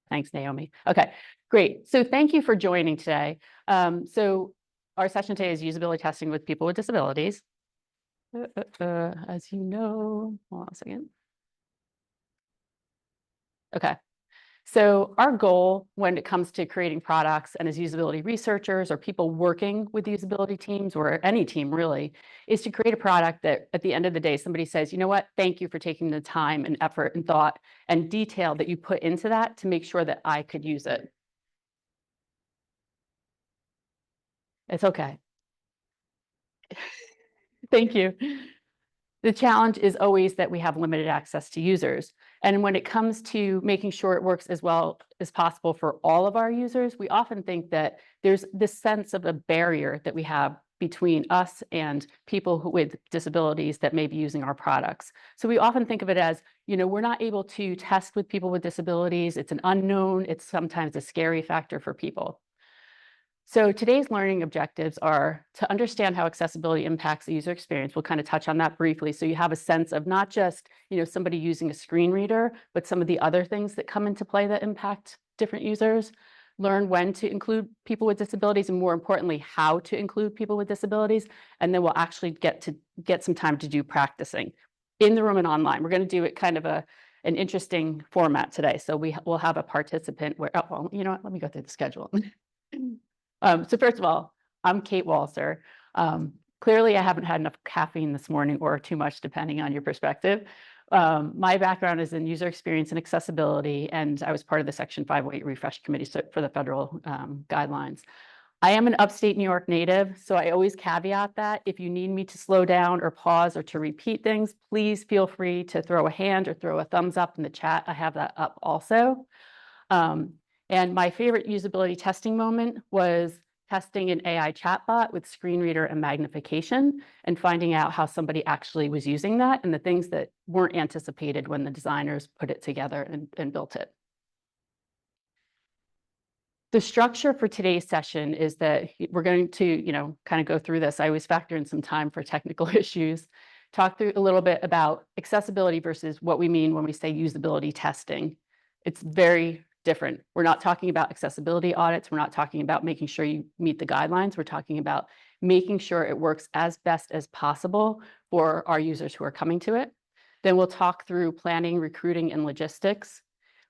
Thanks, Naomi. Okay, great. So thank you for joining today. So our session today is usability testing with people with disabilities. As you know, hold on a second. Okay. So our goal when it comes to creating products and as usability researchers or people working with usability teams or any team really, is to create a product that at the end of the day, somebody says, you know what, thank you for taking the time and effort and thought and detail that you put into that to make sure that I could use it. It's okay. Thank you. The challenge is always that we have limited access to users. And when it comes to making sure it works as well as possible for all of our users, we often think that there's this sense of a barrier that we have between us and people with disabilities that may be using our products. So we often think of it as, you know, we're not able to test with people with disabilities. It's an unknown. It's sometimes a scary factor for people. So today's learning objectives are to understand how accessibility impacts the user experience. We'll kind of touch on that briefly. So you have a sense of not just, you know, somebody using a screen reader, but some of the other things that come into play that impact different users. Learn when to include people with disabilities and more importantly, how to include people with disabilities. And then we'll actually get some time to do practicing in the room and online. We're going to do it kind of an interesting format today. So we'll have a participant where, oh, well, you know what, let me go through the schedule. So first of all, I'm Kate Walser. Clearly, I haven't had enough caffeine this morning or too much, depending on your perspective. My background is in user experience and accessibility, and I was part of the Section 508 refresh committee for the federal guidelines. I am an upstate New York native, so I always caveat that. If you need me to slow down or pause or to repeat things, please feel free to throw a hand or throw a thumbs up in the chat. I have that up also. And my favorite usability testing moment was testing an AI chatbot with screen reader and magnification and finding out how somebody actually was using that and the things that weren't anticipated when the designers put it together and built it. The structure for today's session is that we're going to, you know, kind of go through this. I always factor in some time for technical issues, talk through a little bit about accessibility versus what we mean when we say usability testing. It's very different. We're not talking about accessibility audits. We're not talking about making sure you meet the guidelines. We're talking about making sure it works as best as possible for our users who are coming to it. Then we'll talk through planning, recruiting, and logistics.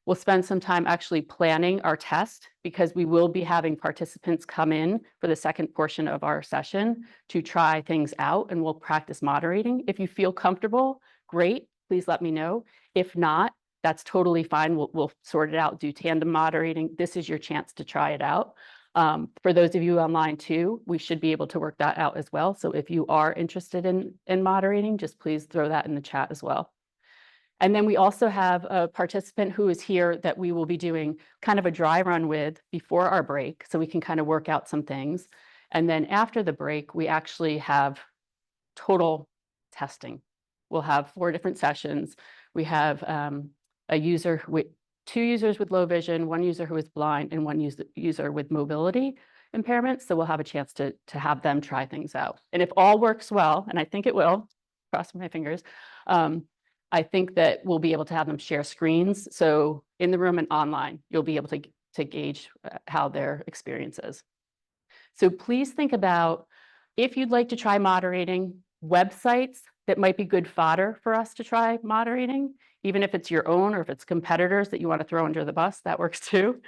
We'll spend some time actually planning our test because we will be having participants come in for the second portion of our session to try things out, and we'll practice moderating. If you feel comfortable, great, please let me know. If not, that's totally fine. We'll sort it out, do tandem moderating. This is your chance to try it out. For those of you online too, we should be able to work that out as well. So if you are interested in moderating, just please throw that in the chat as well. And then we also have a participant who is here that we will be doing kind of a dry run with before our break, so we can kind of work out some things. And then after the break, we actually have total testing. We'll have 4 different sessions. We have a user with 2 users with low vision, 1 user who is blind, and 1 user with mobility impairment. So we'll have a chance to have them try things out. And if all works well, and I think it will, cross my fingers, I think that we'll be able to have them share screens. So in the room and online, you'll be able to gauge how their experience is. So please think about, if you'd like to try moderating, websites that might be good fodder for us to try moderating, even if it's your own or if it's competitors that you want to throw under the bus, that works too.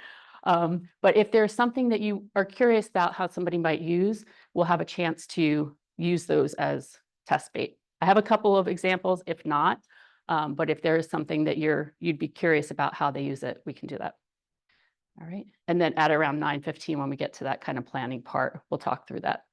But if there's something that you are curious about how somebody might use, we'll have a chance to use those as test bait. I have a couple of examples, if not, but if there is something that you'd be curious about how they use it, we can do that. All right. And then at around 9:15, when we get to that kind of planning part, we'll talk through that.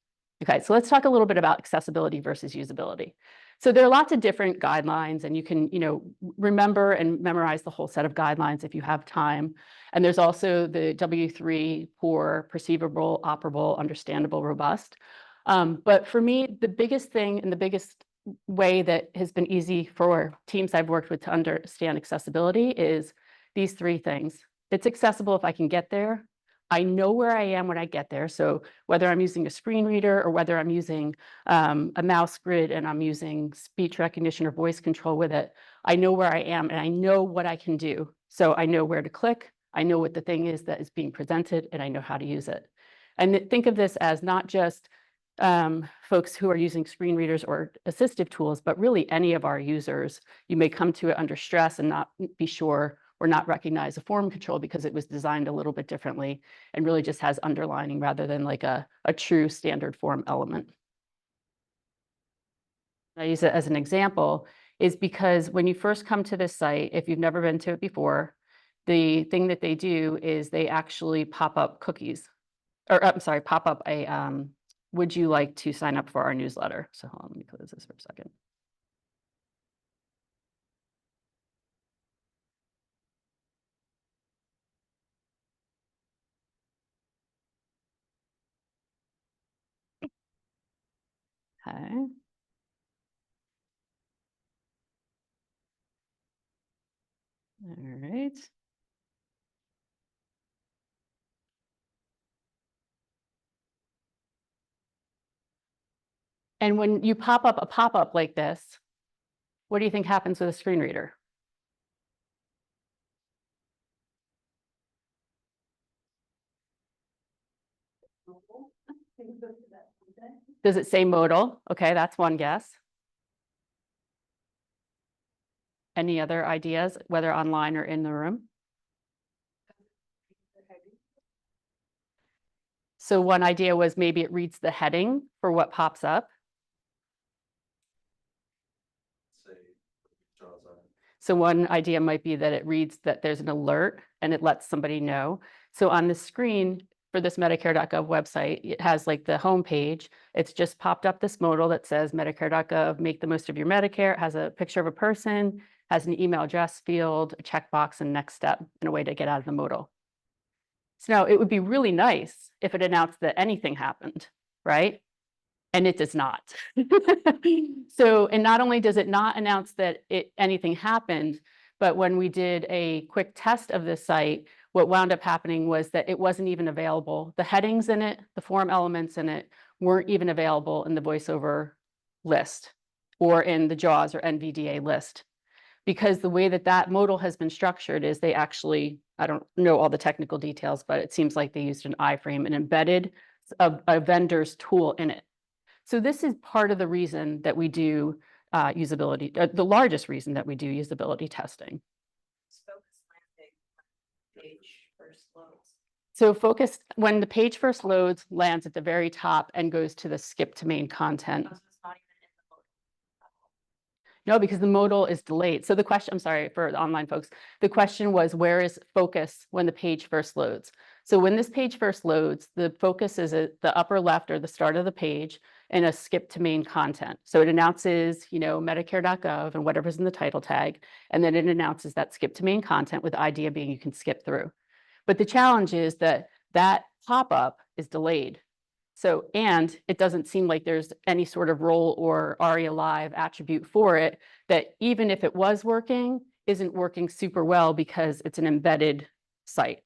Okay, so let's talk a little bit about accessibility versus usability. So there are lots of different guidelines, and you can, you know, remember and memorize the whole set of guidelines if you have time. And there's also the W3 for perceivable, operable, understandable, robust. But for me, the biggest thing and the biggest way that has been easy for teams I've worked with to understand accessibility is these 3 things. It's accessible if I can get there. I know where I am when I get there. So whether I'm using a screen reader or whether I'm using a mouse grid and I'm using speech recognition or voice control with it, I know where I am and I know what I can do. So I know where to click, I know what the thing is that is being presented, and I know how to use it. And think of this as not just folks who are using screen readers or assistive tools, but really any of our users. You may come to it under stress and not be sure or not recognize a form control because it was designed a little bit differently and really just has underlining rather than like a true standard form element. I use it as an example is because when you first come to this site, if you've never been to it before, the thing that they do is they actually pop up cookies, or I'm sorry, pop up a, would you like to sign up for our newsletter? So hold on, let me close this for a second. Okay. All right. And when you pop up a pop-up like this, what do you think happens with a screen reader? Does it say modal? Okay, that's one guess. Any other ideas, whether online or in the room? So one idea was maybe it reads the heading for what pops up. So one idea might be that it reads that there's an alert and it lets somebody know. So on the screen for this Medicare.gov website, it has like the home page. It's just popped up this modal that says Medicare.gov, make the most of your Medicare. It has a picture of a person, has an email address field, a checkbox, and next step, and a way to get out of the modal. So now it would be really nice if it announced that anything happened, right? And it does not. So, and not only does it not announce that anything happened, but when we did a quick test of this site, what wound up happening was that it wasn't even available. The headings in it, the form elements in it, weren't even available in the VoiceOver list or in the JAWS or NVDA list. Because the way that that modal has been structured is they actually, I don't know all the technical details, but it seems like they used an iframe and embedded a vendor's tool in it. So this is part of the reason that we do usability, the largest reason that we do usability testing. So focus, when the page first loads, lands at the very top and goes to the skip to main content. No, because the modal is delayed. So the question, I'm sorry for the online folks, the question was, where is focus when the page first loads? So when this page first loads, the focus is at the upper left or the start of the page and a skip to main content. So it announces, you know, Medicare.gov and whatever's in the title tag, and then it announces that skip to main content with the idea being you can skip through. But the challenge is that that pop-up is delayed. So, and it doesn't seem like there's any sort of role or ARIA Live attribute for it that even if it was working, isn't working super well because it's an embedded site.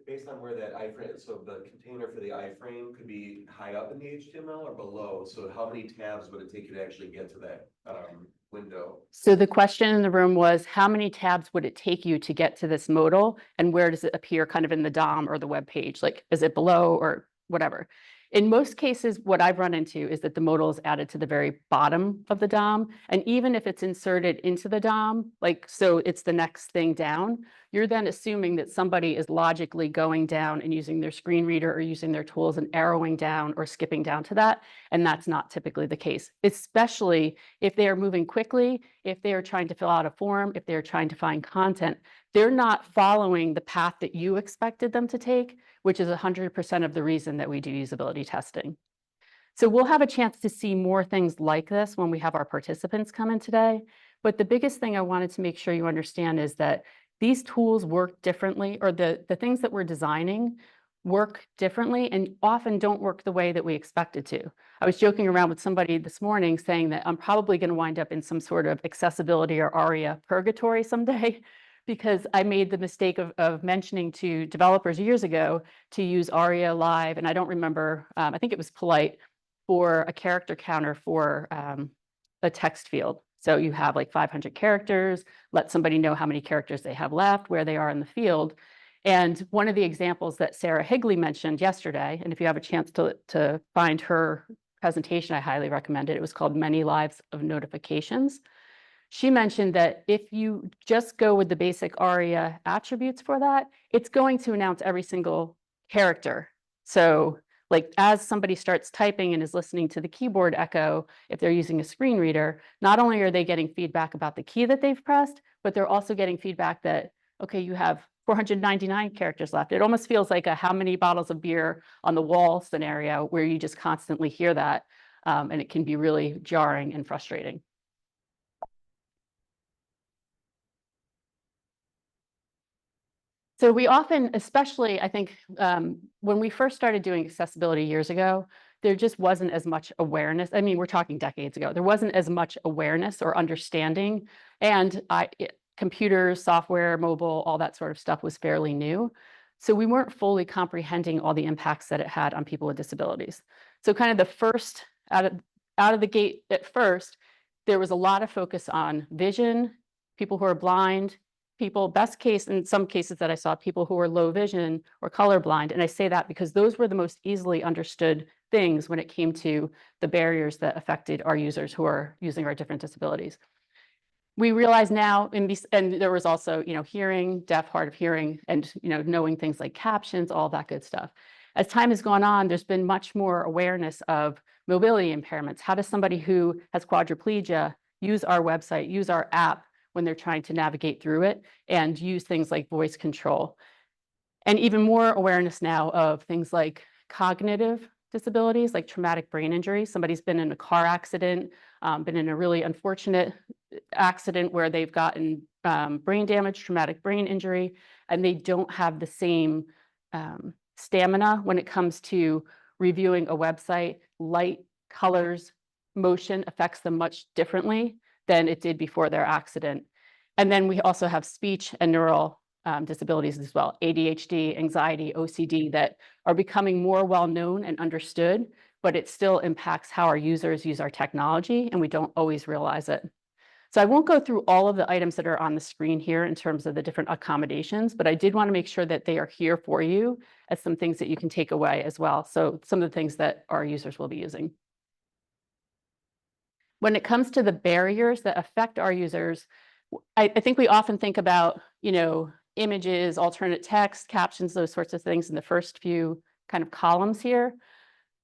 Based on where that iframe, so the container for the iframe could be high up in the HTML or below. So how many tabs would it take you to actually get to that window? So the question in the room was, how many tabs would it take you to get to this modal, and where does it appear kind of in the DOM or the web page? Like, is it below or whatever? In most cases, what I've run into is that the modal is added to the very bottom of the DOM. And even if it's inserted into the DOM, like, so it's the next thing down, you're then assuming that somebody is logically going down and using their screen reader or using their tools and arrowing down or skipping down to that. And that's not typically the case, especially if they are moving quickly, if they are trying to fill out a form, if they're trying to find content, they're not following the path that you expected them to take, which is 100% of the reason that we do usability testing. So we'll have a chance to see more things like this when we have our participants come in today. But the biggest thing I wanted to make sure you understand is that these tools work differently, or the things that we're designing work differently and often don't work the way that we expected to. I was joking around with somebody this morning saying that I'm probably going to wind up in some sort of accessibility or ARIA purgatory someday, because I made the mistake of mentioning to developers years ago to use ARIA Live, and I don't remember, I think it was Polite, for a character counter for a text field. So you have like 500 characters, let somebody know how many characters they have left, where they are in the field. And one of the examples that Sarah Higley mentioned yesterday, and if you have a chance to find her presentation, I highly recommend it. It was called Many Lives of Notifications. She mentioned that if you just go with the basic ARIA attributes for that, it's going to announce every single character. So like as somebody starts typing and is listening to the keyboard echo, if they're using a screen reader, not only are they getting feedback about the key that they've pressed, but they're also getting feedback that, okay, you have 499 characters left. It almost feels like a how many bottles of beer on the wall scenario where you just constantly hear that. And it can be really jarring and frustrating. So we often, especially I think when we first started doing accessibility years ago, there just wasn't as much awareness. I mean, we're talking decades ago. There wasn't as much awareness or understanding. And computers, software, mobile, all that sort of stuff was fairly new. So we weren't fully comprehending all the impacts that it had on people with disabilities. So kind of the first, out of the gate at first, there was a lot of focus on vision, people who are blind, people, best case in some cases that I saw, people who were low vision or colorblind. And I say that because those were the most easily understood things when it came to the barriers that affected our users who are using our different disabilities. We realize now, and there was also, hearing, deaf, hard of hearing, and, knowing things like captions, all that good stuff. As time has gone on, there's been much more awareness of mobility impairments. How does somebody who has quadriplegia use our website, use our app when they're trying to navigate through it, and use things like voice control? And even more awareness now of things like cognitive disabilities, like traumatic brain injury. Somebody's been in a car accident, been in a really unfortunate accident where they've gotten brain damage, traumatic brain injury, and they don't have the same stamina when it comes to reviewing a website. Light, colors, motion affects them much differently than it did before their accident. And then we also have speech and neural disabilities as well, ADHD, anxiety, OCD, that are becoming more well-known and understood, but it still impacts how our users use our technology, and we don't always realize it. So I won't go through all of the items that are on the screen here in terms of the different accommodations, but I did want to make sure that they are here for you as some things that you can take away as well. So some of the things that our users will be using. When it comes to the barriers that affect our users, I think we often think about, images, alternate text, captions, those sorts of things in the first few kind of columns here.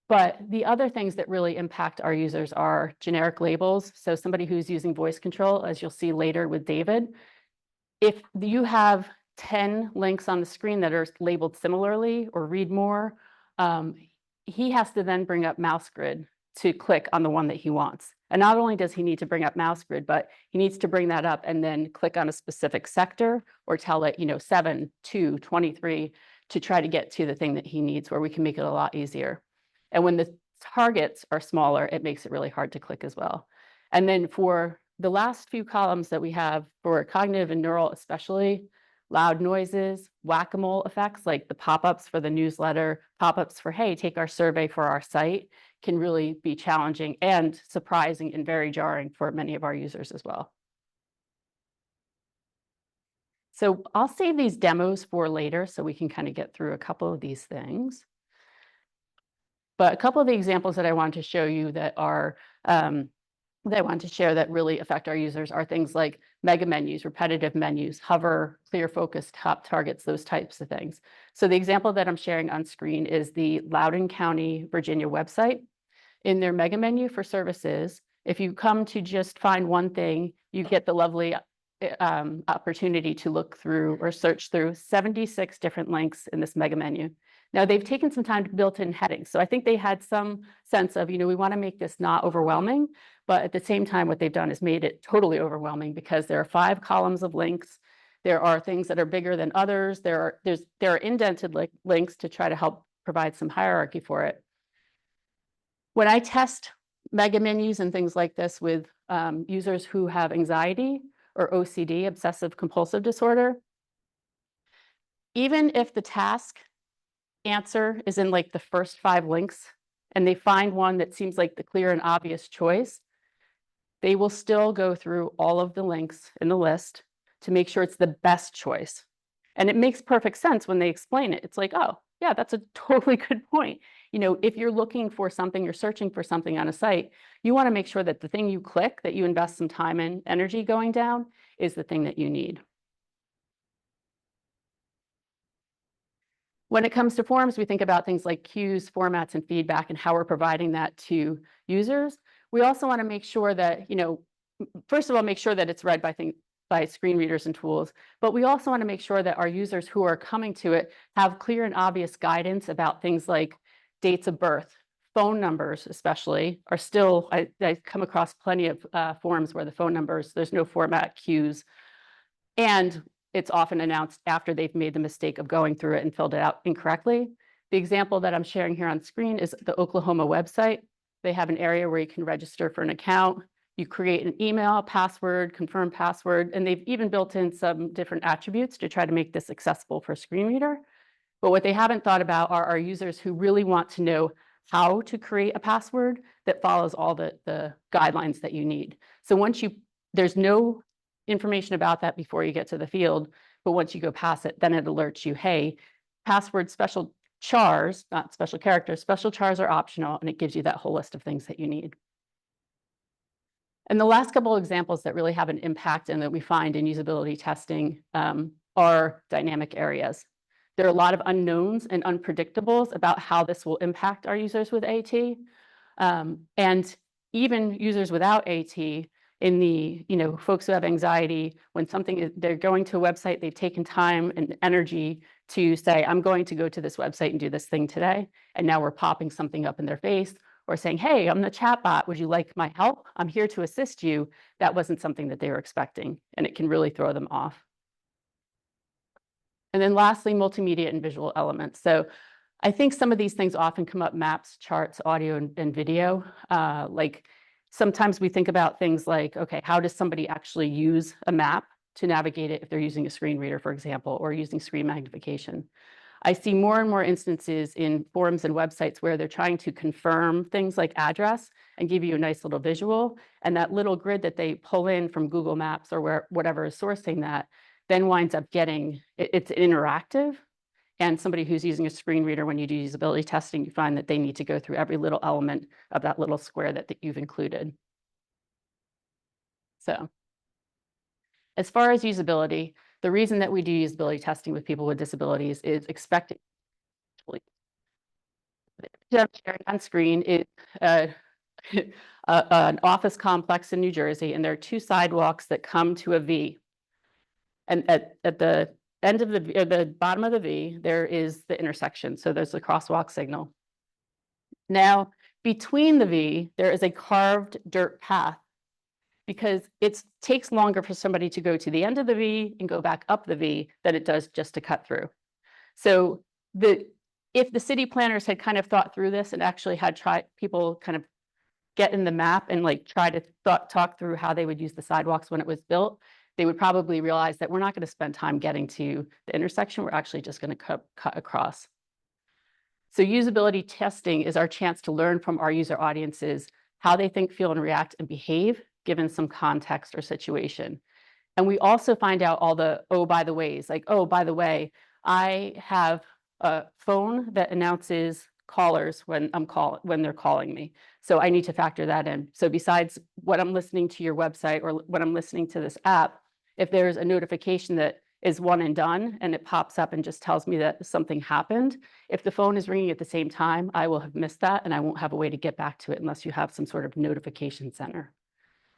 But the other things that really impact our users are generic labels. So somebody who's using voice control, as you'll see later with David, if you have 10 links on the screen that are labeled similarly or read more, he has to then bring up mouse grid to click on the one that he wants. And not only does he need to bring up mouse grid, but he needs to bring that up and then click on a specific sector or tell it, 7, 2, 23 to try to get to the thing that he needs, where we can make it a lot easier. And when the targets are smaller, it makes it really hard to click as well. And then for the last few columns that we have for cognitive and neural, especially loud noises, whack-a-mole effects, like the pop-ups for the newsletter, pop-ups for, hey, take our survey for our site, can really be challenging and surprising and very jarring for many of our users as well. So I'll save these demos for later so we can kind of get through a couple of these things. But a couple of the examples that I want to show you that are that I want to share that really affect our users are things like mega menus, repetitive menus, hover, clear focus, top targets, those types of things. So the example that I'm sharing on screen is the Loudoun County, Virginia website. In their mega menu for services, if you come to just find one thing, you get the lovely opportunity to look through or search through 76 different links in this mega menu. Now, they've taken some time to build in headings. So I think they had some sense of, we want to make this not overwhelming, but at the same time, what they've done is made it totally overwhelming because there are 5 columns of links. There are things that are bigger than others. There are indented links to try to help provide some hierarchy for it. When I test mega menus and things like this with users who have anxiety or OCD, obsessive compulsive disorder, even if the task answer is in like the first 5 links and they find one that seems like the clear and obvious choice, they will still go through all of the links in the list to make sure it's the best choice. And it makes perfect sense when they explain it. It's like, oh, yeah, that's a totally good point. You know, if you're looking for something, you're searching for something on a site, you want to make sure that the thing you click, that you invest some time and energy going down, is the thing that you need. When it comes to forms, we think about things like cues, formats, and feedback, and how we're providing that to users. We also want to make sure that, you know, first of all, make sure that it's read by screen readers and tools, but we also want to make sure that our users who are coming to it have clear and obvious guidance about things like dates of birth, phone numbers especially, are still, I come across plenty of forms where the phone numbers, there's no format cues, and it's often announced after they've made the mistake of going through it and filled it out incorrectly. The example that I'm sharing here on screen is the Oklahoma website. They have an area where you can register for an account. You create an email, password, confirm password, and they've even built in some different attributes to try to make this accessible for a screen reader. But what they haven't thought about are our users who really want to know how to create a password that follows all the guidelines that you need. So there's no information about that before you get to the field, but once you go past it, then it alerts you, hey, password special chars, not special characters, special chars are optional, and it gives you that whole list of things that you need. And the last couple of examples that really have an impact and that we find in usability testing are dynamic areas. There are a lot of unknowns and unpredictables about how this will impact our users with AT. And even users without AT, in the, you know, folks who have anxiety, when they're going to a website, they've taken time and energy to say, I'm going to go to this website and do this thing today. And now we're popping something up in their face or saying, hey, I'm the chatbot. Would you like my help? I'm here to assist you. That wasn't something that they were expecting, and it can really throw them off. And then lastly, multimedia and visual elements. So I think some of these things often come up: maps, charts, audio, and video. Like sometimes we think about things like, okay, how does somebody actually use a map to navigate it if they're using a screen reader, for example, or using screen magnification? I see more and more instances in forums and websites where they're trying to confirm things like address and give you a nice little visual. And that little grid that they pull in from Google Maps or whatever is sourcing that then winds up it's interactive. And somebody who's using a screen reader, when you do usability testing, you find that they need to go through every little element of that little square that you've included. So as far as usability, the reason that we do usability testing with people with disabilities is expected. I'm sharing on screen is an office complex in New Jersey, and there are two sidewalks that come to a V. And at the end of the bottom of the V, there is the intersection. So there's a crosswalk signal. Now, between the V, there is a carved dirt path because it takes longer for somebody to go to the end of the V and go back up the V than it does just to cut through. So if the city planners had kind of thought through this and actually had people kind of get in the map and like try to talk through how they would use the sidewalks when it was built, they would probably realize that we're not going to spend time getting to the intersection. We're actually just going to cut across. So usability testing is our chance to learn from our user audiences how they think, feel, and react and behave given some context or situation. And we also find out all the, oh, by the ways, like, oh, by the way, I have a phone that announces callers when they're calling me. So I need to factor that in. So besides what I'm listening to your website or when I'm listening to this app, if there's a notification that is one and done and it pops up and just tells me that something happened, if the phone is ringing at the same time, I will have missed that and I won't have a way to get back to it unless you have some sort of notification center.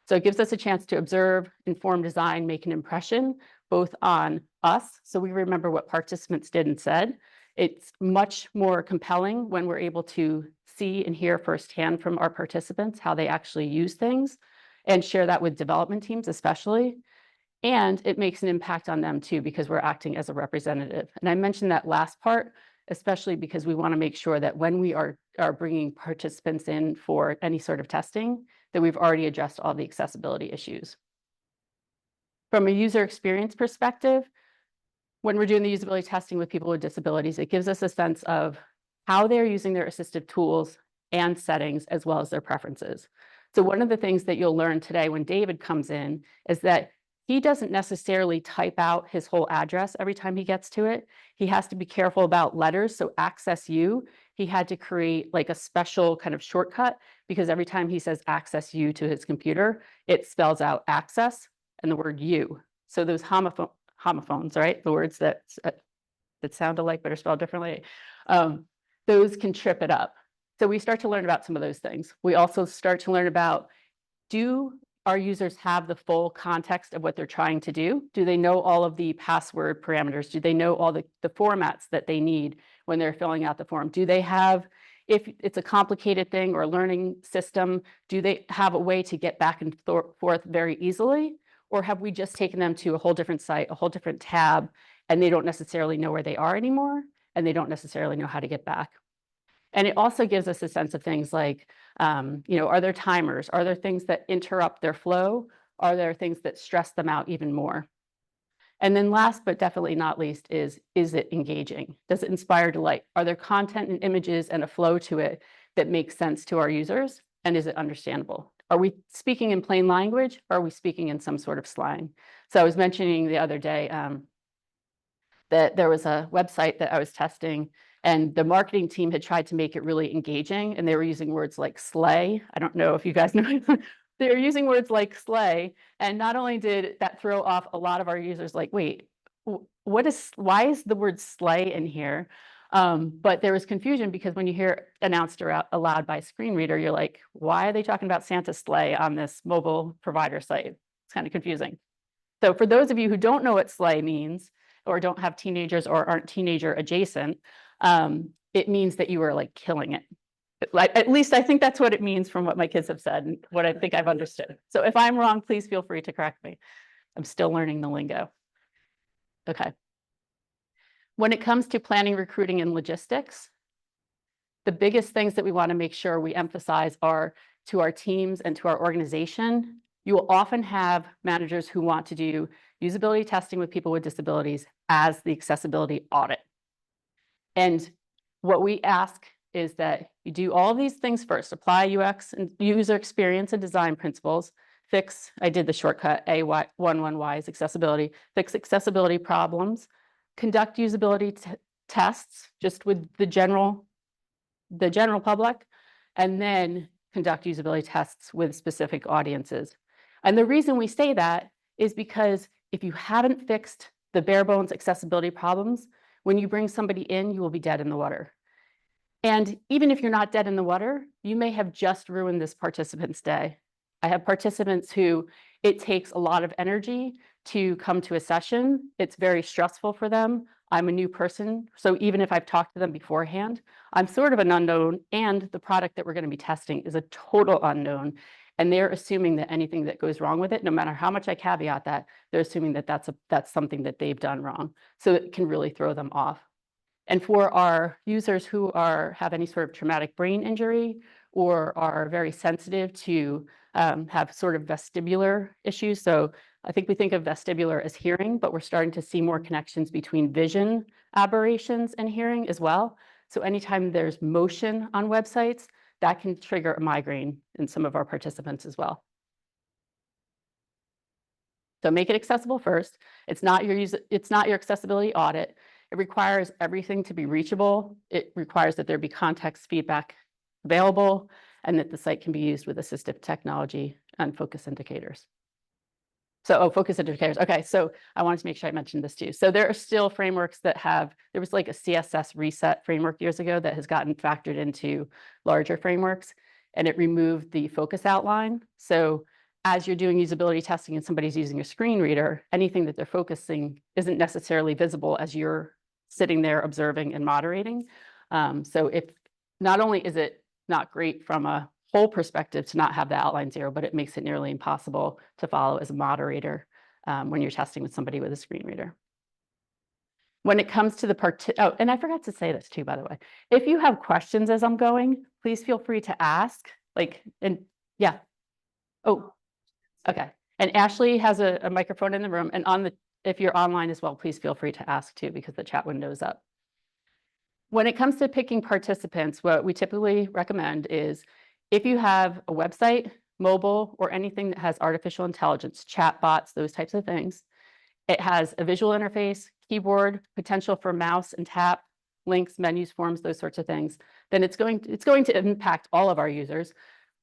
So it gives us a chance to observe, inform design, make an impression, both on us, so we remember what participants did and said. It's much more compelling when we're able to see and hear firsthand from our participants how they actually use things and share that with development teams especially. And it makes an impact on them too, because we're acting as a representative. And I mentioned that last part, especially because we want to make sure that when we are bringing participants in for any sort of testing, that we've already addressed all the accessibility issues. From a user experience perspective, when we're doing the usability testing with people with disabilities, it gives us a sense of how they're using their assistive tools and settings, as well as their preferences. So one of the things that you'll learn today when David comes in is that he doesn't necessarily type out his whole address every time he gets to it. He has to be careful about letters. So access you, he had to create like a special kind of shortcut because every time he says access you to his computer, it spells out access and the word you. So those homophones, right? The words that sound alike but are spelled differently, those can trip it up. So we start to learn about some of those things. We also start to learn about, do our users have the full context of what they're trying to do? Do they know all of the password parameters? Do they know all the formats that they need when they're filling out the form? Do they have, if it's a complicated thing or a learning system, do they have a way to get back and forth very easily? Or have we just taken them to a whole different site, a whole different tab, and they don't necessarily know where they are anymore, and they don't necessarily know how to get back? And it also gives us a sense of things like, are there timers? Are there things that interrupt their flow? Are there things that stress them out even more? And then last, but definitely not least, is it engaging? Does it inspire delight? Are there content and images and a flow to it that makes sense to our users? And is it understandable? Are we speaking in plain language? Or are we speaking in some sort of slang? So I was mentioning the other day that there was a website that I was testing, and the marketing team had tried to make it really engaging, and they were using words like slay. I don't know if you guys know. They were using words like slay, and not only did that throw off a lot of our users, like, wait, why is the word slay in here? But there was confusion because when you hear announced aloud by a screen reader, you're like, why are they talking about Santa's sleigh on this mobile provider site? It's kind of confusing. So for those of you who don't know what slay means, or don't have teenagers or aren't teenager adjacent, it means that you are like killing it. Like, at least I think that's what it means from what my kids have said and what I think I've understood. So if I'm wrong, please feel free to correct me. I'm still learning the lingo. Okay. When it comes to planning, recruiting, and logistics, the biggest things that we want to make sure we emphasize are to our teams and to our organization. You will often have managers who want to do usability testing with people with disabilities as the accessibility audit. And what we ask is that you do all these things first: apply UX and user experience and design principles, fix, I did the shortcut, A11Y is accessibility, fix accessibility problems, conduct usability tests just with the general public, and then conduct usability tests with specific audiences. And the reason we say that is because if you haven't fixed the bare bones accessibility problems, when you bring somebody in, you will be dead in the water. And even if you're not dead in the water, you may have just ruined this participant's day. I have participants who it takes a lot of energy to come to a session. It's very stressful for them. I'm a new person, so even if I've talked to them beforehand, I'm sort of an unknown, and the product that we're going to be testing is a total unknown. And they're assuming that anything that goes wrong with it, no matter how much I caveat that, they're assuming that that's something that they've done wrong. So it can really throw them off. And for our users who have any sort of traumatic brain injury or are very sensitive to have sort of vestibular issues. So I think we think of vestibular as hearing, but we're starting to see more connections between vision aberrations and hearing as well. So anytime there's motion on websites, that can trigger a migraine in some of our participants as well. So make it accessible first. It's not your accessibility audit. It requires everything to be reachable. It requires that there be context feedback available and that the site can be used with assistive technology and focus indicators. So, focus indicators. Okay, so I wanted to make sure I mentioned this too. So there are still frameworks that there was like a CSS reset framework years ago that has gotten factored into larger frameworks, and it removed the focus outline. So as you're doing usability testing and somebody's using a screen reader, anything that they're focusing isn't necessarily visible as you're sitting there observing and moderating. So if not only is it not great from a whole perspective to not have the outline zero, but it makes it nearly impossible to follow as a moderator when you're testing with somebody with a screen reader. When it comes to the and I forgot to say this too, by the way. If you have questions as I'm going, please feel free to ask. Yeah. Oh, okay. And Ashley has a microphone in the room, and if you're online as well, please feel free to ask too, because the chat window is up. When it comes to picking participants, what we typically recommend is if you have a website mobile, or anything that has artificial intelligence, chat bots, those types of things. It has a visual interface, keyboard, potential for mouse and tap, links, menus, forms, those sorts of things. Then it's going to impact all of our users,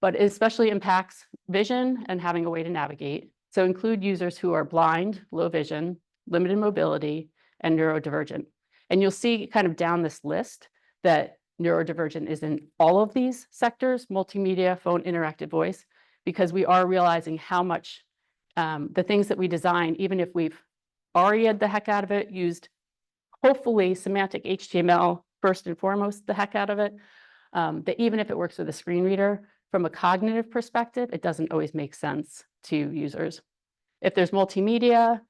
but it especially impacts vision and having a way to navigate. So include users who are blind, low vision, limited mobility, and neurodivergent. And you'll see kind of down this list that neurodivergent is in all of these sectors: multimedia, phone, interactive voice, because we are realizing how much the things that we design, even if we've already had the heck out of it, used hopefully semantic HTML first and foremost, the heck out of it, that even if it works with a screen reader, from a cognitive perspective, it doesn't always make sense to users. If there's multimedia,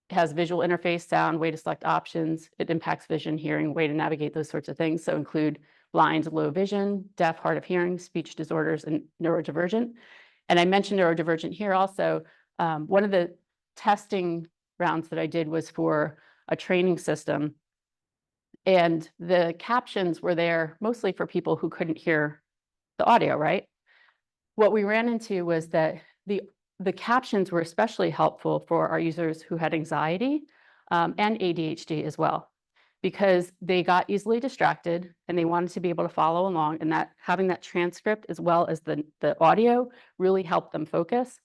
it has visual interface, sound, way to select options, it impacts vision, hearing, way to navigate those sorts of things. So include blind, low vision, deaf, hard of hearing, speech disorders, and neurodivergent. And I mentioned neurodivergent here also. One of the testing rounds that I did was for a training system, and the captions were there mostly for people who couldn't hear the audio, right? What we ran into was that the captions were especially helpful for our users who had anxiety and ADHD as well, because they got easily distracted and they wanted to be able to follow along, and that having that transcript as well as the audio really helped them focus.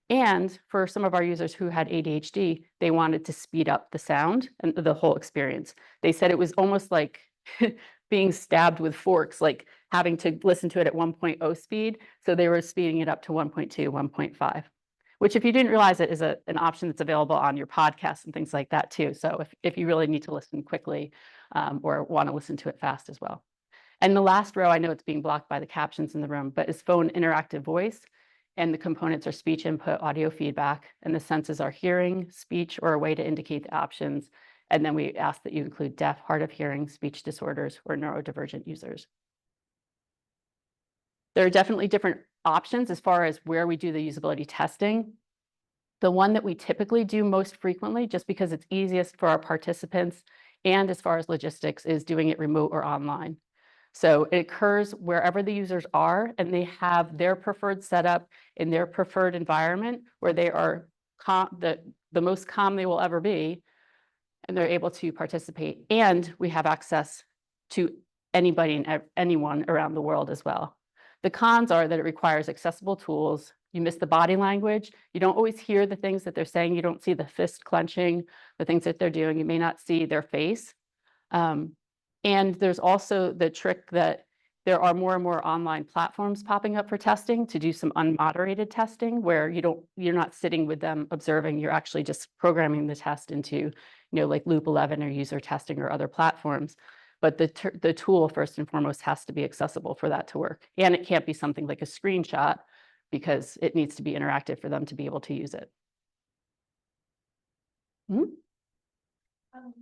And for some of our users who had ADHD, they wanted to speed up the sound and the whole experience. They said it was almost like being stabbed with forks, like having to listen to it at 1.0 speed. So they were speeding it up to 1.2, 1.5, which, if you didn't realize it, is an option that's available on your podcast and things like that too. So if you really need to listen quickly or want to listen to it fast as well. And the last row, I know it's being blocked by the captions in the room, but is phone interactive voice. And the components are speech input, audio feedback, and the senses are hearing, speech, or a way to indicate the options. And then we ask that you include deaf, hard of hearing, speech disorders, or neurodivergent users. There are definitely different options as far as where we do the usability testing. The one that we typically do most frequently, just because it's easiest for our participants and as far as logistics, is doing it remote or online. So it occurs wherever the users are, and they have their preferred setup in their preferred environment where they are the most calm they will ever be, and they're able to participate. And we have access to anybody and anyone around the world as well. The cons are that it requires accessible tools. You miss the body language. You don't always hear the things that they're saying. You don't see the fist clenching, the things that they're doing. You may not see their face. And there's also the trick that there are more and more online platforms popping up for testing to do some unmoderated testing, where you're not sitting with them observing, you're actually just programming the test into, like Loop 11 or user testing or other platforms. But the tool, first and foremost, has to be accessible for that to work. And it can't be something like a screenshot, because it needs to be interactive for them to be able to use it. Mm-hmm.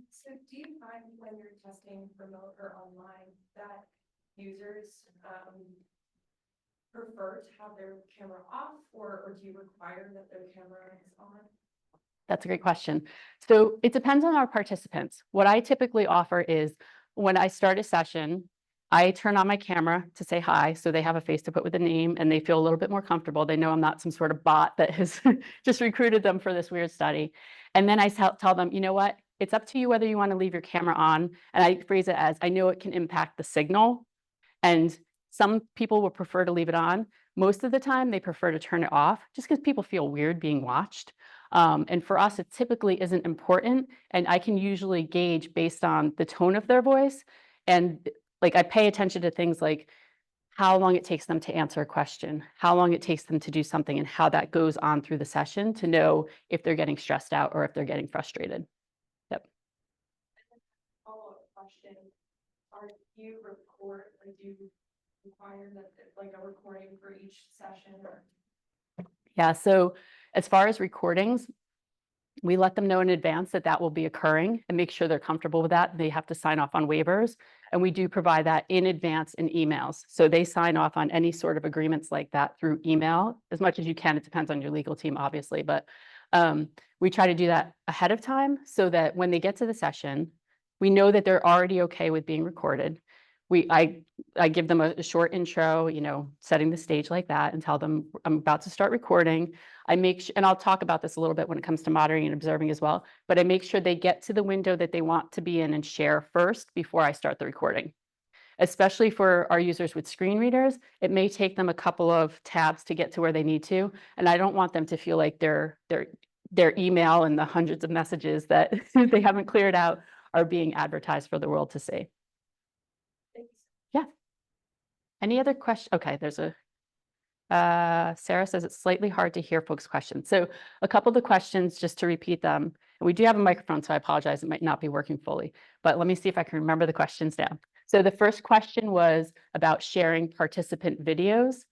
So do you find when you're testing remote or online that users prefer to have their camera off, or do you require that their camera is on? That's a great question. So it depends on our participants. What I typically offer is, when I start a session, I turn on my camera to say hi, so they have a face to put with a name and they feel a little bit more comfortable. They know I'm not some sort of bot that has just recruited them for this weird study. And then I tell them, you know what? It's up to you whether you want to leave your camera on. And I phrase it as, I know it can impact the signal, and some people will prefer to leave it on. Most of the time, they prefer to turn it off, just because people feel weird being watched. And for us, it typically isn't important. And I can usually gauge based on the tone of their voice. And like, I pay attention to things like how long it takes them to answer a question, how long it takes them to do something, and how that goes on through the session to know if they're getting stressed out or if they're getting frustrated. Yep. Follow-up question. Are you record, or do you require that like a recording for each session? Or? Yeah, so as far as recordings, we let them know in advance that that will be occurring and make sure they're comfortable with that. They have to sign off on waivers, and we do provide that in advance in emails. So they sign off on any sort of agreements like that through email as much as you can. It depends on your legal team, obviously, but we try to do that ahead of time so that when they get to the session, we know that they're already okay with being recorded. I give them a short intro, setting the stage like that and tell them I'm about to start recording. And I'll talk about this a little bit when it comes to monitoring and observing as well, but I make sure they get to the window that they want to be in and share first before I start the recording. Especially for our users with screen readers, it may take them a couple of tabs to get to where they need to. And I don't want them to feel like their email and the hundreds of messages that they haven't cleared out are being advertised for the world to see. Thanks. Yeah. Any other questions? Okay, there's a, Sarah says it's slightly hard to hear folks' questions. So a couple of the questions, just to repeat them, and we do have a microphone, so I apologize, it might not be working fully, but let me see if I can remember the questions now. So the first question was about sharing participant videos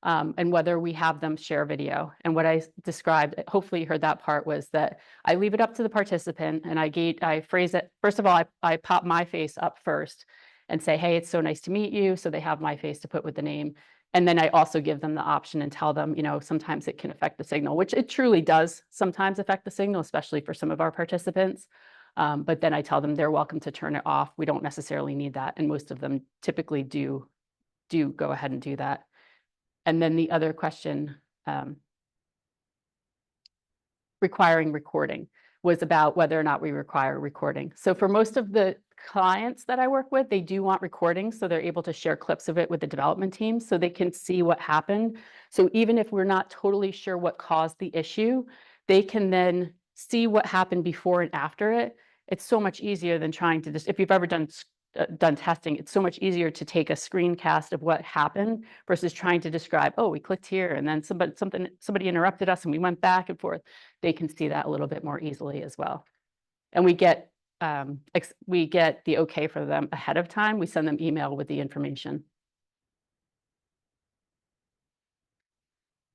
and whether we have them share video. And what I described, hopefully you heard that part, was that I leave it up to the participant and I phrase it, first of all, I pop my face up first and say, hey, it's so nice to meet you. So they have my face to put with the name. And then I also give them the option and tell them, sometimes it can affect the signal, which it truly does sometimes affect the signal, especially for some of our participants. But then I tell them they're welcome to turn it off. We don't necessarily need that. And most of them typically do go ahead and do that. And then the other question, requiring recording, was about whether or not we require recording. So for most of the clients that I work with, they do want recordings, so they're able to share clips of it with the development team so they can see what happened. So even if we're not totally sure what caused the issue, they can then see what happened before and after it. It's so much easier than trying to just, if you've ever done testing, it's so much easier to take a screencast of what happened versus trying to describe, oh, we clicked here and then somebody interrupted us and we went back and forth. They can see that a little bit more easily as well. And we get the okay for them ahead of time. We send them email with the information.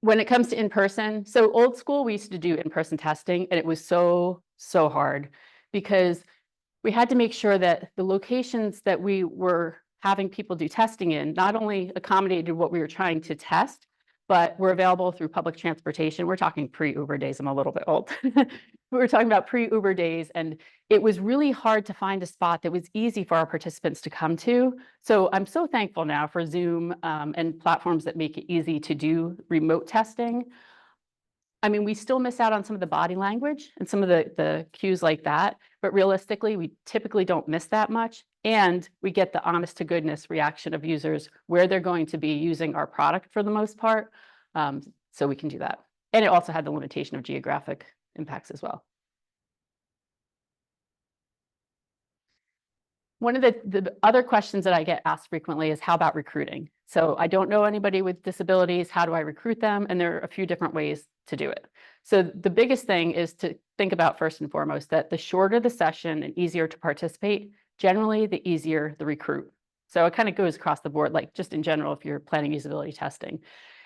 When it comes to in-person, so old school, we used to do in-person testing, and it was so hard because we had to make sure that the locations that we were having people do testing in not only accommodated what we were trying to test, but were available through public transportation. We're talking pre-Uber days. I'm a little bit old. We were talking about pre-Uber days, and it was really hard to find a spot that was easy for our participants to come to. So I'm so thankful now for Zoom and platforms that make it easy to do remote testing. I mean, we still miss out on some of the body language and some of the cues like that, but realistically, we typically don't miss that much. And we get the honest to goodness reaction of users where they're going to be using our product for the most part. So we can do that. And it also had the limitation of geographic impacts as well. One of the other questions that I get asked frequently is, how about recruiting? So I don't know anybody with disabilities. How do I recruit them? And there are a few different ways to do it. So the biggest thing is to think about, first and foremost, that the shorter the session and easier to participate, generally the easier the recruit. So it kind of goes across the board, like just in general, if you're planning usability testing.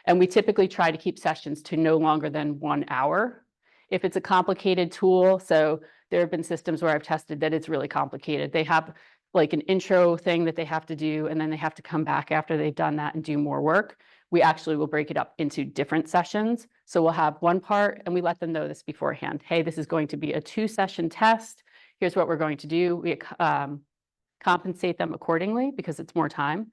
And we typically try to keep sessions to no longer than 1 hour. If it's a complicated tool, so there have been systems where I've tested that it's really complicated. They have like an intro thing that they have to do, and then they have to come back after they've done that and do more work. We actually will break it up into different sessions. So we'll have one part, and we let them know this beforehand. Hey, this is going to be a 2-session test. Here's what we're going to do. We compensate them accordingly because it's more time.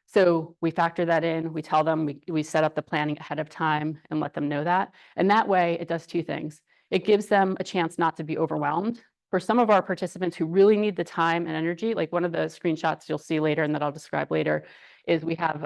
So we factor that in. We tell them, we set up the planning ahead of time and let them know that. And that way it does 2 things. It gives them a chance not to be overwhelmed. For some of our participants who really need the time and energy, like one of the screenshots you'll see later and that I'll describe later, is we have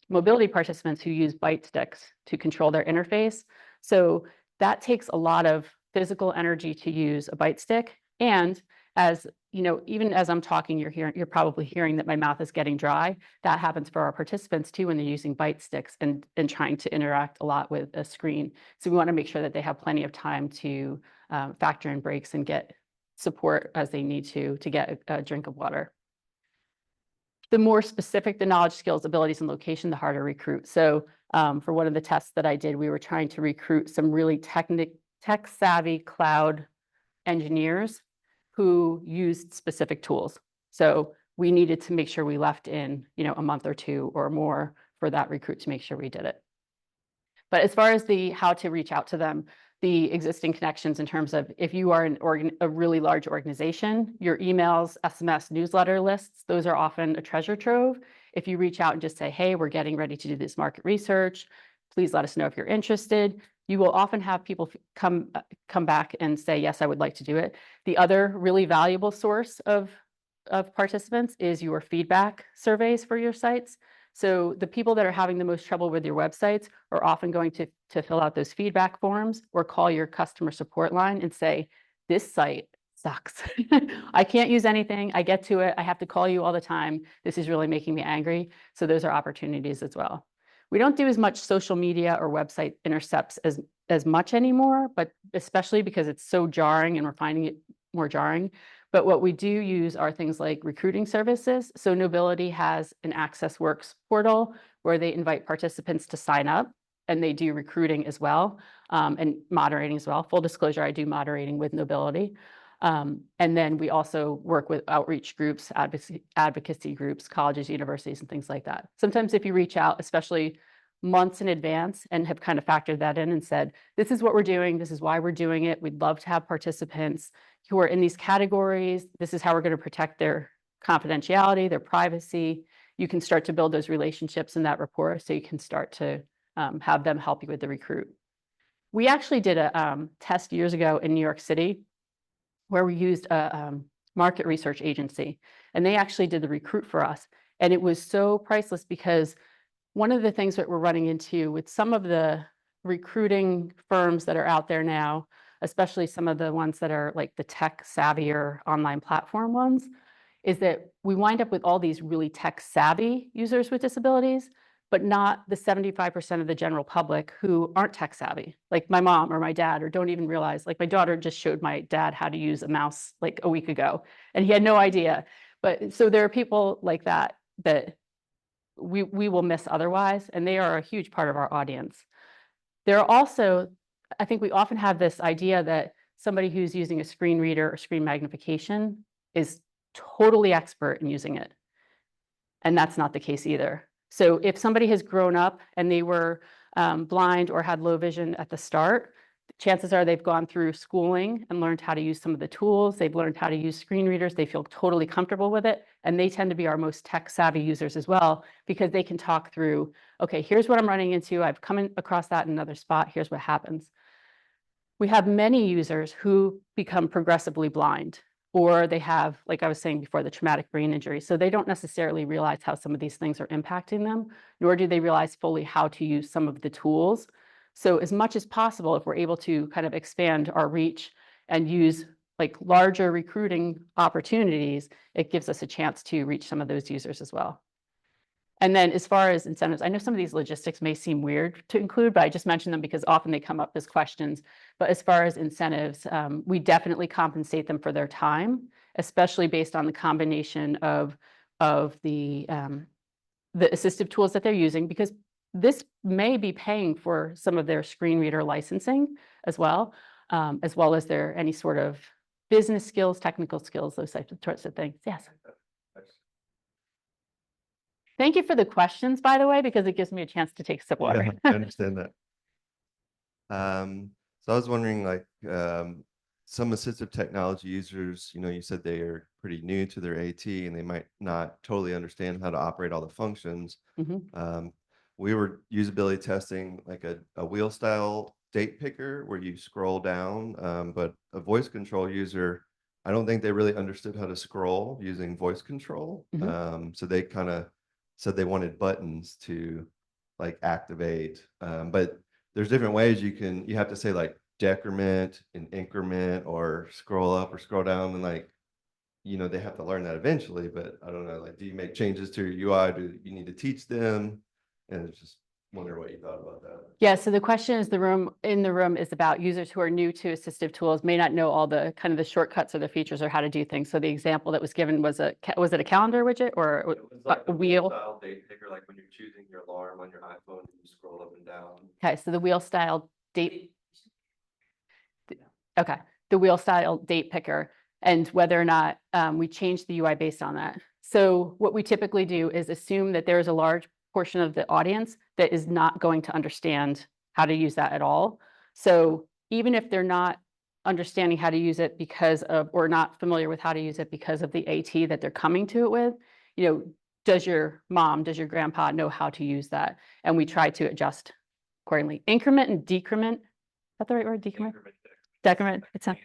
mobility participants who use bite sticks to control their interface. So that takes a lot of physical energy to use a bite stick. And as you know, even as I'm talking, you're probably hearing that my mouth is getting dry. That happens for our participants too when they're using bite sticks and trying to interact a lot with a screen. So we want to make sure that they have plenty of time to factor in breaks and get support as they need to get a drink of water. The more specific the knowledge, skills, abilities, and location, the harder to recruit. So for one of the tests that I did, we were trying to recruit some really tech-savvy cloud engineers who used specific tools. So we needed to make sure we left in, a month or 2 or more for that recruit to make sure we did it. But as far as how to reach out to them, the existing connections in terms of if you are a really large organization, your emails, SMS, newsletter lists, those are often a treasure trove. If you reach out and just say, hey, we're getting ready to do this market research, please let us know if you're interested. You will often have people come back and say, yes, I would like to do it. The other really valuable source of participants is your feedback surveys for your sites. So the people that are having the most trouble with your websites are often going to fill out those feedback forms or call your customer support line and say, this site sucks. I can't use anything. I get to it. I have to call you all the time. This is really making me angry. So those are opportunities as well. We don't do as much social media or website intercepts as much anymore, but especially because it's so jarring and we're finding it more jarring. But what we do use are things like recruiting services. So Knowbility has an Access Works portal where they invite participants to sign up, and they do recruiting as well, and moderating as well. Full disclosure, I do moderating with Knowbility. And then we also work with outreach groups, advocacy groups, colleges, universities, and things like that. Sometimes if you reach out, especially months in advance, and have kind of factored that in and said, this is what we're doing, this is why we're doing it, we'd love to have participants who are in these categories, this is how we're going to protect their confidentiality, their privacy. You can start to build those relationships in that rapport, so you can start to have them help you with the recruit. We actually did a test years ago in New York City where we used a market research agency, and they actually did the recruit for us. And it was so priceless because one of the things that we're running into with some of the recruiting firms that are out there now, especially some of the ones that are like the tech savvier online platform ones, is that we wind up with all these really tech savvy users with disabilities, but not the 75% of the general public who aren't tech savvy, like my mom or my dad, or don't even realize, like my daughter just showed my dad how to use a mouse like a week ago, and he had no idea. But so there are people like that we will miss otherwise, and they are a huge part of our audience. There are also, I think we often have this idea that somebody who's using a screen reader or screen magnification is totally expert in using it. And that's not the case either. So if somebody has grown up and they were blind or had low vision at the start, chances are they've gone through schooling and learned how to use some of the tools. They've learned how to use screen readers. They feel totally comfortable with it. And they tend to be our most tech savvy users as well, because they can talk through, okay, here's what I'm running into. I've come across that in another spot. Here's what happens. We have many users who become progressively blind, or they have, like I was saying before, the traumatic brain injury. So they don't necessarily realize how some of these things are impacting them, nor do they realize fully how to use some of the tools. So as much as possible, if we're able to kind of expand our reach and use like larger recruiting opportunities, it gives us a chance to reach some of those users as well. And then as far as incentives, I know some of these logistics may seem weird to include, but I just mention them because often they come up as questions. But as far as incentives, we definitely compensate them for their time, especially based on the combination of the assistive tools that they're using, because this may be paying for some of their screen reader licensing as well as their any sort of business skills, technical skills, those types of things. Yes. Thank you for the questions, by the way, because it gives me a chance to take a sip of water. Yeah, I understand that. So I was wondering, like, some assistive technology users, you said they are pretty new to their AT and they might not totally understand how to operate all the functions. We were usability testing like a wheel style date picker where you scroll down, but a voice control user, I don't think they really understood how to scroll using voice control. So they kind of said they wanted buttons to like activate, but there's different ways you have to say like decrement and increment or scroll up or scroll down, and like, they have to learn that eventually, but I don't know, like, do you make changes to your UI? Do you need to teach them? And it's just wonder what you thought about that. Yeah, so the question is in the room is about users who are new to assistive tools, may not know all the kind of the shortcuts or the features or how to do things. So the example that was given was it a calendar widget or It was like a wheel style date picker, like when you're choosing your alarm on your iPhone and you scroll up and down. Okay, so the wheel style date. Okay, the wheel style date picker, and whether or not we change the UI based on that. So what we typically do is assume that there is a large portion of the audience that is not going to understand how to use that at all. So even if they're not understanding how to use it because of, or not familiar with how to use it because of the AT that they're coming to it with, does your mom, does your grandpa know how to use that? And we try to adjust accordingly. Increment and decrement, is that the right word, decrement? Decrement, it's not,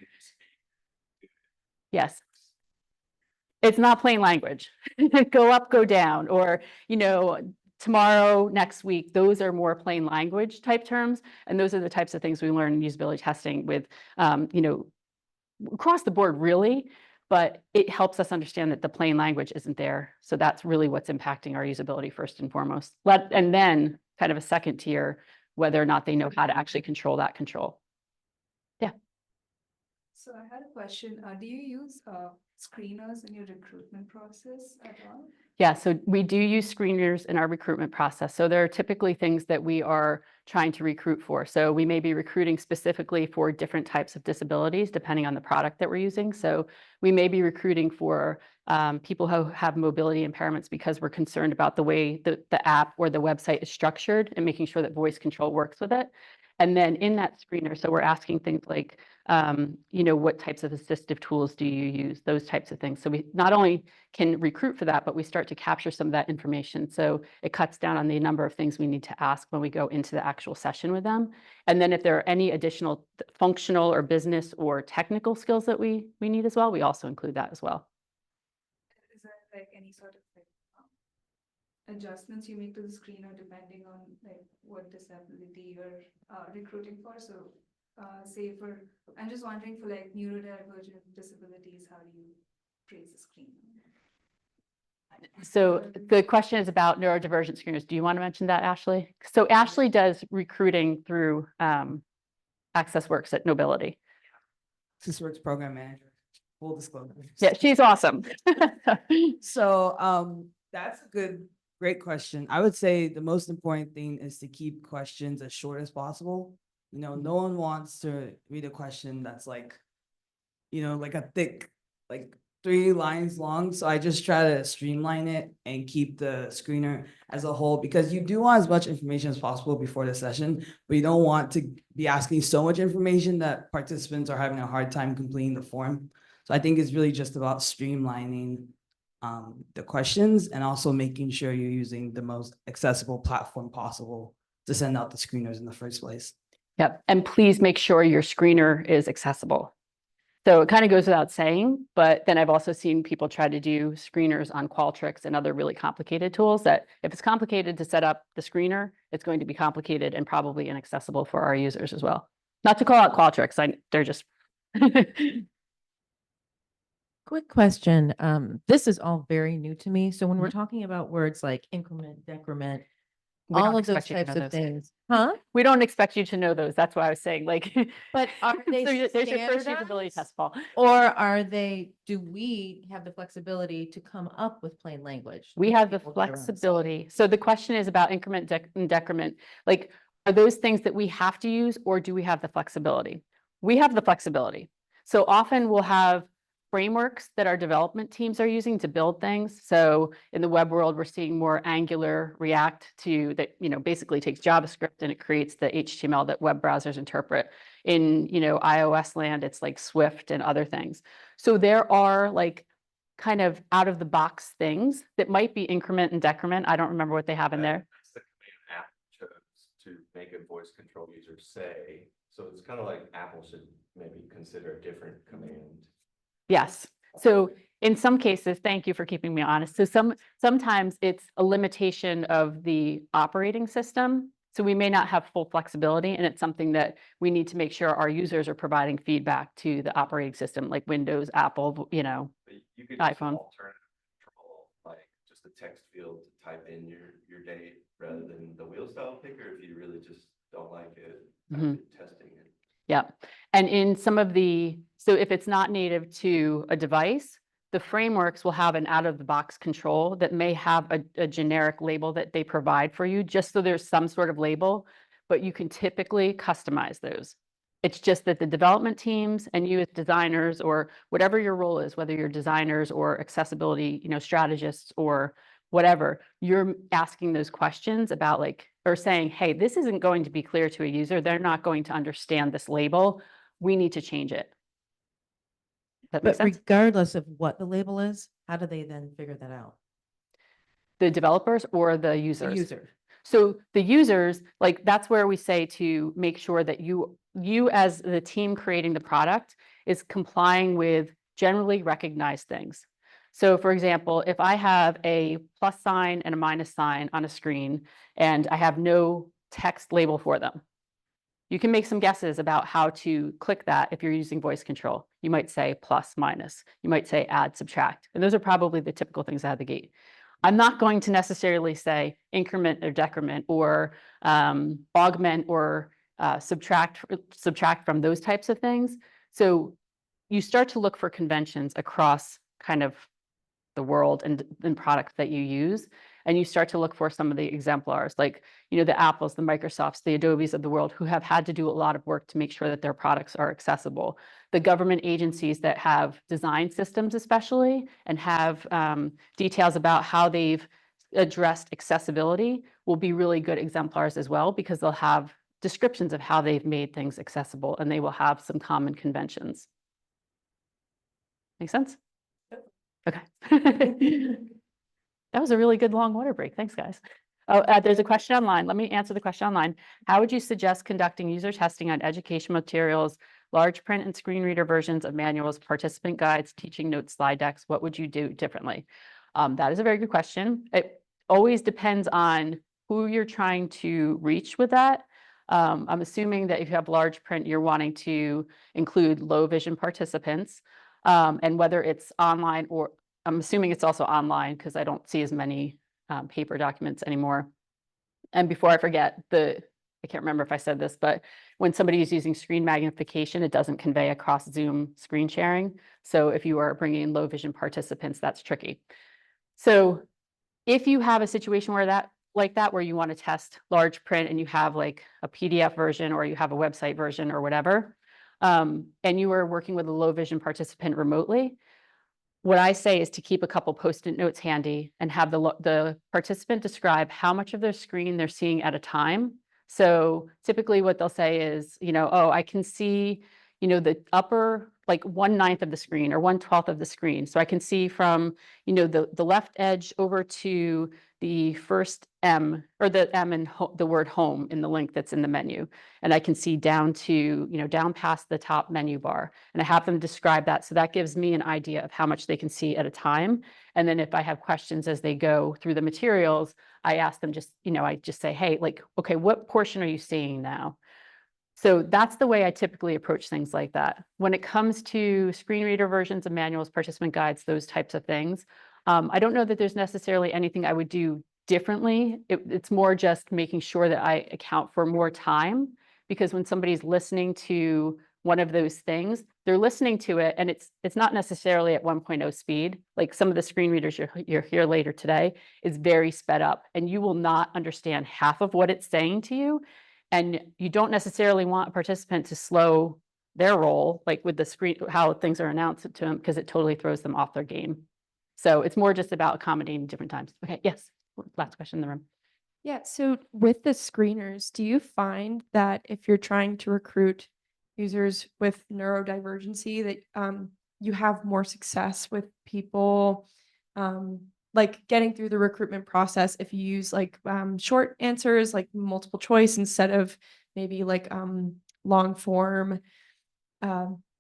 yes. It's not plain language. Go up, go down, or, tomorrow, next week, those are more plain language type terms. And those are the types of things we learn in usability testing with, across the board really, but it helps us understand that the plain language isn't there. So that's really what's impacting our usability first and foremost. And then kind of a second tier, whether or not they know how to actually control that control. Yeah. So I had a question. Do you use screeners in your recruitment process at all? Yeah, so we do use screeners in our recruitment process. So there are typically things that we are trying to recruit for. So we may be recruiting specifically for different types of disabilities, depending on the product that we're using. So we may be recruiting for people who have mobility impairments because we're concerned about the way the app or the website is structured and making sure that voice control works with it. And then in that screener, so we're asking things like, what types of assistive tools do you use? Those types of things. So we not only can recruit for that, but we start to capture some of that information. So it cuts down on the number of things we need to ask when we go into the actual session with them. And then if there are any additional functional or business or technical skills that we need as well, we also include that as well. Is there like any sort of adjustments you make to the screener depending on like what disability you're recruiting for? So say I'm just wondering for like neurodivergent disabilities, how do you phrase the screener? So the question is about neurodivergent screeners. Do you want to mention that, Ashley? So Ashley does recruiting through Access Works at Nobility. Access Works program manager, full disclosure. Yeah, she's awesome. So that's a great question. I would say the most important thing is to keep questions as short as possible. No one wants to read a question that's like, like a thick, like 3 lines long. So I just try to streamline it and keep the screener as a whole, because you do want as much information as possible before the session, but you don't want to be asking so much information that participants are having a hard time completing the form. So I think it's really just about streamlining the questions and also making sure you're using the most accessible platform possible to send out the screeners in the first place. Yep. And please make sure your screener is accessible. So it kind of goes without saying, but then I've also seen people try to do screeners on Qualtrics and other really complicated tools that if it's complicated to set up the screener, it's going to be complicated and probably inaccessible for our users as well. Not to call out Qualtrics, they're just. Quick question. This is all very new to me. So when we're talking about words like increment, decrement, We don't all of those expect you to types know of those. things, huh? We don't expect you to know those. That's why I was saying But are they there's your first usability standardized? test, Paul. Or do we have the flexibility to come up with plain language? We to have the people get around? flexibility. So the question is about increment and decrement. Like, are those things that we have to use, or do we have the flexibility? We have the flexibility. So often we'll have frameworks that our development teams are using to build things. So in the web world, we're seeing more Angular, React that, basically takes JavaScript and it creates the HTML that web browsers interpret. In, iOS land, it's like Swift and other things. So there are like kind of out of the box things that might be increment and decrement. I don't remember what they have in there. That's the command app chose to make a voice control user say. So it's kind of like Apple should maybe consider a different command. Yes. So in some cases, thank you for keeping me honest. So sometimes it's a limitation of the operating system. So we may not have full flexibility, and it's something that we need to make sure our users are providing feedback to the operating system, like Windows, Apple, But you could use iPhone. alternative control, like just a text field to type in your date rather than the wheel style picker if you really just don't like it. Testing it. Yeah. And in some of so if it's not native to a device, the frameworks will have an out of the box control that may have a generic label that they provide for you, just so there's some sort of label, but you can typically customize those. It's just that the development teams and you as designers, or whatever your role is, whether you're designers or accessibility, strategists or whatever, you're asking those questions about like or saying, hey, this isn't going to be clear to a user. They're not going to understand this label. We need to change it. That makes But sense? regardless of what the label is, how do they then figure that out? The developers or the The users? user. So the users, like, that's where we say to make sure that you as the team creating the product is complying with generally recognized things. So for example, if I have a plus sign and a minus sign on a screen and I have no text label for them, you can make some guesses about how to click that if you're using voice control. You might say plus, minus. You might say add, subtract. And those are probably the typical things out of the gate. I'm not going to necessarily say increment or decrement or augment or subtract from those types of things. So you start to look for conventions across kind of the world and products that you use. And you start to look for some of the exemplars, like, you know, the Apples, the Microsofts, the Adobes of the world, who have had to do a lot of work to make sure that their products are accessible. The government agencies that have design systems especially, and have details about how they've addressed accessibility will be really good exemplars as well, because they'll have descriptions of how they've made things accessible, and they will have some common conventions. Make sense? Okay. That was a really good long water break. Thanks, guys. Oh, there's a question online. Let me answer the question online. How would you suggest conducting user testing on education materials, large print and screen reader versions of manuals, participant guides, teaching notes, slide decks? What would you do differently? That is a very good question. It always depends on who you're trying to reach with that. I'm assuming that if you have large print, you're wanting to include low vision participants, and whether it's online, or I'm assuming it's also online because I don't see as many paper documents anymore. And before I forget, I can't remember if I said this, but when somebody is using screen magnification, it doesn't convey across Zoom screen sharing. So if you are bringing in low vision participants, that's tricky. So if you have a situation where where you want to test large print and you have like a PDF version or you have a website version or whatever, and you are working with a low vision participant remotely, what I say is to keep a couple Post-it notes handy and have the participant describe how much of their screen they're seeing at a time. So typically what they'll say is, you know, oh, I can see, you know, the upper, like 1/9 of the screen or 1/12 of the screen. So I can see from, you know, the left edge over to the first M, or the M in the word home in the link that's in the menu. And I can see down to, you know, down past the top menu bar. And I have them describe that. So that gives me an idea of how much they can see at a time. And then if I have questions as they go through the materials, I ask them just, you know, I just say, hey, like, okay, what portion are you seeing now? So that's the way I typically approach things like that. When it comes to screen reader versions of manuals, participant guides, those types of things, I don't know that there's necessarily anything I would do differently. It's more just making sure that I account for more time, because when somebody's listening to one of those things, they're listening to it and it's not necessarily at 1.0 speed. Like some of the screen readers you're here later today is very sped up, and you will not understand half of what it's saying to you. And you don't necessarily want a participant to slow their roll, like with the screen, how things are announced to them, because it totally throws them off their game. So it's more just about accommodating different times. Okay, yes, last question in the room. Yeah, so with the screeners, do you find that if you're trying to recruit users with neurodivergency, that you have more success with people like getting through the recruitment process if you use like short answers, like multiple choice, instead of maybe like long form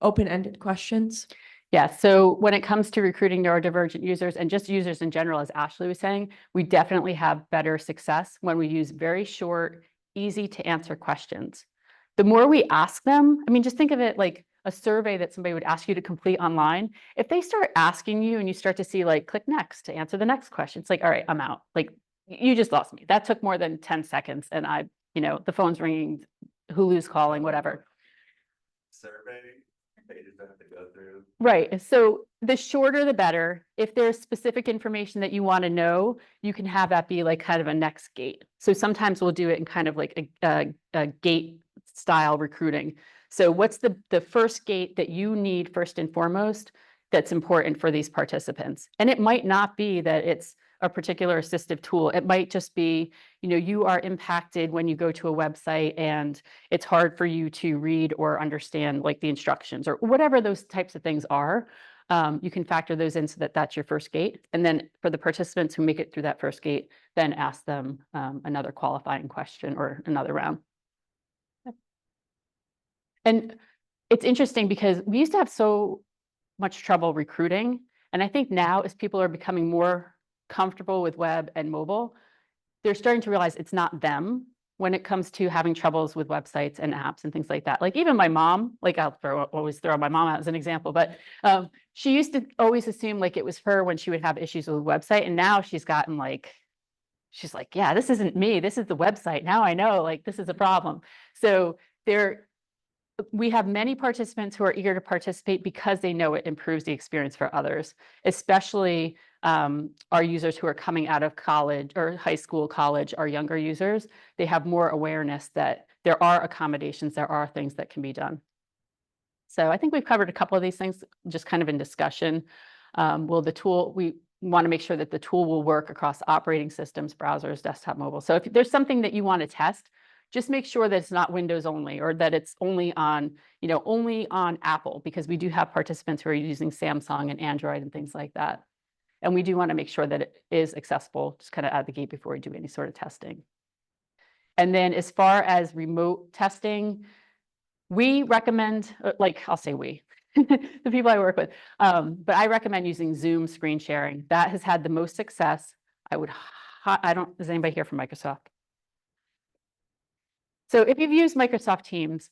open-ended questions? Yeah, so when it comes to recruiting neurodivergent users and just users in general, as Ashley was saying, we definitely have better success when we use very short, easy to answer questions. The more we ask them, I mean, just think of it like a survey that somebody would ask you to complete online. If they start asking you and you start to see like, click next to answer the next question, it's like, all right, I'm out. Like, you just lost me. That took more than 10 seconds and you know, the phone's ringing, Hulu's calling, whatever. Survey, they just have to go through. Right. So the shorter, the better. If there's specific information that you want to know, you can have that be like kind of a next gate. So sometimes we'll do it in kind of like a gate style recruiting. So what's the first gate that you need first and foremost that's important for these participants? And it might not be that it's a particular assistive tool. It might just be, you are impacted when you go to a website and it's hard for you to read or understand like the instructions or whatever those types of things are. You can factor those in so that that's your first gate. And then for the participants who make it through that first gate, then ask them another qualifying question or another round. And it's interesting because we used to have so much trouble recruiting. And I think now as people are becoming more comfortable with web and mobile, they're starting to realize it's not them when it comes to having troubles with websites and apps and things like that. Like even my mom, like always throw my mom out as an example, but she used to always assume like it was her when she would have issues with a website. And now she's gotten like, she's like, yeah, this isn't me. This is the website. Now I know like this is a problem. So we have many participants who are eager to participate because they know it improves the experience for others, especially our users who are coming out of college or high school, college, our younger users. They have more awareness that there are accommodations, there are things that can be done. So I think we've covered a couple of these things just kind of in discussion. We want to make sure that the tool will work across operating systems, browsers, desktop, mobile. So if there's something that you want to test, just make sure that it's not Windows only or that it's only on Apple, because we do have participants who are using Samsung and Android and things like that. And we do want to make sure that it is accessible, just kind of at the gate before we do any sort of testing. And then as far as remote testing, we recommend, I'll say we, the people I work with, but I recommend using Zoom screen sharing. That has had the most success. Is anybody here from Microsoft? So if you've used Microsoft Teams,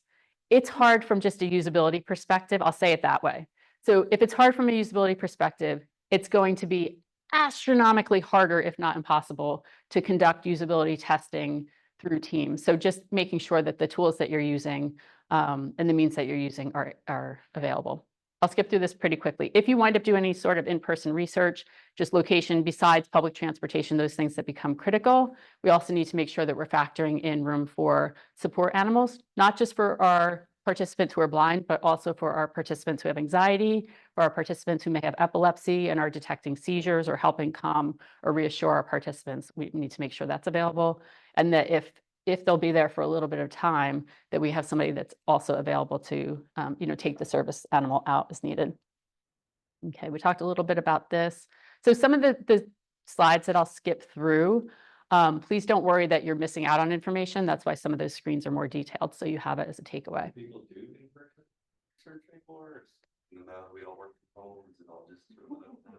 it's hard from just a usability perspective. I'll say it that way. So if it's hard from a usability perspective, it's going to be astronomically harder, if not impossible, to conduct usability testing through Teams. So just making sure that the tools that you're using and the means that you're using are available. I'll skip through this pretty quickly. If you wind up doing any sort of in-person research, just location besides public transportation, those things that become critical, we also need to make sure that we're factoring in room for support animals, not just for our participants who are blind, but also for our participants who have anxiety, for our participants who may have epilepsy and are detecting seizures or helping calm or reassure our participants. We need to make sure that's available. And that if they'll be there for a little bit of time, that we have somebody that's also available to, take the service animal out as needed. Okay, we talked a little bit about this. So some of the slides that I'll skip through, please don't worry that you're missing out on information. That's why some of those screens are more detailed, so you have it as a takeaway. People do in-person research anymore? Now we all work from home, is it all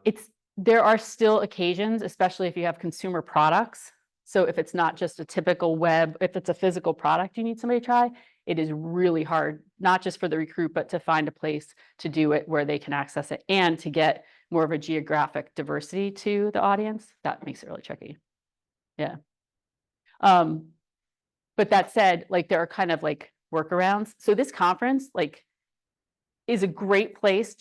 just? There are still occasions, especially if you have consumer products. So if it's not just a typical web, if it's a physical product you need somebody to try, it is really hard, not just for the recruit, but to find a place to do it where they can access it and to get more of a geographic diversity to the audience. That makes it really tricky. Yeah. But that said, there are kind of workarounds. So this conference, is a great place.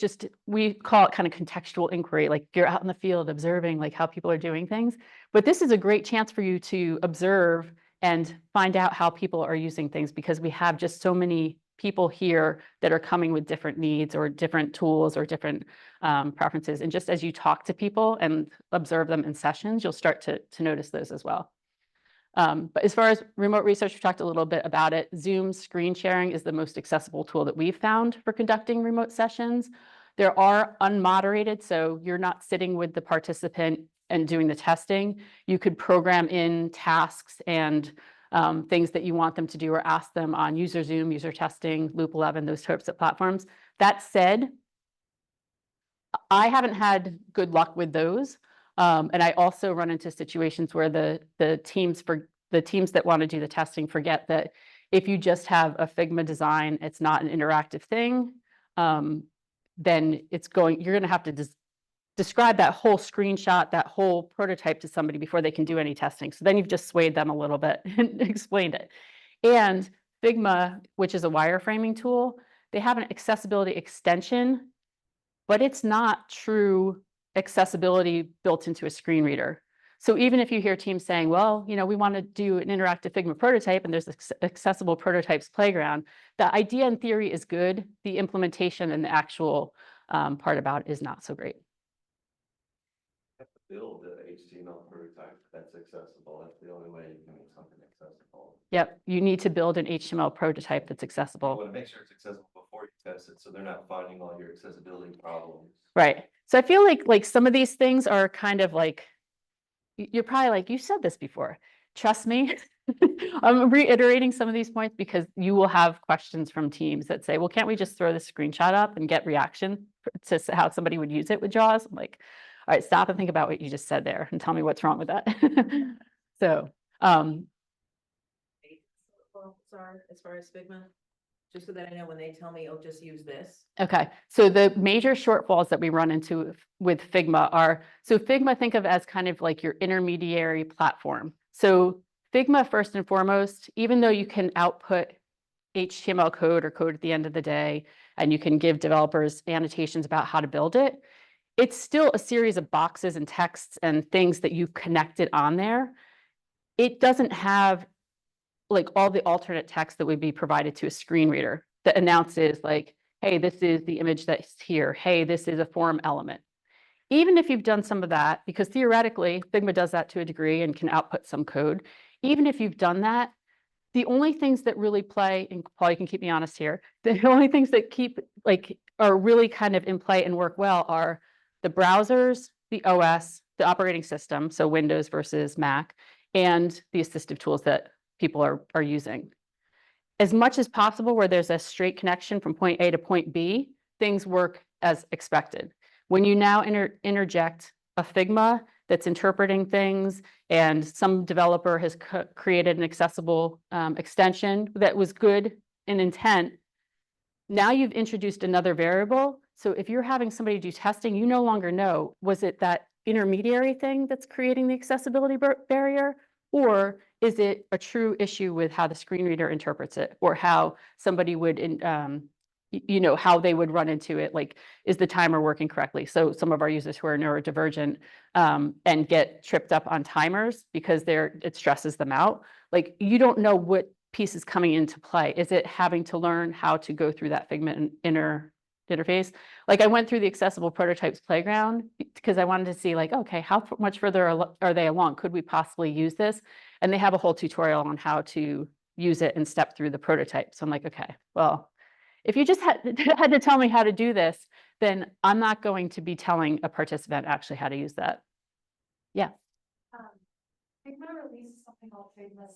We call it kind of contextual inquiry. You're out in the field observing how people are doing things, but this is a great chance for you to observe and find out how people are using things, because we have just so many people here that are coming with different needs or different tools or different preferences. And just as you talk to people and observe them in sessions, you'll start to notice those as well. But as far as remote research, we talked a little bit about it. Zoom screen sharing is the most accessible tool that we've found for conducting remote sessions. There are unmoderated, so you're not sitting with the participant and doing the testing. You could program in tasks and things that you want them to do or ask them on user Zoom, user testing, Loop 11, those types of platforms. That said, I haven't had good luck with those. And I also run into situations where the teams that want to do the testing forget that if you just have a Figma design, it's not an interactive thing, then you're going to have to describe that whole screenshot, that whole prototype to somebody before they can do any testing. So then you've just swayed them a little bit and explained it. And Figma, which is a wireframing tool, they have an accessibility extension, but it's not true accessibility built into a screen reader. So even if you hear teams saying, well, we want to do an interactive Figma prototype and there's accessible prototypes playground, the idea in theory is good. The implementation and the actual part about it is not so great. Have to build a HTML prototype that's accessible. That's the only way you can make something accessible. Yep, you need to build an HTML prototype that's You accessible. want to make sure it's accessible before you test it, so they're not finding all your accessibility problems. Right. So I feel like some of these things are kind of like, you're probably like, you said this before. Trust me. I'm reiterating some of these points because you will have questions from teams that say, well, can't we just throw this screenshot up and get reaction to how somebody would use it with JAWS? I'm like, all right, stop and think about what you just said there and tell me what's wrong with that. So, Are as far as Figma, just so that I know when they tell me, oh, just use this. okay, so the major shortfalls that we run into with Figma are, so Figma think of as kind of like your intermediary platform. So Figma, first and foremost, even though you can output HTML code or code at the end of the day, and you can give developers annotations about how to build it, it's still a series of boxes and texts and things that you've connected on there. It doesn't have like all the alternate text that would be provided to a screen reader that announces like, hey, this is the image that's here. Hey, this is a form element. Even if you've done some of that, because theoretically, Figma does that to a degree and can output some code. Even if you've done that, the only things that really play, and Paul, you can keep me honest here, the only things that keep like are really kind of in play and work well are the browsers, the OS, the operating system, so Windows versus Mac, and the assistive tools that people are using. As much as possible where there's a straight connection from point A to point B, things work as expected. When you now interject a Figma that's interpreting things and some developer has created an accessible extension that was good in intent, now you've introduced another variable. So if you're having somebody do testing, you no longer know, was it that intermediary thing that's creating the accessibility barrier? Or is it a true issue with how the screen reader interprets it or how somebody would, how they would run into it? Like, is the timer working correctly? So some of our users who are neurodivergent and get tripped up on timers because it stresses them out. Like, you don't know what piece is coming into play. Is it having to learn how to go through that Figma interface? Like, I went through the accessible prototypes playground because I wanted to see like, okay, how much further are they along? Could we possibly use this? And they have a whole tutorial on how to use it and step through the prototype. So I'm like, okay, well, if you just had to tell me how to do this, then I'm not going to be telling a participant actually how to use that. Yeah. Figma released something called Figma.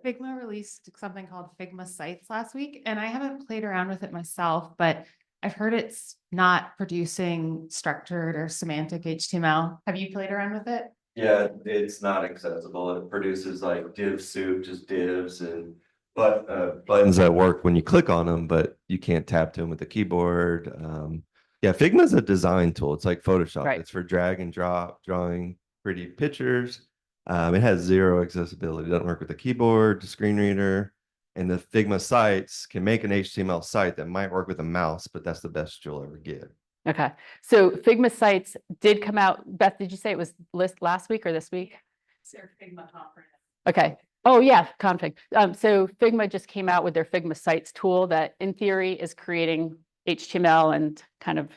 Figma released something called Figma Sites last week, and I haven't played around with it myself, but I've heard it's not producing structured or semantic HTML. Have you played around with it? Yeah, it's not accessible. It produces like div soup, just divs and buttons that work when you click on them, but you can't tap to them with the keyboard. Yeah, Figma is a design tool. It's like Photoshop. Right. It's for drag and drop, drawing pretty pictures. It has zero accessibility. It doesn't work with the keyboard, the screen reader, and the Figma sites can make an HTML site that might work with a mouse, but that's the best you'll ever get. Okay, so Figma sites did come out. Beth, did you say it was last week or this week? It's their Figma conference. Okay. Oh yeah, config. So Figma just came out with their Figma sites tool that in theory is creating HTML and kind of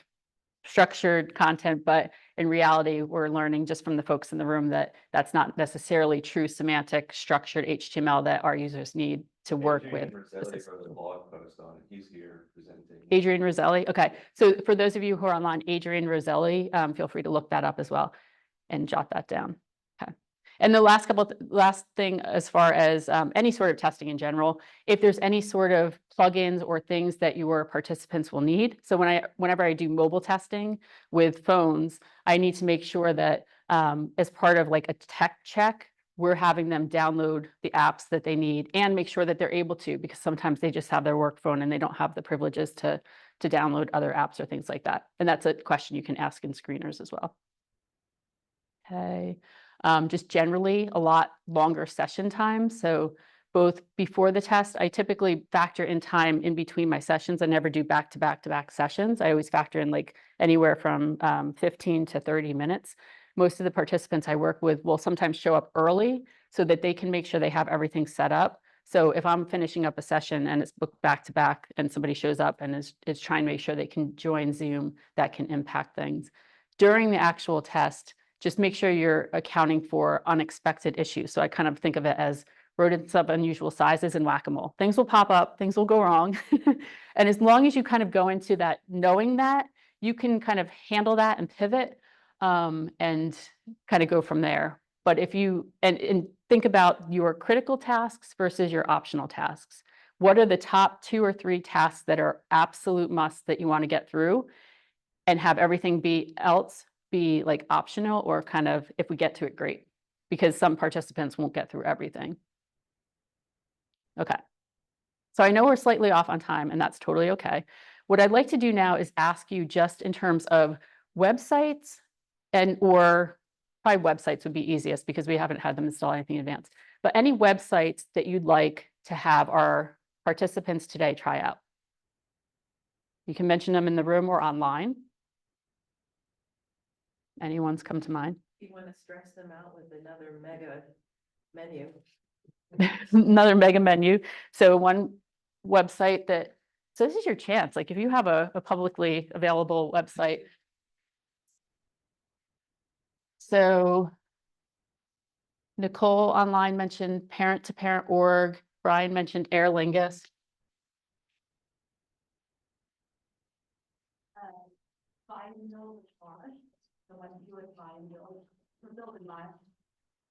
structured content, but in reality, we're learning just from the folks in the room that that's not necessarily true semantic structured HTML that our users need to work with. He's here presenting. Adrian Roselli. Okay, so for those of you who are online, Adrian Roselli, feel free to look that up as well and jot that down. Okay. And the last thing, as far as any sort of testing in general, if there's any sort of plugins or things that your participants will need. So whenever I do mobile testing with phones, I need to make sure that as part of like a tech check, we're having them download the apps that they need and make sure that they're able to, because sometimes they just have their work phone and they don't have the privileges to download other apps or things like that. And that's a question you can ask in screeners as well. Okay. Just generally a lot longer session time. So both before the test, I typically factor in time in between my sessions. I never do back-to-back sessions. I always factor in like anywhere from 15 to 30 minutes. Most of the participants I work with will sometimes show up early so that they can make sure they have everything set up. So if I'm finishing up a session and it's booked back to back and somebody shows up and is trying to make sure they can join Zoom, that can impact things. During the actual test, just make sure you're accounting for unexpected issues. So I kind of think of it as rodents of unusual sizes and whack-a-mole. Things will pop up, things will go wrong. And as long as you kind of go into that, knowing that, you can kind of handle that and pivot and kind of go from there. But if you, and think about your critical tasks versus your optional tasks. What are the top 2 or 3 tasks that are absolute musts that you want to get through, and have everything else be like optional, or kind of, if we get to it, great, because some participants won't get through everything. Okay. So I know we're slightly off on time, and that's totally okay. What I'd like to do now is ask you, just in terms of websites, or probably websites would be easiest because we haven't had them install anything in advance, but any websites that you'd like to have our participants today try out. You can mention them in the room or online. Anyone's come to mind? You want to stress them out with another mega menu. Another mega menu. So one website so this is your chance. Like if you have a publicly available website. So Nicole online mentioned parent-to-parent.org. Brian mentioned Aer Lingus.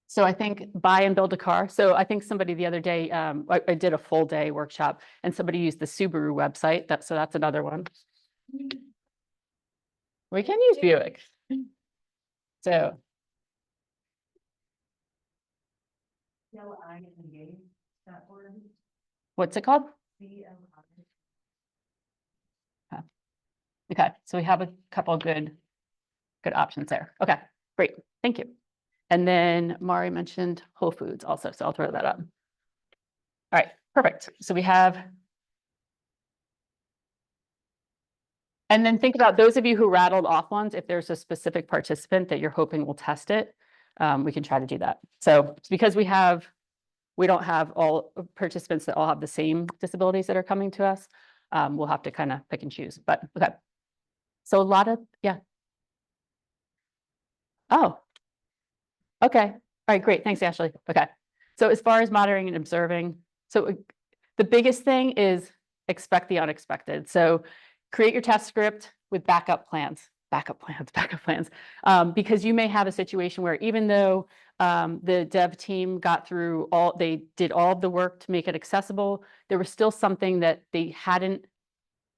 So I think buy and build a car. So I think somebody the other day, I did a full day workshop, and somebody used the Subaru website. So that's another one. We can use Buick. So. What's it called? Okay, so we have a couple of good options there. Okay, great, thank you. And then Mari mentioned Whole Foods also, so I'll throw that up. All right, perfect. So we have. And then think about those of you who rattled off ones. If there's a specific participant that you're hoping will test it, we can try to do that. So it's because we don't have all participants that all have the same disabilities that are coming to us. We'll have to kind of pick and choose, but okay. So a lot of, yeah. Oh, okay. All right, great. Thanks, Ashley. Okay. So as far as monitoring and observing, so the biggest thing is expect the unexpected. So create your test script with backup plans, because you may have a situation where even though the dev team got through they did all of the work to make it accessible, there was still something that they hadn't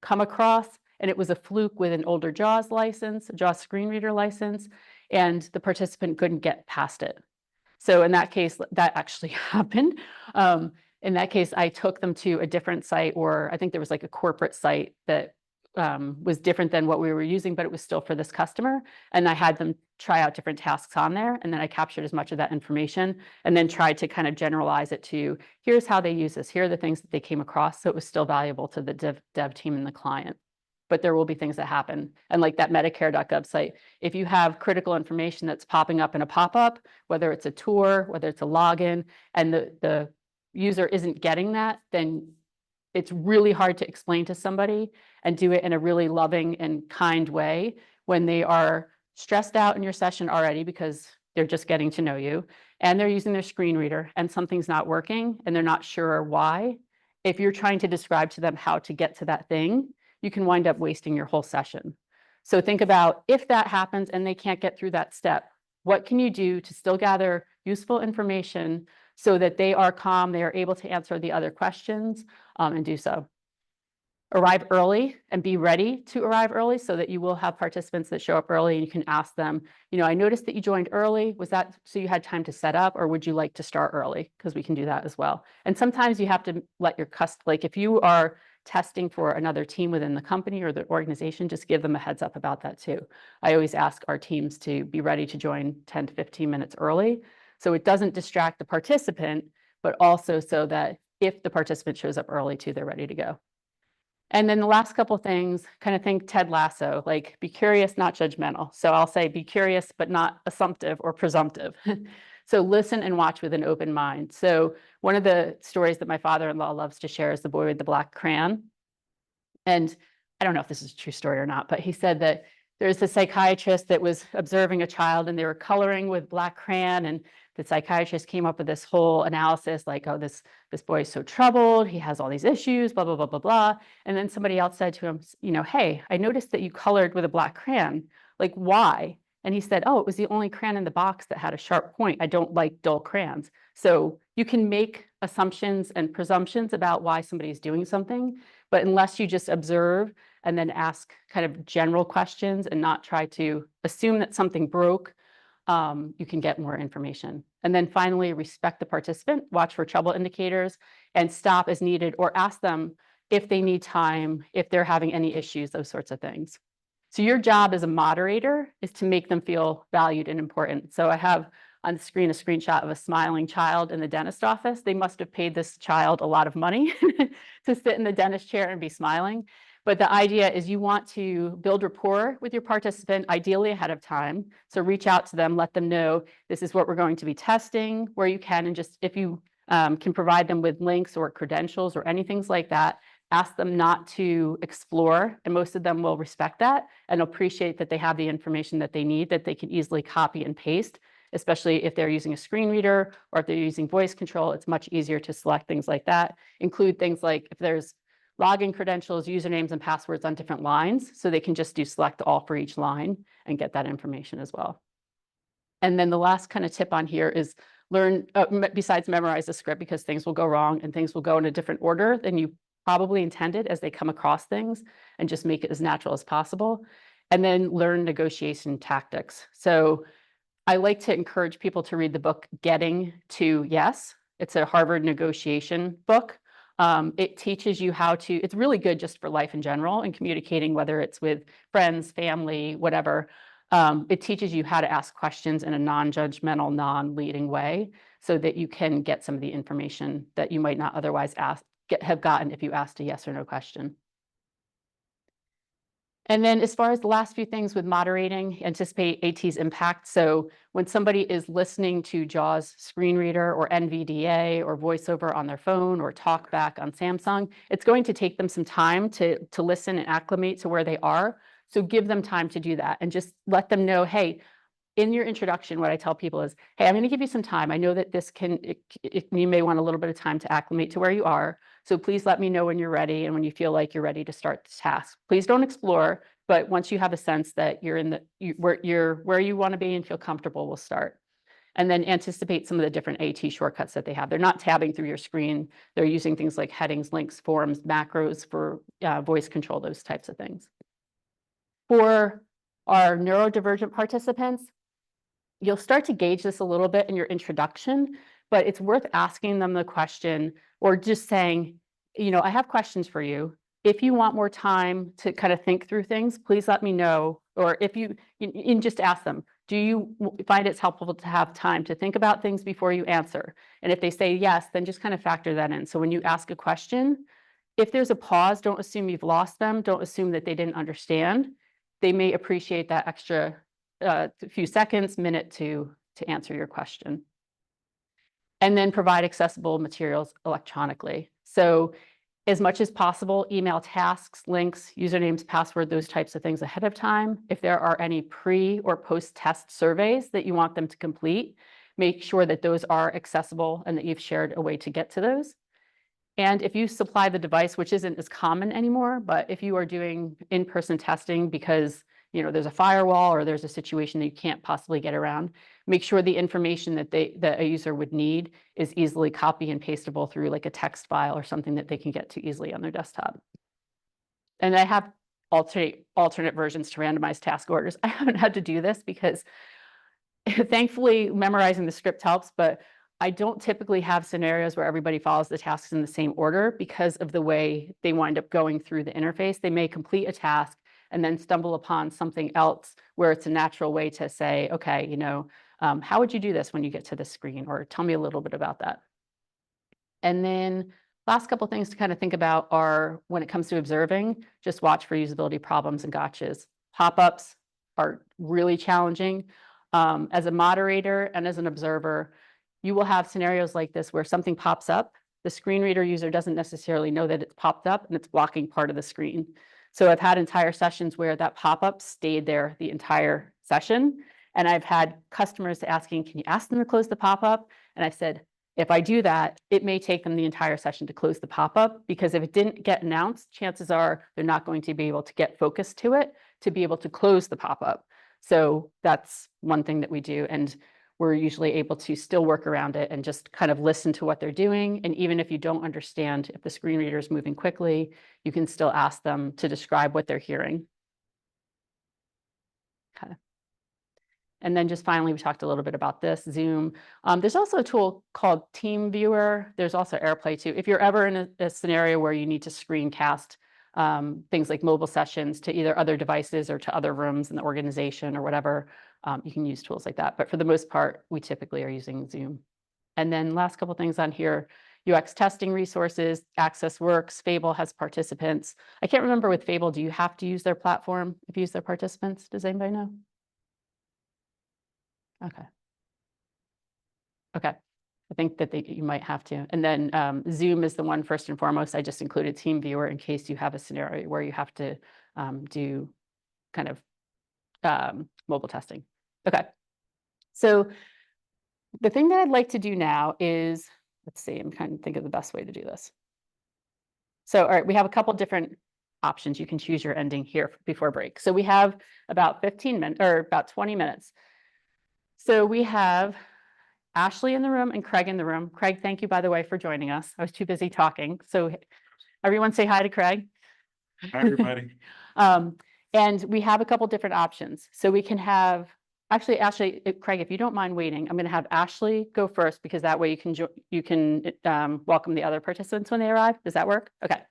come across, and it was a fluke with an older JAWS license, a JAWS screen reader license, and the participant couldn't get past it. So in that case, that actually happened. In that case, I took them to a different site, or I think there was like a corporate site that was different than what we were using, but it was still for this customer. And I had them try out different tasks on there. And then I captured as much of that information and then tried to kind of generalize it to, here's how they use this. Here are the things that they came across. So it was still valuable to the dev team and the client. But there will be things that happen. And like that Medicare.gov site, if you have critical information that's popping up in a pop-up, whether it's a tour, whether it's a login, and the user isn't getting that, then it's really hard to explain to somebody and do it in a really loving and kind way when they are stressed out in your session already because they're just getting to know you and they're using their screen reader and something's not working and they're not sure why. If you're trying to describe to them how to get to that thing, you can wind up wasting your whole session. So think about if that happens and they can't get through that step, what can you do to still gather useful information so that they are calm, they are able to answer the other questions and do so. Arrive early and be ready to arrive early so that you will have participants that show up early and you can ask them, I noticed that you joined early. Was that so you had time to set up, or would you like to start early? Because we can do that as well. And sometimes you have to let your like if you are testing for another team within the company or the organization, just give them a heads up about that too. I always ask our teams to be ready to join 10 to 15 minutes early. So it doesn't distract the participant, but also so that if the participant shows up early too, they're ready to go. And then the last couple of things, kind of think Ted Lasso, like be curious, not judgmental. So I'll say be curious, but not assumptive or presumptive. So listen and watch with an open mind. So one of the stories that my father-in-law loves to share is the boy with the black crayon. And I don't know if this is a true story or not, but he said that There's a psychiatrist that was observing a child and they were coloring with black crayon, and the psychiatrist came up with this whole analysis like, oh, this boy is so troubled, he has all these issues, blah, blah, blah, blah, blah. And then somebody else said to him, you know, hey, I noticed that you colored with a black crayon. Like, why? And he said, oh, it was the only crayon in the box that had a sharp point. I don't like dull crayons. So you can make assumptions and presumptions about why somebody's doing something, but unless you just observe and then ask kind of general questions and not try to assume that something broke, you can get more information. And then finally, respect the participant, watch for trouble indicators, and stop as needed or ask them if they need time, if they're having any issues, those sorts of things. So your job as a moderator is to make them feel valued and important. So I have on the screen a screenshot of a smiling child in the dentist office. They must have paid this child a lot of money to sit in the dentist chair and be smiling. But the idea is you want to build rapport with your participant, ideally ahead of time. So reach out to them, let them know this is what we're going to be testing where you can. And just if you can provide them with links or credentials or anything like that, ask them not to explore. And most of them will respect that and appreciate that they have the information that they need, that they can easily copy and paste, especially if they're using a screen reader or if they're using voice control. It's much easier to select things like that. Include things like if there's login credentials, usernames, and passwords on different lines, so they can just do select all for each line and get that information as well. And then the last kind of tip on here is learn, besides memorize the script, because things will go wrong and things will go in a different order than you probably intended as they come across things, and just make it as natural as possible. And then learn negotiation tactics. So I like to encourage people to read the book Getting to Yes. It's a Harvard negotiation book. It teaches you how to, it's really good just for life in general and communicating, whether it's with friends, family, whatever. It teaches you how to ask questions in a non-judgmental, non-leading way so that you can get some of the information that you might not otherwise have gotten if you asked a yes or no question. And then as far as the last few things with moderating, anticipate AT's impact. So when somebody is listening to JAWS screen reader or NVDA or voiceover on their phone or TalkBack on Samsung, it's going to take them some time to listen and acclimate to where they are. So give them time to do that and just let them know, hey, in your introduction, what I tell people is, hey, I'm going to give you some time. I know that this you may want a little bit of time to acclimate to where you are. So please let me know when you're ready and when you feel like you're ready to start the task. Please don't explore, but once you have a sense that you're in where you want to be and feel comfortable, we'll start. And then anticipate some of the different AT shortcuts that they have. They're not tabbing through your screen. They're using things like headings, links, forms, macros for voice control, those types of things. For our neurodivergent participants, you'll start to gauge this a little bit in your introduction, but it's worth asking them the question or just saying, you know, I have questions for you. If you want more time to kind of think through things, please let me know. Or if you just ask them, do you find it's helpful to have time to think about things before you answer? And if they say yes, then just kind of factor that in. So when you ask a question, if there's a pause, don't assume you've lost them. Don't assume that they didn't understand. They may appreciate that extra few seconds, minute to answer your question. And then provide accessible materials electronically. So as much as possible, email tasks, links, usernames, password, those types of things ahead of time. If there are any pre or post-test surveys that you want them to complete, make sure that those are accessible and that you've shared a way to get to those. And if you supply the device, which isn't as common anymore, but if you are doing in-person testing because there's a firewall or there's a situation that you can't possibly get around, make sure the information that a user would need is easily copy and pastable through like a text file or something that they can get to easily on their desktop. And I have alternate versions to randomized task orders. I haven't had to do this because thankfully memorizing the script helps, but I don't typically have scenarios where everybody follows the tasks in the same order because of the way they wind up going through the interface. They may complete a task and then stumble upon something else where it's a natural way to say, okay, how would you do this when you get to the screen? Or tell me a little bit about that. And then last couple of things to kind of think about are when it comes to observing, just watch for usability problems and gotchas. Pop-ups are really challenging. As a moderator and as an observer, you will have scenarios like this where something pops up. The screen reader user doesn't necessarily know that it's popped up and it's blocking part of the screen. So I've had entire sessions where that pop-up stayed there the entire session. And I've had customers asking, can you ask them to close the pop-up? And I said, if I do that, it may take them the entire session to close the pop-up, because if it didn't get announced, chances are they're not going to be able to get focused to it to be able to close the pop-up. So that's one thing that we do. And we're usually able to still work around it and just kind of listen to what they're doing. And even if you don't understand, if the screen reader is moving quickly, you can still ask them to describe what they're hearing. Okay. And then just finally, we talked a little bit about this, Zoom. There's also a tool called Team Viewer. There's also AirPlay too. If you're ever in a scenario where you need to screencast things like mobile sessions to either other devices or to other rooms in the organization or whatever, you can use tools like that. But for the most part, we typically are using Zoom. And then last couple things on here, UX testing resources, Access Works, Fable has participants. I can't remember with Fable, do you have to use their platform if you use their participants? Does anybody know? Okay. Okay. I think that you might have to. And then Zoom is the one first and foremost. I just included Team Viewer in case you have a scenario where you have to do kind of mobile testing. Okay. So the thing that I'd like to do now is, let's see, I'm trying to think of the best way to do this. So, all right, we have a couple different options. You can choose your ending here before break. So we have about 15 minutes or about 20 minutes. So we have Ashley in the room and Craig in the room. Craig, thank you, by the way, for joining us. I was too busy talking. So everyone say hi to Craig. Hi, everybody. And we have a couple different options. So we can have, actually, Ashley, Craig, if you don't mind waiting, I'm going to have Ashley go first, because that way you can welcome the other participants when they arrive. Does that work? Okay.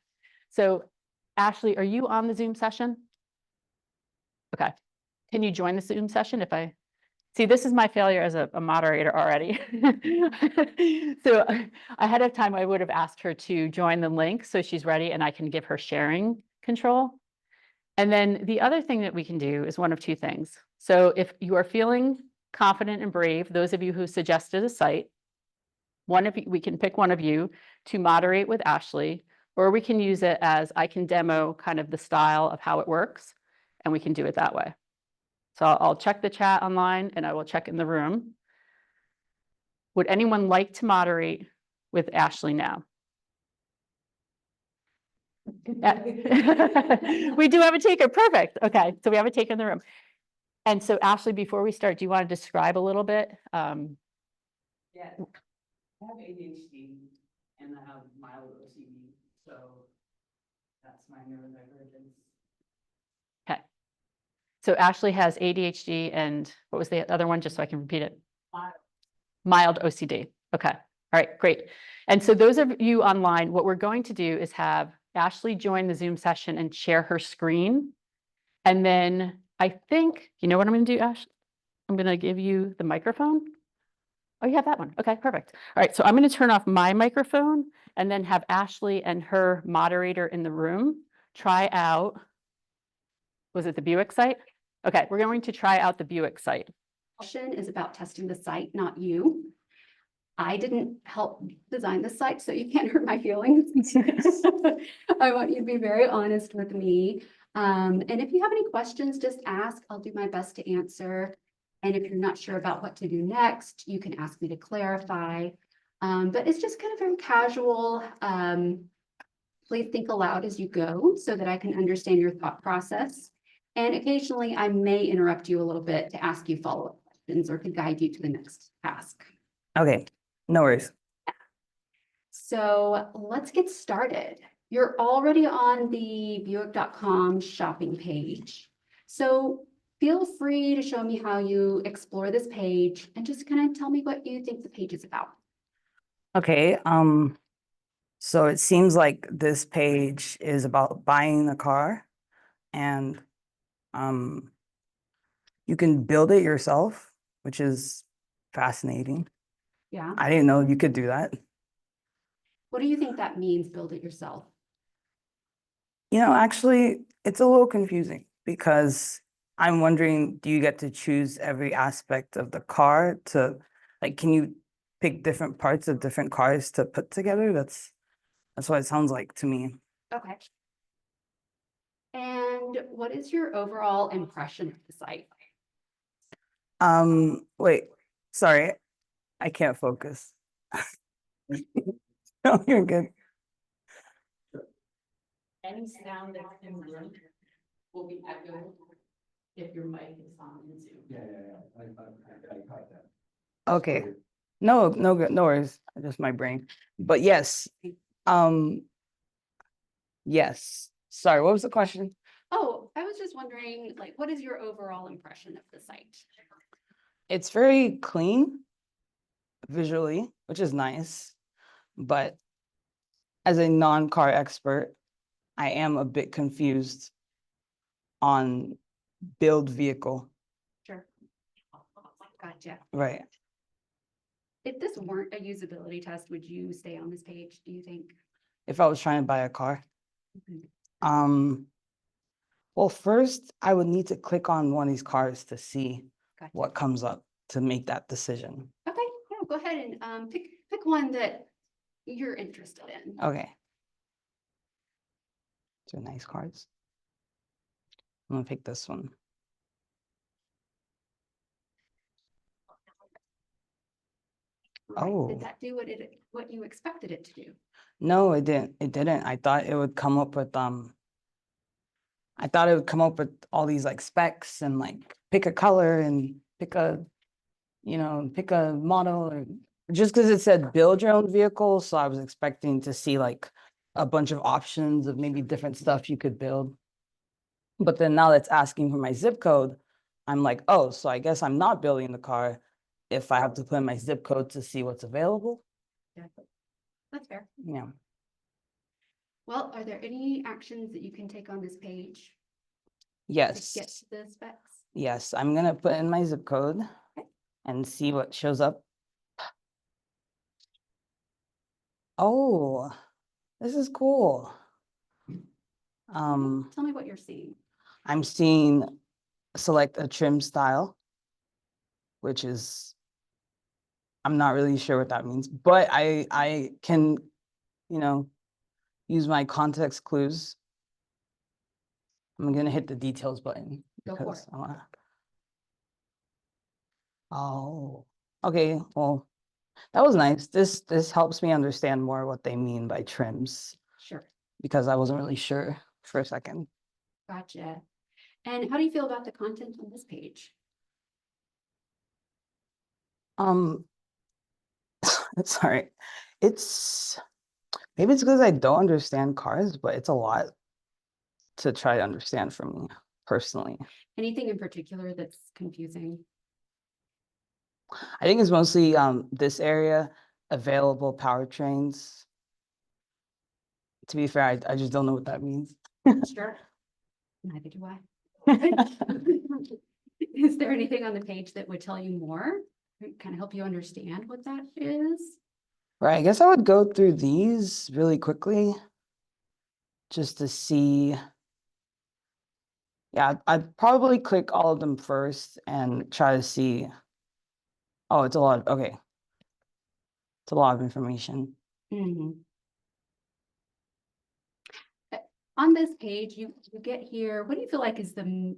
So Ashley, are you on the Zoom session? Okay. Can you join the Zoom session if I... See, this is my failure as a moderator already. So ahead of time, I would have asked her to join the link so she's ready and I can give her sharing control. And then the other thing that we can do is one of two things. So if you are feeling confident and brave, those of you who suggested a site, we can pick one of you to moderate with Ashley, or we can use it as I can demo kind of the style of how it works, and we can do it that way. So I'll check the chat online and I will check in the room. Would anyone like to moderate with Ashley now? We do have a taker. Perfect. Okay, so we have a taker in the room. And so Ashley, before we start, do you want to describe a little bit? Yeah, I have ADHD and I have mild OCD, so that's my neurodivergence. Okay. So Ashley has ADHD and what was the other one, just so I can repeat it? Mild OCD. Okay. All right, great. And so those of you online, what we're going to do is have Ashley join the Zoom session and share her screen. And then I think, you know what I'm going to do, Ashley? I'm going to give you the microphone. Oh, you have that one. Okay, perfect. All right, so I'm going to turn off my microphone and then have Ashley and her moderator in the room try out, was it the Buick site? Okay, we're going to try out the Buick site. Question is about testing the site, not you. I didn't help design the site, so you can't hurt my feelings. I want you to be very honest with me. And if you have any questions, just ask. I'll do my best to answer. And if you're not sure about what to do next, you can ask me to clarify. But it's just kind of very casual. Please think aloud as you go so that I can understand your thought process. And occasionally I may interrupt you a little bit to ask you follow-up questions or to guide you to the next task. Okay, no worries. So let's get started. You're already on the Buick.com shopping page. So feel free to show me how you explore this page and just kind of tell me what you think the page is about. Okay, so it seems like this page is about buying a car and you can build it yourself, which is fascinating. Yeah. I didn't know you could do that. What do you think that means, build it yourself? You know, actually, it's a little confusing because I'm wondering, do you get to choose every aspect of the car to, like, can you pick different parts of different cars to put together? That's what it sounds like to me. Okay. And what is your overall impression of the site? Wait, sorry, I can't focus. No, you're good. Any sound that's in the room will be echoed if your mic is on in Zoom. Yeah. I caught that. Okay. No, no, no worries. Just my brain. But yes, yes. Sorry, what was the question? Oh, I was just wondering, like, what is your overall impression of the site? It's very clean visually, which is nice. But as a non-car expert, I am a bit confused on build vehicle. Sure. Gotcha. Right. If this weren't a usability test, would you stay on this page, do you think? If I was trying to buy a car. Mhm. Well, first I would need to click on one of these cars to see Gotcha. what comes up to make that decision. Okay, yeah, go ahead and pick one that you're interested in. Okay. These are nice cards. I'm gonna pick this one. Right, Oh. did that do what you expected it to do? No, it didn't. It didn't. I thought it would come up with I thought it would come up with all these like specs and like pick a color and pick a, pick a model, or just because it said build your own vehicle. So I was expecting to see like a bunch of options of maybe different stuff you could build. But then now that's asking for my zip code, I'm like, oh, so I guess I'm not building the car if I have to put in my zip code to see what's available. Yeah, that's fair. Yeah. Well, are there any actions that you can take on this page to Yes. get to the specs? Yes, I'm gonna put in my zip code and see what shows up. Oh, this is cool. Tell me what you're seeing. I'm seeing select a trim style, which is, I'm not really sure what that means, but I can, use my context clues. I'm gonna hit the details button Go for because it. I wanna. Oh, okay, well, that was nice. This helps me understand more what they mean by trims, Sure, because I wasn't really sure for a second. gotcha. And how do you feel about the content on this page? Sorry, maybe it's because I don't understand cars, but it's a lot to try to understand for me personally. Anything in particular that's confusing? I think it's mostly this area, available powertrains. To be fair, I just don't know what that means. Sure. Neither do I. Is there anything on the page that would tell you more? Kind of help you understand what that is? Right, I guess I would go through these really quickly just to see. Yeah, I'd probably click all of them first and try to see. Oh, it's a lot. Okay. It's a lot of information. Mhm. On this page, you get here, what do you feel like is the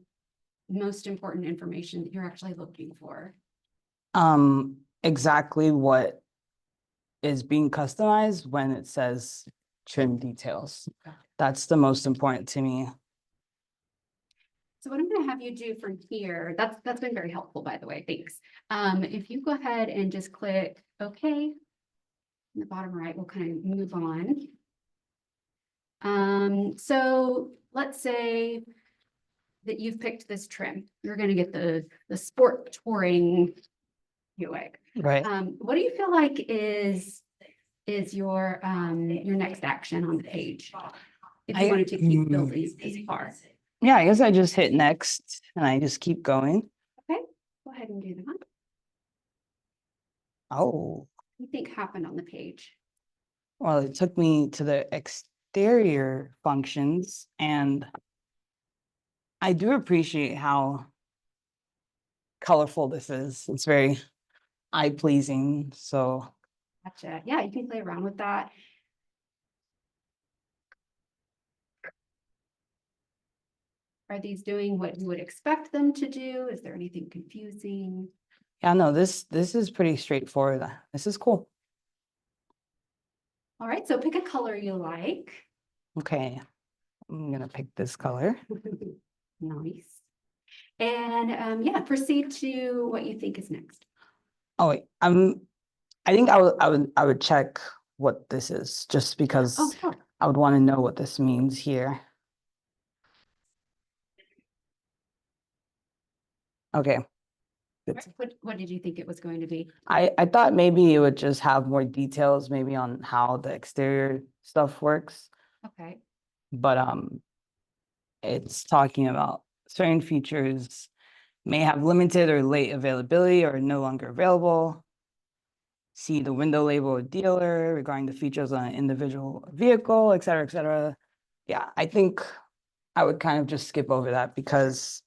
most important information that you're actually looking for? Exactly what is being customized when it says trim details. That's the most important to me. So what I'm going to have you do from here, that's been very helpful, by the way, thanks. If you go ahead and just click OK, in the bottom right, we'll kind of move on. So let's say that you've picked this trim. You're going to get the sport touring Buick. Right. What do you feel like is your next action on the page? If you wanted to keep building this car. Yeah, I guess I just hit next and I just keep going. Okay, go ahead and do that. Oh, What do you think happened on the page? well, it took me to the exterior functions, and I do appreciate how colorful this is. It's very eye-pleasing, so. Gotcha. Yeah, you can play around with that. Are these doing what you would expect them to do? Is there anything confusing? Yeah, no, this is pretty straightforward. This is cool. All right, so pick a color you like. Okay, I'm gonna pick this color. Nice. And yeah, proceed to what you think is next. Oh wait, I think I would check what this is just because Oh, sure. I would want to know what this means here. Okay. It's- What did you think it was going to be? I thought maybe it would just have more details maybe on how the exterior stuff works, Okay. but it's talking about certain features may have limited or late availability or no longer available. See the window label or dealer regarding the features on an individual vehicle, et cetera, et cetera. Yeah, I think I would kind of just skip over that because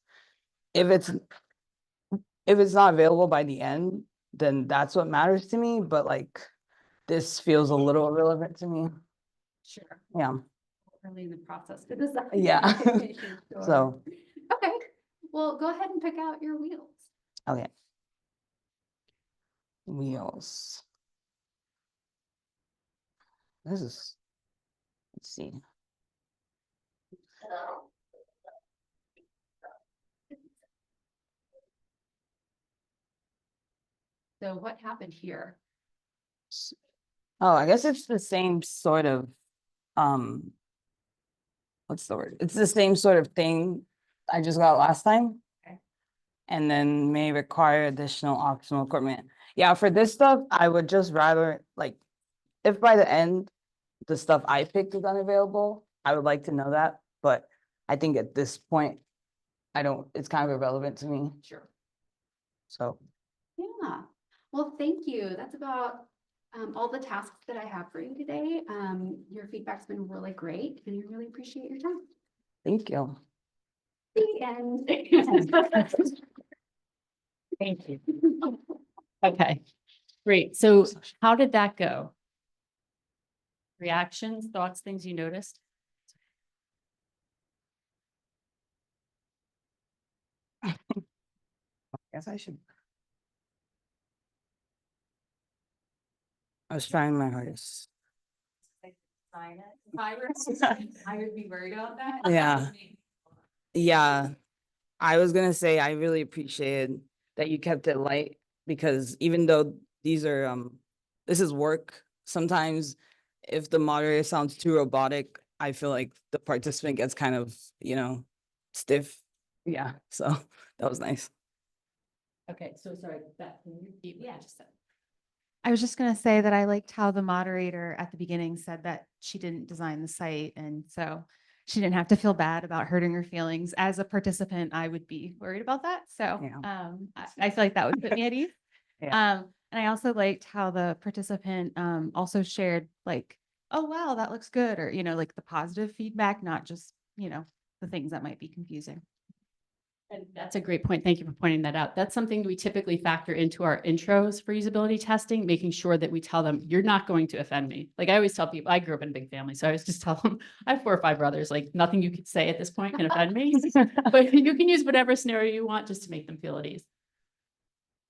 if it's not available by the end, then that's what matters to me. But like this feels a little irrelevant to me. Sure. Yeah. Early in the process to decide. Yeah. Sure. So Okay, well, go ahead and pick out your wheels. okay. Wheels. Let's see. So what happened here? Oh, I guess it's the same sort of um what's the word? It's the same sort of thing I just got last time. Okay. And then may require additional optional equipment. Yeah, for this stuff, I would just rather like if by the end the stuff I picked is unavailable, I would like to know that. But I think at this point, it's kind of irrelevant to me. Sure. So Yeah, well, thank you. That's about all the tasks that I have for you today. Your feedback's been really great and I really appreciate your time. thank you. The end. Thank you. Okay, great. So how did that go? Reactions, thoughts, things you noticed? Guess I should. I was trying my hardest. I would be worried about that. Yeah. Yeah. I was gonna say I really appreciated that you kept it light because even though these are this is work, sometimes if the moderator sounds too robotic, I feel like the participant gets kind of, stiff. Yeah, so that was nice. Okay, so sorry, Beth, can you repeat? Yeah, just I was just gonna say that I liked how the moderator at the beginning said that she didn't design the site, and so she didn't have to feel bad about hurting her feelings. As a participant, I would be worried about that. So Yeah. I feel like that would put me at ease. Yeah. And I also liked how the participant also shared like, oh wow, that looks good, or like the positive feedback, not just the things that might be confusing. And that's a great point. Thank you for pointing that out. That's something we typically factor into our intros for usability testing, making sure that we tell them, you're not going to offend me. Like I always tell people, I grew up in a big family, so I always just tell them, I have 4 or 5 brothers, like nothing you could say at this point can offend me. But you can use whatever scenario you want just to make them feel at ease.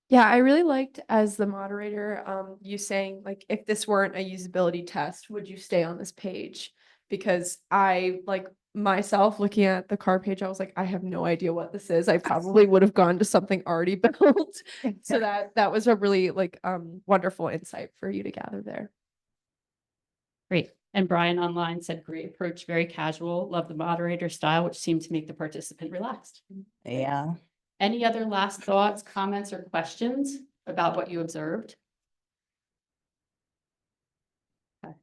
Yeah, I really liked as the moderator, you saying like, if this weren't a usability test, would you stay on this page? Because I like myself looking at the car page, I was like, I have no idea what this is. I probably would have gone to something already built. So that was a really like wonderful insight for you to gather there. Great. And Brian online said, great approach, very casual. Love the moderator style, which seemed to make the participant relaxed. Yeah. Any other last thoughts, comments, or questions about what you observed? Okay.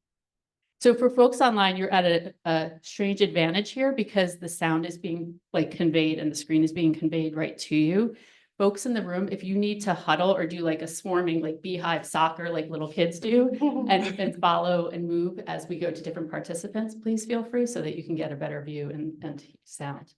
So for folks online, you're at a strange advantage here because the sound is being like conveyed and the screen is being conveyed right to you. Folks in the room, if you need to huddle or do like a swarming, like beehive soccer, like little kids do, and follow and move as we go to different participants, please feel free so that you can get a better view and sound.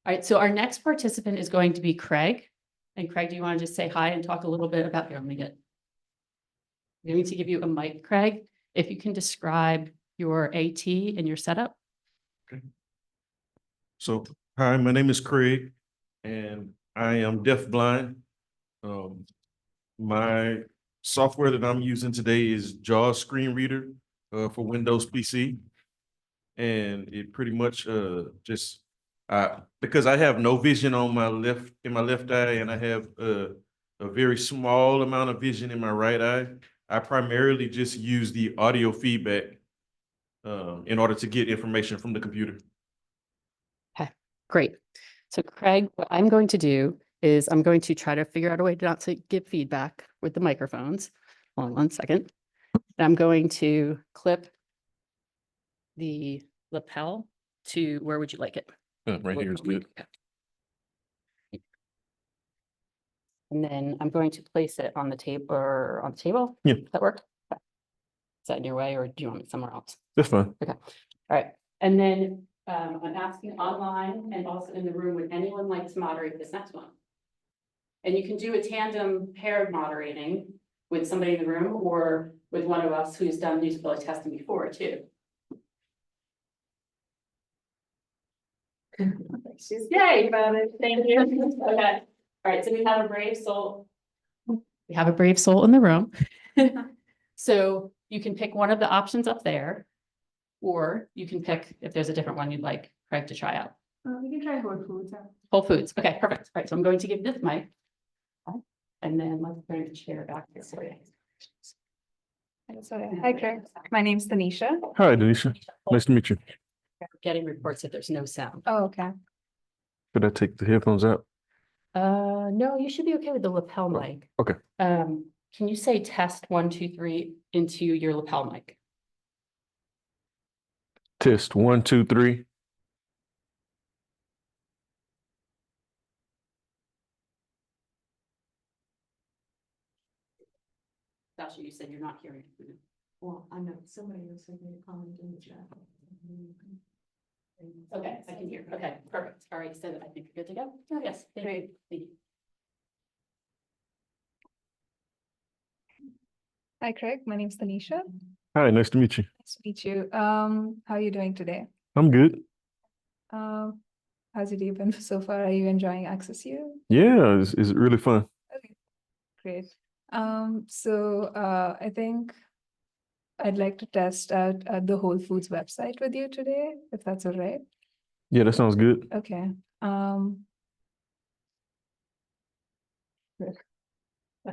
All right, so our next participant is going to be Craig. And Craig, do you want to just say hi and talk a little bit about, here, I'm going to give you a mic, Craig. If you can describe your AT and your setup. Okay. So Hi, my name is Craig, and I am deafblind. My software that I'm using today is JAWS Screen Reader for Windows PC. And it pretty much just because I have no vision on my left eye, and I have a very small amount of vision in my right eye, I primarily just use the audio feedback in order to get information from the computer. Okay, great. So Craig, what I'm going to do is I'm going to try to figure out a way not to give feedback with the microphones. Hold on one second. And I'm going to clip the lapel to where would you like it? Right here is good. And then I'm going to place it on the table or on the table. Yeah. Does that work? Okay. Is that in your way or do you want it somewhere else? That's fine. Okay. All right. And then I'm asking online and also in the room, would anyone like to moderate this next one? And you can do a tandem paired moderating with somebody in the room or with one of us who's done usability testing before too. Yay, thank you. Okay. All right, so we have a brave soul. We have a brave soul in the room. So you can pick one of the options up there, or you can pick if there's a different one you'd like Craig to try out. We can try Whole Foods. Whole Foods. Okay, perfect. All right, so I'm going to give this mic. And then let's bring the chair back here for you. Hi, Craig. My name's Tanisha. Hi, Denisha. Nice to meet you. Getting reports that there's no sound. Oh, okay. Could I take the headphones out? No, you should be okay with the lapel mic. Okay. Can you say test 1, 2, 3 into your lapel mic? Test 1, 2, 3. Sasha, you said you're not hearing. Well, I know somebody was sending a comment in the chat. Okay, I can hear. Okay, perfect. All right, so I think you're good to go. Oh, yes, thank you. Thank you. Hi, Craig. My name's Tanisha. Hi, nice to meet you. Nice to meet you. How are you doing today? I'm good. How's your day been so far? Are you enjoying Access U? Yeah, it's really fun. Okay, great. I think I'd like to test out the Whole Foods website with you today, if that's all right. Yeah, that sounds good. Okay. How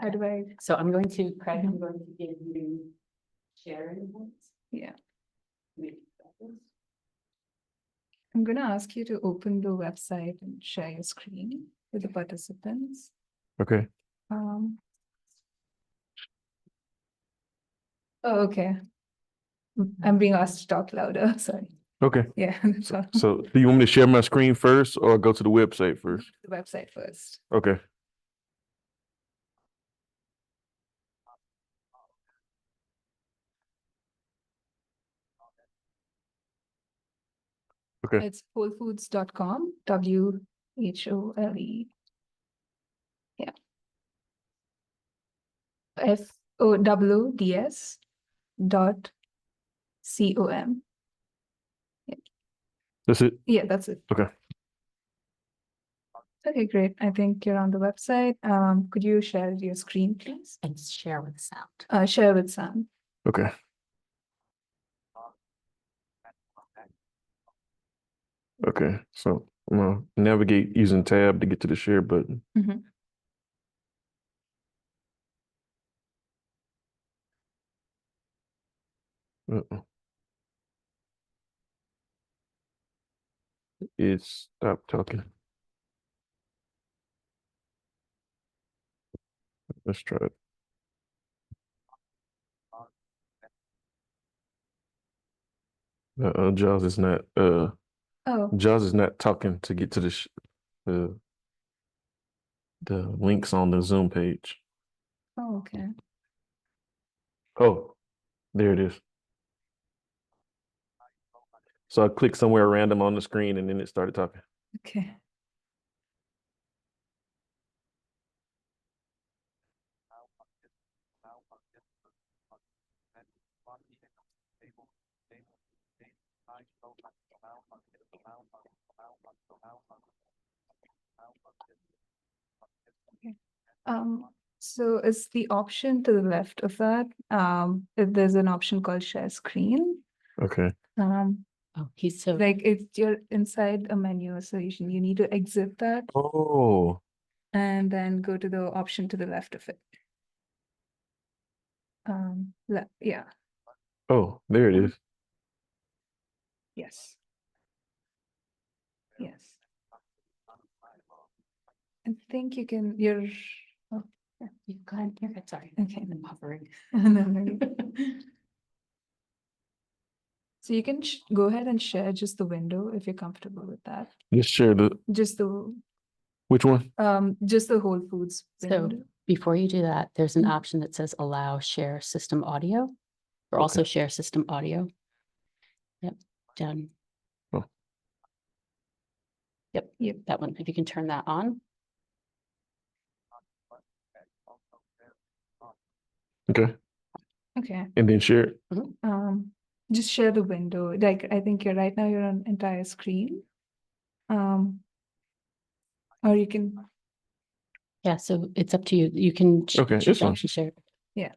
do I? So I'm going to, Craig, I'm going to give you sharing. Yeah. I'm going to ask you to open the website and share your screen with the participants. Okay. Oh, okay. I'm being asked to talk louder. Sorry. Okay. Yeah. So do you want me to share my screen first or go to the website first? The website first. Okay. Okay. It's wholefoods.com, WHOLE. Yeah. FOWDS dot COM. That's it? Yeah, that's it. Okay. Okay, great. I think you're on the website. Could you share your screen, please? And share with sound. Share with sound. Okay. Okay, so I'm gonna navigate using tab to get to the share button. Mhm. Uh-oh. It's stop talking. Let's try it. Jaws is not Oh, Jaws is not talking to get to the links on the Zoom page. oh, okay. Oh, there it is. So I clicked somewhere random on the screen and then it started talking. Okay. So is the option to the left of that, if there's an option called share screen, Okay. Oh, he's so, like it's you're inside a menu, so you need to exit that Oh, and then go to the option to the left of it. Yeah, oh, there it is. yes. Yes. I think you're, oh, you go ahead, you're good, sorry. okay. I'm hovering. No, no, no. So you can go ahead and share just the window if you're comfortable with that. Just share the, Just the, which one? just the Whole Foods So window. before you do that, there's an Mhm. option that says allow share system audio, or also share system audio. Yep, down. Oh. Yep, that one, if you can turn that on. Okay. Okay, And then share it. just share the window. Like, I think right now you're on entire screen. Or you can, Yeah, so it's up to you. You can Okay, choose it's fine. to share. yeah.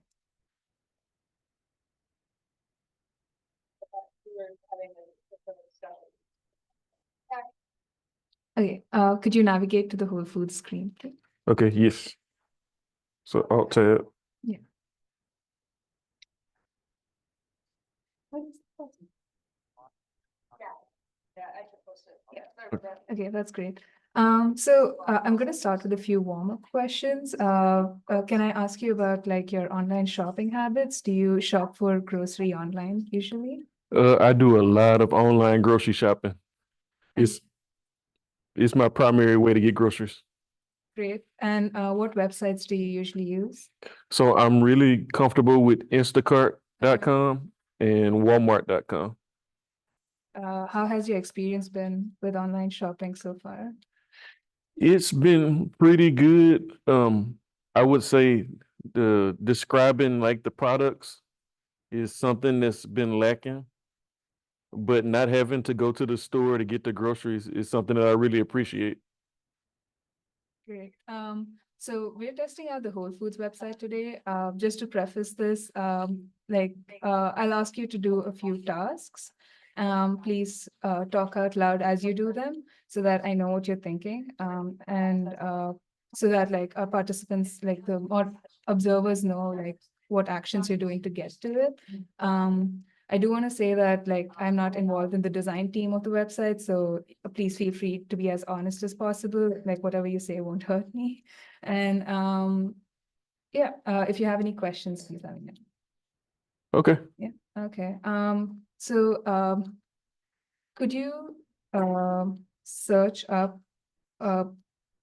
Okay, could you navigate to the Whole Foods screen, please? Okay, yes. So Alt tab. Yeah. Okay, that's great. So I'm going to start with a few warm-up questions. Can I ask you about like your online shopping habits? Do you shop for grocery online usually? I do a lot of online grocery shopping. It's my primary way to get groceries. Great. And what websites do you usually use? So I'm really comfortable with Instacart.com and Walmart.com. How has your experience been with online shopping so far? It's been pretty good. I would say the describing like the products is something that's been lacking, but not having to go to the store to get the groceries is something that I really appreciate. Great. So we're testing out the Whole Foods website today. Just to preface this, I'll ask you to do a few tasks. Please talk out loud as you do them so that I know what you're thinking. And so that like our participants, like the more observers know like what actions you're doing to get to it. I do want to say that like I'm not involved in the design team of the website, so please feel free to be as honest as possible. Like whatever you say won't hurt me. And if you have any questions, please let me know. Okay. Yeah. Okay. Could you search up a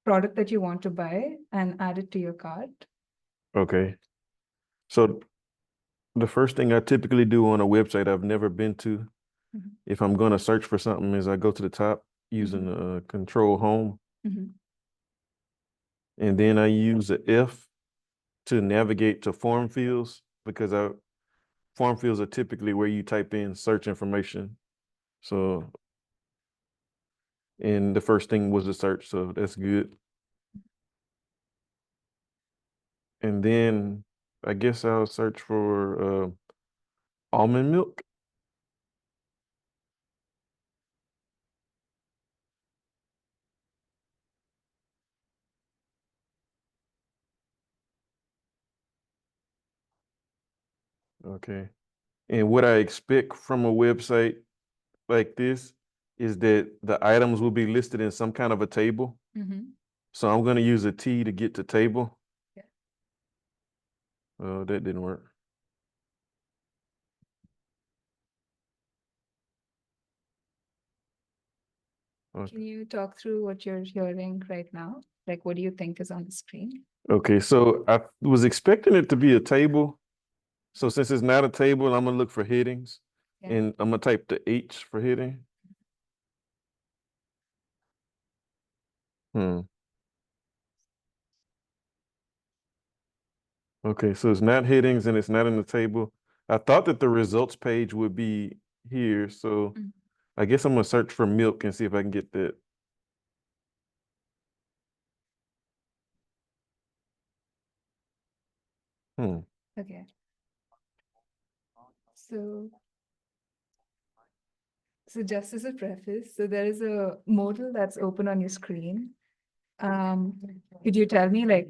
product that you want to buy and add it to your cart? Okay. So the first thing I typically do on a website I've never been to, Mhm. if I'm going to search for something, is I go to the top using Control Home, Mhm. and then I use the F to navigate to form fields because form fields are typically where you type in search information. So, and the first thing was a search, so that's good. And then I guess I'll search for almond milk. Okay. And what I expect from a website like this is that the items will be listed in some kind of a table. Mhm. So I'm going to use a T to get to table. Yeah. Oh, that didn't work. Can you talk through what you're hearing right now? Like, what do you think is on the screen? Okay, so I was expecting it to be a table. So since it's not a table, I'm gonna look for headings, Yeah. and I'm gonna type the H for heading. Okay, so it's not headings and it's not in the table. I thought that the results page would be here, so Mhm. I guess I'm gonna search for milk and see if I can get that. Okay. So just as a preface, so there is a modal that's open on your screen. Could you tell me, like,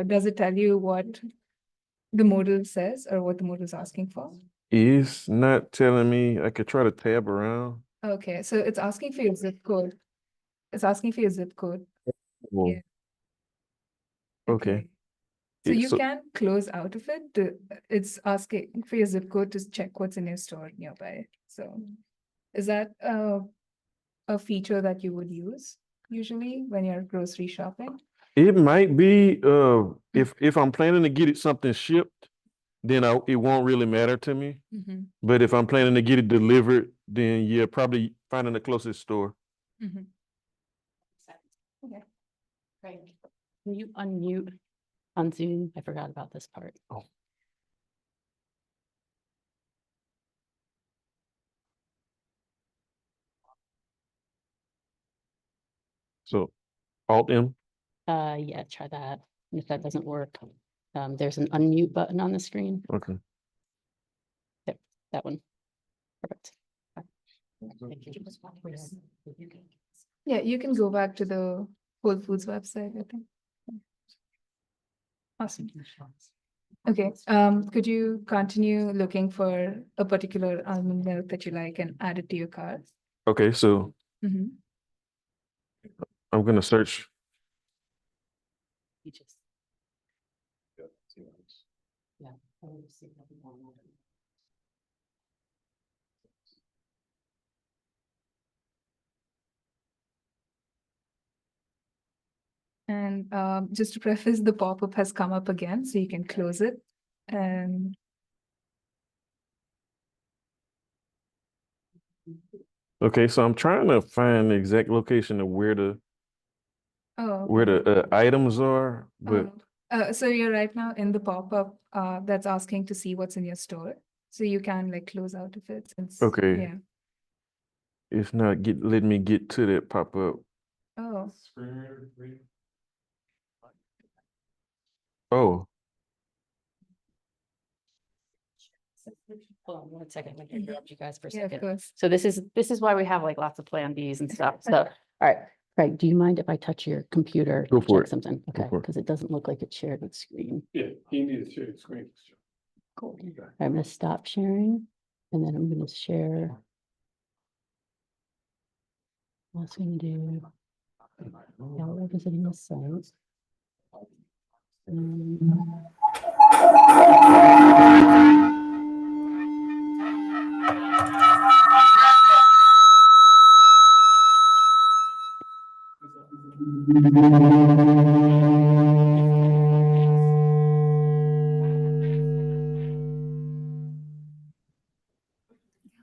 does it tell you what the modal says or what the modal is asking for? It's not telling me. I could try to tab around. Okay, so it's asking for your zip code. It's asking for your zip code. Well, Yeah. okay. So Yeah, you can close out of it. It's asking for your zip code to check what's in your store nearby. So is that a feature that you would use usually when you're grocery shopping? it might be if I'm planning to get it something shipped, then it won't really matter to me. Mm-hmm. But if I'm planning to get it delivered, then yeah, probably finding the closest store. Mm-hmm. Okay. Craig, can you unmute on Zoom? I forgot about this part. Oh. So Alt M. Yeah, try that. And if that doesn't work, there's an unmute button on the screen. Okay. Yep, that one. Perfect. Yeah, you can go back to the Whole Foods website, I think. Awesome. Okay, could you continue looking for a particular almond milk that you like and add it to your cart? Okay, so Mm-hmm. I'm gonna search. You just. Yeah. And just to preface, the pop-up has come up again, so you can close it. And Okay, so I'm trying to find the exact location of where the items are, but so you're right now in the pop-up that's asking to see what's in your store. So you can like close out of it since okay. It's not letting me get to that pop up. Oh. Oh, Hold on one second. Let me Mhm. interrupt you guys for a Yeah, of second. course. So this is why we have like lots of plan Bs and stuff. So, all right, Craig, do you mind if I touch your computer? Go to for check it. something? Go Okay, for it. because it doesn't look like it's shared with screen. Yeah, you need to share the screen. Cool. I'm gonna stop sharing and then I'm gonna share. What's gonna do? Y'all are visiting the site.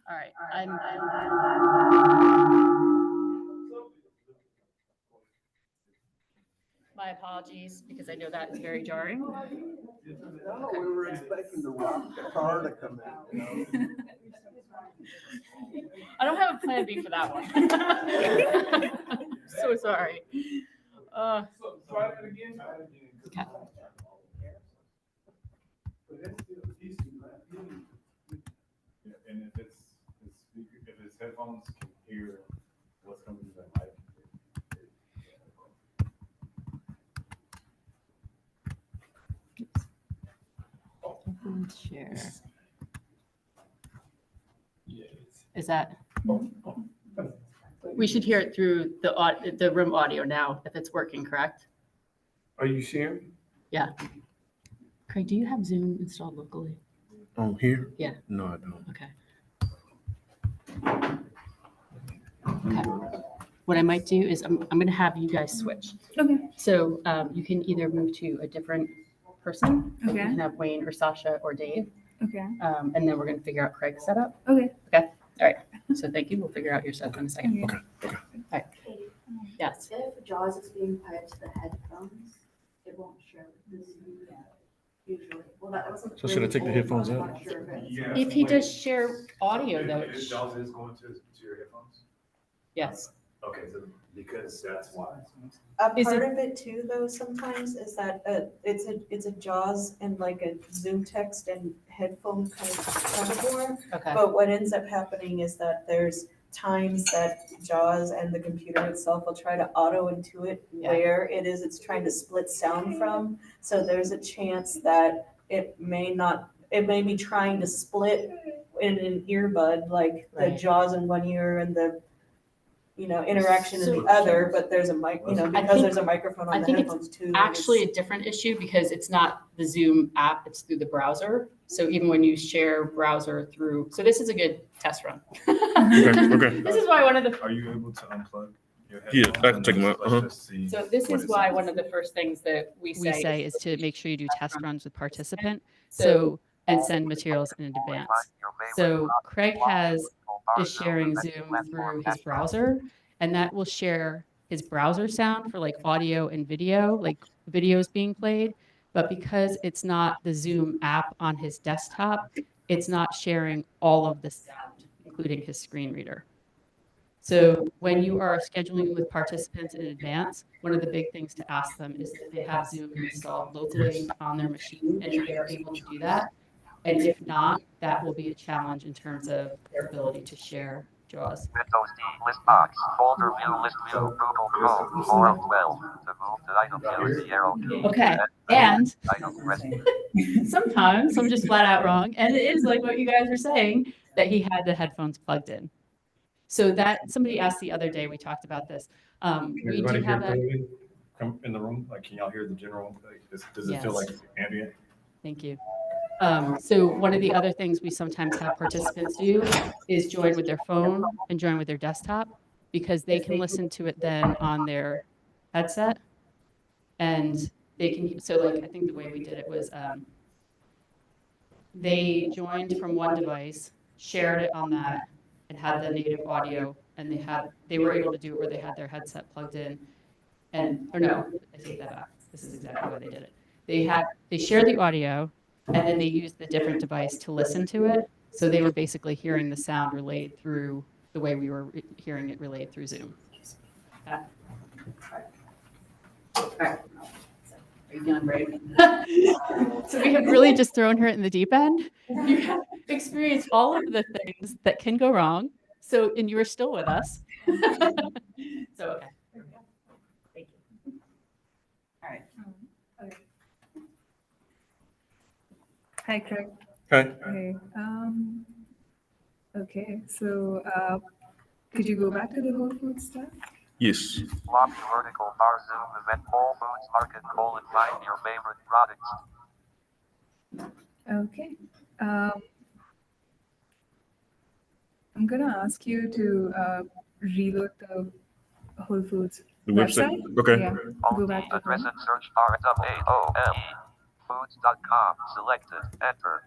All right, my apologies, because I know that is very jarring. No, we were expecting the car to come in. I don't have a plan B for that one. So sorry. Try that again. Okay. And if it's headphones, can hear what's coming through that mic. Share. Is that? We should hear it through the room audio now, if it's working, correct? Are you sharing? Yeah. Craig, do you have Zoom installed locally? Here? Yeah. No, I don't. Okay. Okay. What I might do is I'm gonna have you guys switch. Okay. So you can either move to a different person. Like you Okay. can have Wayne or Sasha or Dave. Okay. And then we're gonna figure out Craig's setup. Okay. Okay. All right. So thank you. We'll figure out your setup in a second. Okay. All right. Yes. If JAWS is being paired to the headphones, it won't show this usually. Well, that wasn't. So should I take the headphones I'm out? not sure if it's- Yeah. If he does share audio though. Jaws is going to your headphones? Yes. Okay, so because that's why. A Is part it- of it too, though, sometimes is that it's a JAWS and like a Zoom text and headphone kind of metaphor. Okay. But what ends up happening is that there's times that JAWS and the computer itself will try to auto intuit Yeah. where it is it's trying to split sound from. So there's a chance that it may be trying to split in an earbud, like the Right. JAWS in one ear and the interaction in So- the other, but there's a mic, I because think- there's a microphone I on the think it's headphones too. actually a different issue because it's not the Zoom app, it's through the browser. So even when you share browser through, so this is a good test run. okay. This is why one of the, Are you able to unplug your Yeah, headphones? I can take 'em out, Let's just see so this what is it why says. one of the first things that we say is to make sure you do test runs with participant. So, and send materials in advance. So Craig is sharing Zoom through his browser, and that will share his browser sound for like audio and video, like videos being played. But because it's not the Zoom app on his desktop, it's not sharing all of the sound, including his screen reader. So when you are scheduling with participants in advance, one of the big things to ask them is that they have Zoom installed locally on their machine and if they are able to do that. And if not, that will be a challenge in terms of their ability to share JAWS. Windows D, list box, folder view, list view, Google Chrome, 4 of 12. To move to item, use the arrow key. Okay, and Item, rest. sometimes I'm just flat out wrong. And it is like what you guys were saying, that he had the headphones plugged in. So that, somebody asked the other day, we talked about this. Can We do everybody have hear a, clearly? Come in the room, like, can y'all hear the general, like, does it feel Yes. like ambient? thank you. So one of the other things we sometimes have participants do is join with their phone and join with their desktop because they can listen to it then on their headset. And they can, so like, I think the way we did it was they joined from one device, shared it on that, and had the native audio, and they were able to do it where they had their headset plugged in. Or no, I take that back. This is exactly why they did it. They shared the audio, and then they used the different device to listen to it. So they were basically hearing the sound relayed through the way we were hearing it relayed through Zoom. All right. Are you feeling brave? So we have really just thrown her in the deep end. You have experienced all of the things that can go wrong. So, and you are still with us. So, okay. Thank you. All right. Okay. Hi, Craig. Hi. Hey, okay, so, could you go back to the Whole Foods stuff? Yes. Lobby vertical bar Zoom event, Whole Foods Market, find your favorite products. Okay. I'm gonna ask you to reload the Whole Foods The website? Okay. Yeah, go back to Address home. and search bar at AOME. Foods.com. Selected. Enter.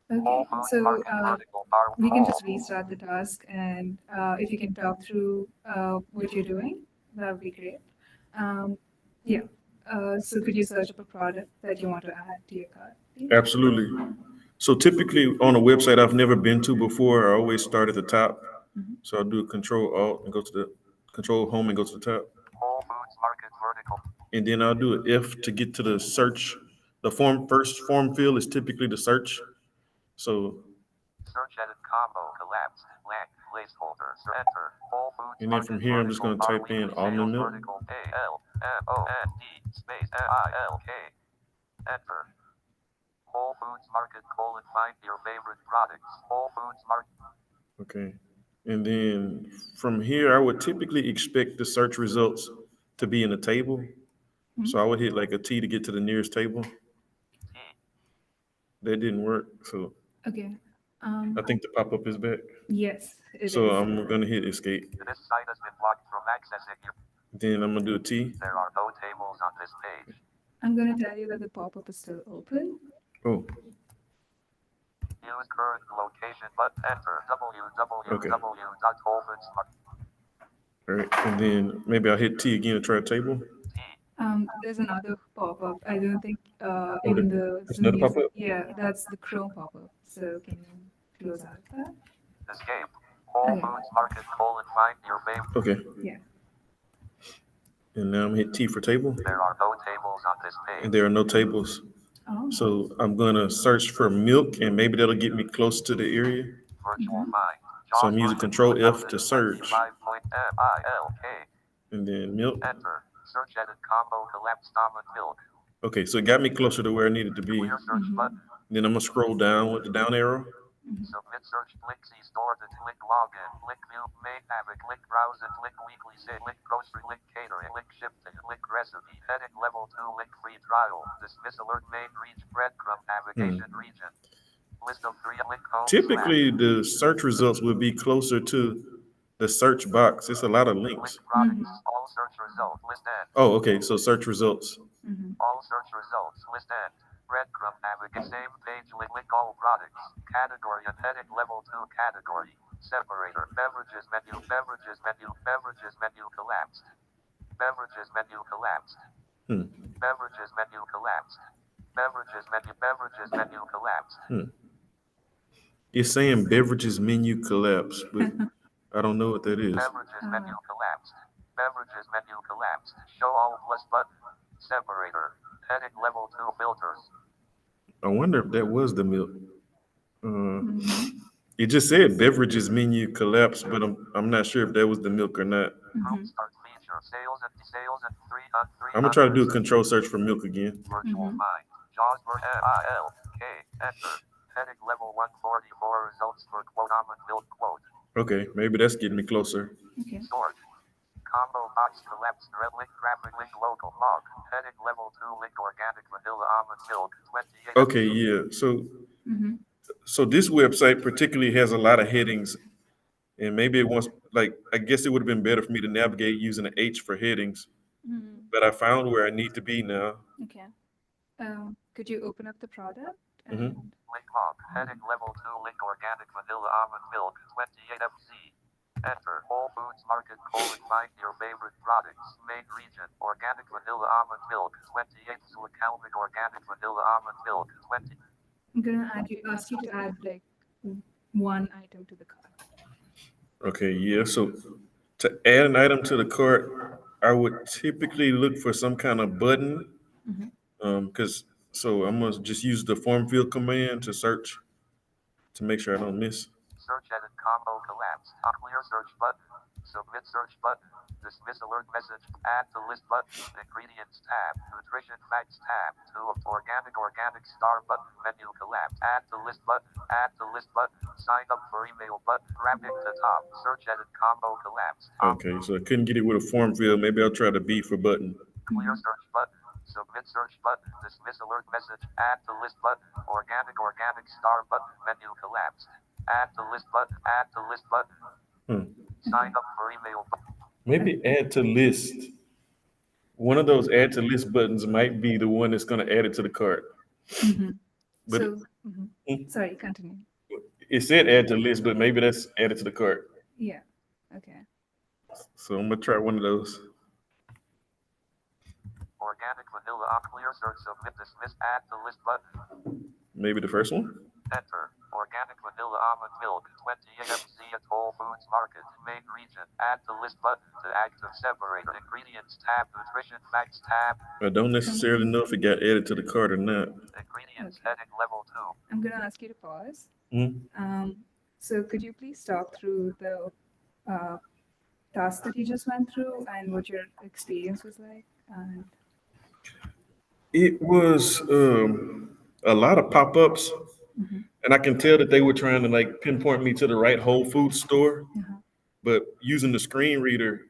Okay, so Vertical bar. we can just restart the task, and if you can talk through what you're doing, that would be great. Yeah, so could you search up a product that you want to add to your cart, please? Absolutely. So typically on a website I've never been to before, I always start at the top. So I'll do a Control Alt and go to the Control Home and go to the top. Whole Foods Market vertical. And then I'll do an F to get to the search. The first form field is typically the search. So, Search edit combo collapsed. Blank placeholder. Enter. Whole Foods. and then from here, I'm just going to type in almond milk. Vertical ALMOND space ILK. Enter. Whole Foods Market : find your favorite products. Whole Foods Market. Okay. And then from here, I would typically expect the search results to be in a table. So I would hit like a T to get to the nearest table. That didn't work. So Okay. I think the pop-up is back. Yes, it So is. I'm going to hit escape. This site has been blocked from accessing your. Then I'm going to do a T. There are no tables on this page. I'm gonna tell you that the pop-up is still open. Oh, Use current location, but enter Okay. www.wholefoodsmarket. all right. And then maybe I'll hit T again to try a table. There's another pop-up. I don't think even the there's Zoom another user- pop-up? Yeah, that's the Chrome pop-up. So can you close out that? Escape. Whole Okay. Foods Market, find your favorite. Okay. Yeah. And now I'm hit T for table, There are no tables on this page. and there are no tables. Oh. So I'm gonna search for milk, and maybe that'll get me close to the area. Virtual find. So I'm using Control F to search, 5.MILK. and then milk. Enter. Search edit combo collapsed almond milk. Okay, so it got me closer to where I needed to be. Clear search button. Then I'm gonna scroll down with the down arrow. Submit search. Click see store to click login. Click view main tab. Click browse and click weekly say. Click grocery. Click catering. Click shipping. Click recipe. Heading level 2. Click free trial. Dismiss alert main region. Breadcrumb navigation region. List of 3. Click home. Typically, the search results would be closer to the search box. It's a lot of links. Click products. All search results. List end. Oh, okay, so search results. All search results. List end. Breadcrumb navigate. Same page. Click all products. Category and heading level 2 category. Separator. Beverages menu. Beverages menu. Beverages menu collapsed. Beverages menu collapsed. Beverages menu collapsed. Beverages menu. Beverages menu collapsed. It's saying beverages menu collapse, but I don't know what that is. Beverages menu collapsed. Beverages menu collapsed. Show all plus button. Separator. Heading level 2 filters. I wonder if that was the milk. It just said beverages menu collapse, but I'm not sure if that was the milk or not. Group start feature. Sales and 3 I'm gonna try to do a control search for milk again. Virtual find. Jaws for MILK. Enter. Heading level 144 results for quote almond milk quote. Okay, maybe that's getting me closer. Okay. Sort. Combo box collapsed red link graphic link local log. Heading level 2 link organic vanilla almond milk 28. Okay, yeah. So this website particularly has a lot of headings, and maybe it wants, like, I guess it would have been better for me to navigate using an H for headings, but I found where I need to be now. Okay. Could you open up the product? Link log. Heading level 2 link organic vanilla almond milk 28 FC. Enter. Whole Foods Market find your favorite products. Main region. Organic vanilla almond milk 28. Calvin organic vanilla almond milk 20. I'm gonna ask you to add like one item to the cart. Okay, yeah. So to add an item to the cart, I would typically look for some kind of button. So I'm gonna just use the form field command to search to make sure I don't miss. Search edit combo collapse. Clear search button. Submit search button. Dismiss alert message. Add to list button. Ingredients tab. Nutrition facts tab. 2 of organic star button. Menu collapse. Add to list button. Add to list button. Sign up for email button. Graphic to top. Search edit combo collapse. Okay, so I couldn't get it with a form field. Maybe I'll try the B for button. Clear search button. Submit search button. Dismiss alert message. Add to list button. Organic star button. Menu collapsed. Add to list button. Add to list button. Sign up for email button. Maybe add to list. One of those add to list buttons might be the one that's going to add it to the cart. But Sorry, continue. it said add to list, but maybe that's added to the cart. Yeah. Okay. So I'm gonna try one of those. Organic vanilla clear search. Submit dismiss. Add to list button. Maybe the first one. Enter. Organic vanilla almond milk 28 FC at Whole Foods Market. Main region. Add to list button to active separator. Ingredients tab. Nutrition facts tab. I don't necessarily know if it got added to the cart or not. Ingredients heading level 2. I'm gonna ask you to pause. Hmm? So could you please talk through the task that you just went through and what your experience was like? And It was a lot of pop-ups, and I can tell that they were trying to like pinpoint me to the right Whole Foods store. But using the screen reader,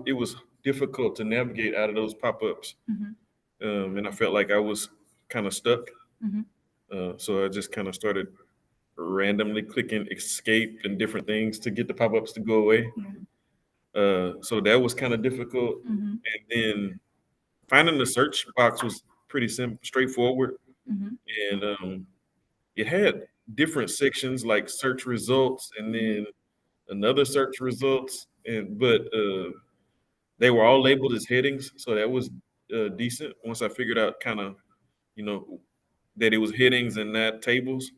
it was difficult to navigate out of those pop-ups, and I felt like I was kind of stuck. So I just kind of started randomly clicking escape and different things to get the pop-ups to go away. So that was kind of difficult. And then finding the search box was pretty straightforward. And it had different sections like search results and then another search results. But they were all labeled as headings. So that was decent once I figured out kind of, that it was headings and not tables.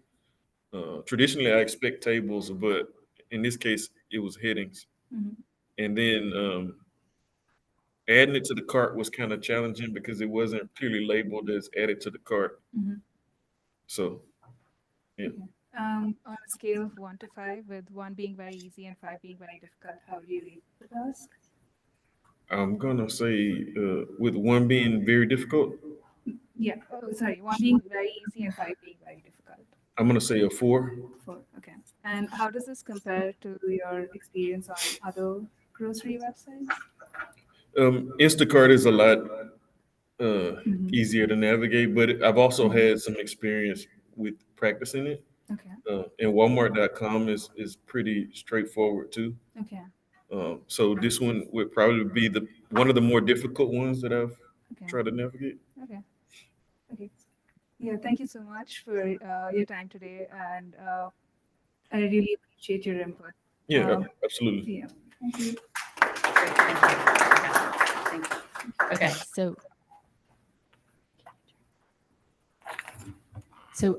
Traditionally, I expect tables, but in this case, it was headings. Mhm. And then adding it to the cart was kind of challenging because it wasn't clearly labeled as added to the cart. Mhm. So, yeah. On a scale of 1 to 5, with 1 being very easy and 5 being very difficult, how do you rate the task? I'm gonna say with 1 being very difficult, Yeah, oh, sorry, 1 being very easy and 5 being very difficult. I'm gonna say a 4. 4, okay. And how does this compare to your experience on other grocery websites? Instacart is a lot Mhm. easier to navigate, but I've also had some experience with practicing it. Okay. And Walmart.com is pretty straightforward too. Okay. So this one would probably be the one of the more difficult ones that I've Okay. tried to navigate. Okay. Okay. Yeah, thank you so much for your time today, and I really appreciate your input. Yeah, absolutely. Yeah, thank you. Okay, so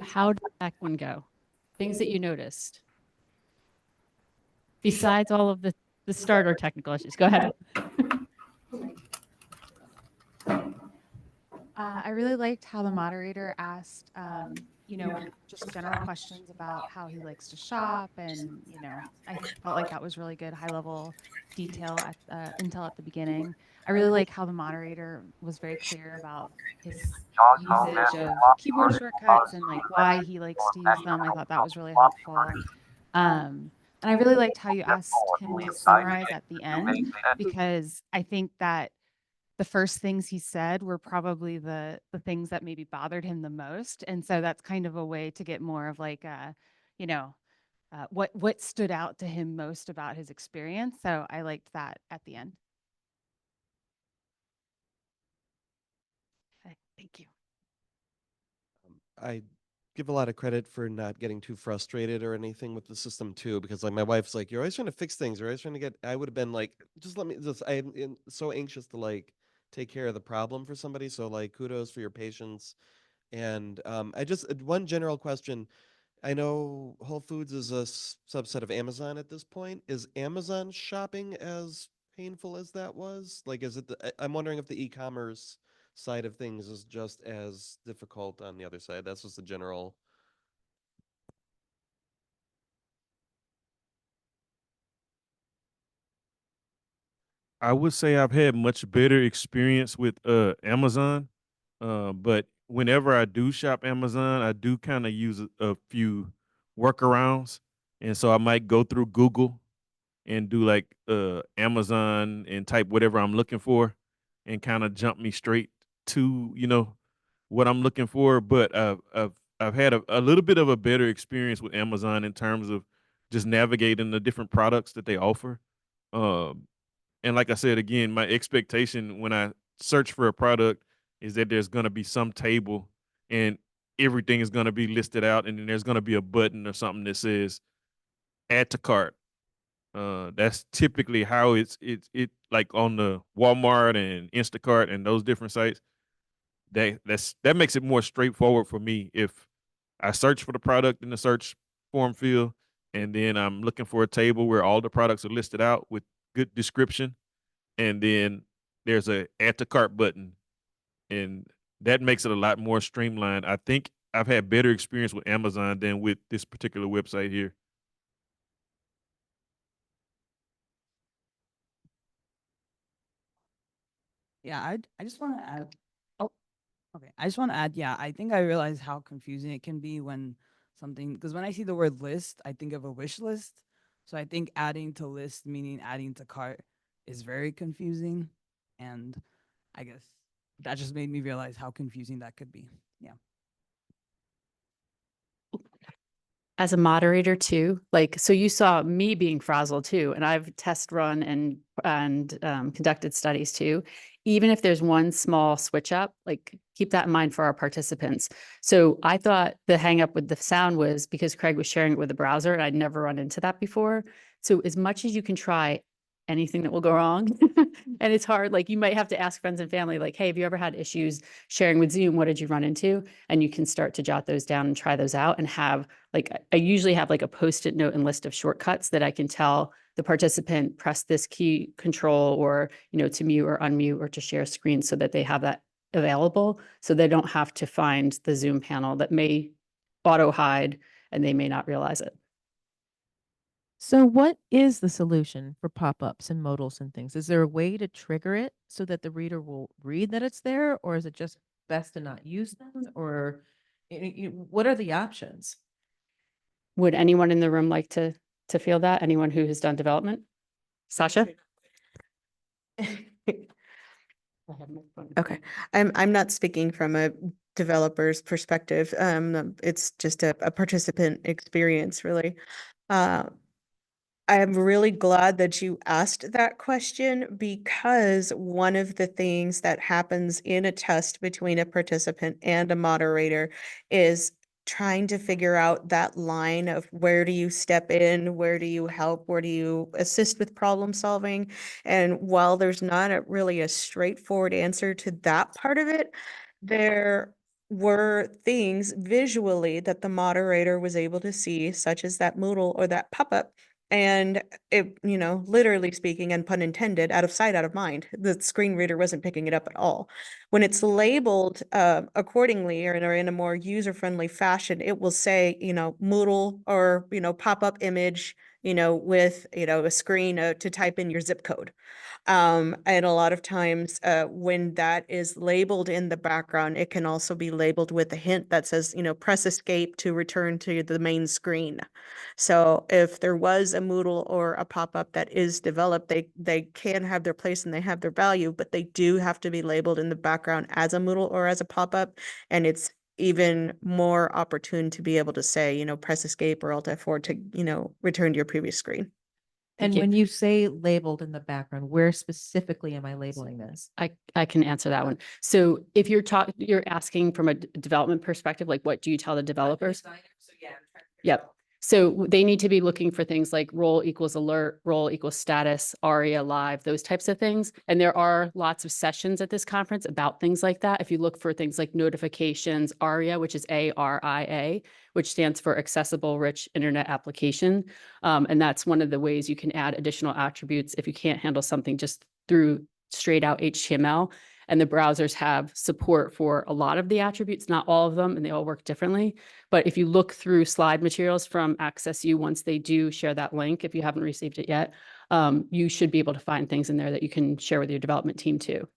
how did that one go? Things that you noticed? Besides all of the starter technical issues, go ahead. I really liked how the moderator asked, just general questions about how he likes to shop, and I felt like that was really good high level detail at intel at the beginning. I really like how the moderator was very clear about his usage of keyboard shortcuts and like why he likes to use them. I thought that was really helpful. And I really liked how you asked him to summarize at the end, because I think that the first things he said were probably the things that maybe bothered him the most. And so that's kind of a way to get more of like what stood out to him most about his experience. So I liked that at the end. Okay, thank you. I give a lot of credit for not getting too frustrated or anything with the system too, because like my wife's like, you're always trying to fix things, you're always trying to get, I would have been like, just let me just, I'm so anxious to like take care of the problem for somebody. So like kudos for your patience. And I just, one general question, I know Whole Foods is a subset of Amazon at this point. Is Amazon shopping as painful as that was? Like, is it, I'm wondering if the e-commerce side of things is just as difficult on the other side. That's just a general. I would say I've had much better experience with Amazon, but whenever I do shop Amazon, I do kind of use a few workarounds, and so I might go through Google and do like Amazon and type whatever I'm looking for, and kind of jump me straight to what I'm looking for. But I've had a little bit of a better experience with Amazon in terms of just navigating the different products that they offer. Um, and like I said, again, my expectation when I search for a product is that there's going to be some table and everything is going to be listed out, and then there's going to be a button or something that says add to cart. That's typically how it like on the Walmart and Instacart and those different sites. That makes it more straightforward for me. If I search for the product in the search form field, and then I'm looking for a table where all the products are listed out with good description, and then there's a add to cart button, and that makes it a lot more streamlined. I think I've had better experience with Amazon than with this particular website here. Yeah, I just want to add. Oh, okay. I just want to add. Yeah, I think I realize how confusing it can be when something, because when I see the word list, I think of a wish list. So I think adding to list meaning adding to cart is very confusing, and I guess that just made me realize how confusing that could be. Yeah. As a moderator too, like, so you saw me being frazzled too, and I've test run and conducted studies too. Even if there's one small switch up, like keep that in mind for our participants. So I thought the hang up with the sound was because Craig was sharing it with the browser, and I'd never run into that before. So as much as you can try, anything that will go wrong. And it's hard, like you might have to ask friends and family, like, hey, have you ever had issues sharing with Zoom? What did you run into? And you can start to jot those down and try those out and have, like, I usually have like a Post-it note and list of shortcuts that I can tell the participant, press this key control, or, you know, to mute or unmute or to share screen, so that they have that available, so they don't have to find the Zoom panel that may auto hide and they may not realize it. So what is the solution for pop-ups and modals and things? Is there a way to trigger it so that the reader will read that it's there, or is it just best to not use them? Or what are the options? Would anyone in the room like to feel that? Anyone who has done development? Sasha? Okay, I'm not speaking from a developer's perspective. It's just a participant experience, really. I'm really glad that you asked that question, because one of the things that happens in a test between a participant and a moderator is trying to figure out that line of where do you step in, where do you help, where do you assist with problem solving. And while there's not really a straightforward answer to that part of it, there were things visually that the moderator was able to see, such as that Moodle or that pop-up. And it, you know, literally speaking, and pun intended, out of sight, out of mind. The screen reader wasn't picking it up at all. When it's labeled accordingly, or in a more user-friendly fashion, it will say, you know, Moodle, or, you know, pop-up image, you know, with, you know, a screen to type in your zip code. And a lot of times when that is labeled in the background, it can also be labeled with a hint that says, you know, press escape to return to the main screen. So if there was a Moodle or a pop-up that is developed, they can have their place and they have their value, but they do have to be labeled in the background as a Moodle or as a pop-up. And it's even more opportune to be able to say, you know, press escape or Alt F4 to, you know, return to your previous screen. And you. when you say labeled in the background, where specifically am I labeling this? I can answer that one. So if you're asking from a development perspective, like what do you tell the developers? Yep. So they need to be looking for things like role equals alert, role equals status, ARIA live, those types of things. And there are lots of sessions at this conference about things like that. If you look for things like notifications, ARIA, which is ARIA, which stands for Accessible Rich Internet Application. And that's one of the ways you can add additional attributes if you can't handle something just through straight out HTML. And the browsers have support for a lot of the attributes, not all of them, and they all work differently. But if you look through slide materials from Access U, once they do share that link, if you haven't received it yet, you should be able to find things in there that you can share with your development team too.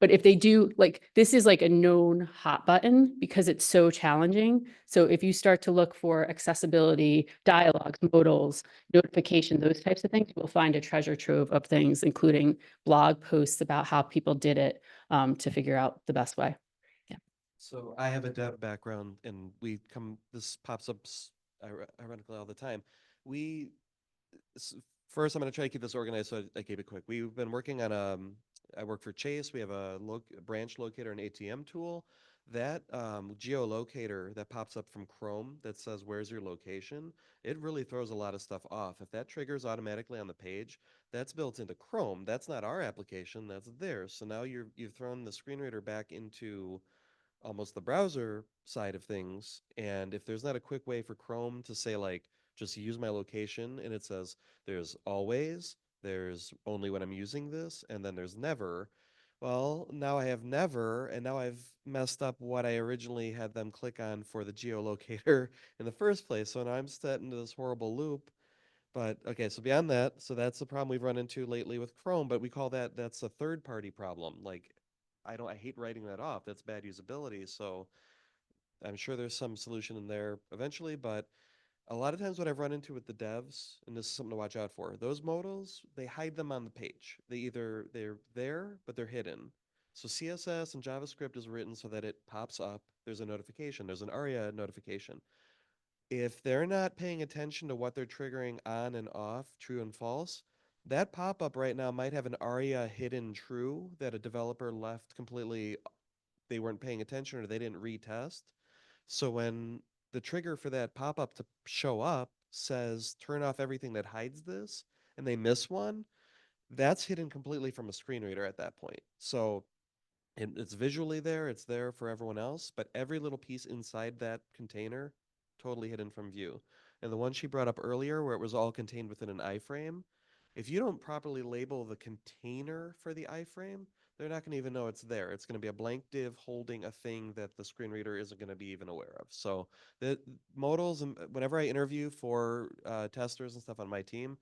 But if they do, like, this is like a known hot button because it's so challenging. So if you start to look for accessibility, dialogues, modals, notification, those types of things, you'll find a treasure trove of things, including blog posts about how people did it to figure out the best way. Yeah. So I have a dev background, and this pops up ironically all the time. First, I'm going to try to keep this organized, so I keep it quick. We've been working on I work for Chase. We have a branch locator and ATM tool. That geolocator that pops up from Chrome that says, where's your location? It really throws a lot of stuff off. If that triggers automatically on the page, that's built into Chrome. That's not our application, that's theirs. So now you've thrown the screen reader back into almost the browser side of things. And if there's not a quick way for Chrome to say, like, just use my location, and it says there's always, there's only when I'm using this, and then there's never. Well, now I have never, and now I've messed up what I originally had them click on for the geolocator in the first place. So now I'm set into this horrible loop. But okay, so beyond that, so that's the problem we've run into lately with Chrome, but we call that's a third party problem. Like, I hate writing that off. That's bad usability. So I'm sure there's some solution in there eventually, but a lot of times what I've run into with the devs, and this is something to watch out for, those modals, they hide them on the page. They're there, but they're hidden. So CSS and JavaScript is written so that it pops up. There's a notification. There's an ARIA notification. If they're not paying attention to what they're triggering on and off, true and false, that pop-up right now might have an ARIA hidden true that a developer left completely, they weren't paying attention or they didn't retest. So when the trigger for that pop-up to show up says turn off everything that hides this, and they miss one, that's hidden completely from a screen reader at that point. So it's visually there, it's there for everyone else, but every little piece inside that container, totally hidden from view. And the one she brought up earlier, where it was all contained within an iframe, if you don't properly label the container for the iframe, they're not going to even know it's there. It's going to be a blank div holding a thing that the screen reader isn't going to be even aware of. So the modals, and whenever I interview for testers and stuff on my team,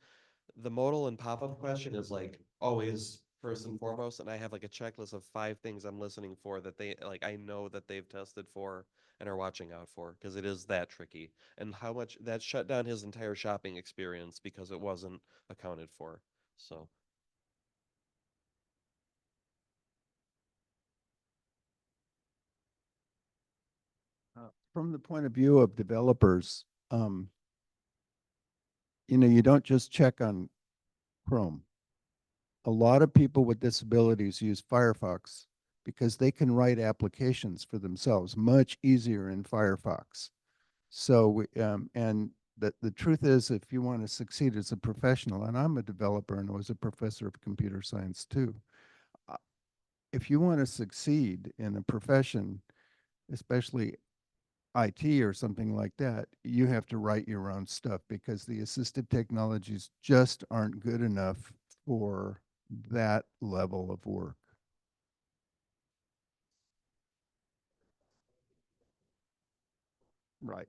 the modal and pop-up question is like always first and foremost, and I have like a checklist of 5 things I'm listening for that they like I know that they've tested for and are watching out for, because it is that tricky. And how much that shut down his entire shopping experience because it wasn't accounted for. So From the point of view of developers, you don't just check on Chrome. A lot of people with disabilities use Firefox because they can write applications for themselves much easier in Firefox. So, and the truth is, if you want to succeed as a professional, and I'm a developer and was a professor of computer science too, if you want to succeed in a profession, especially IT or something like that, you have to write your own stuff because the assistive technologies just aren't good enough for that level of work. Right.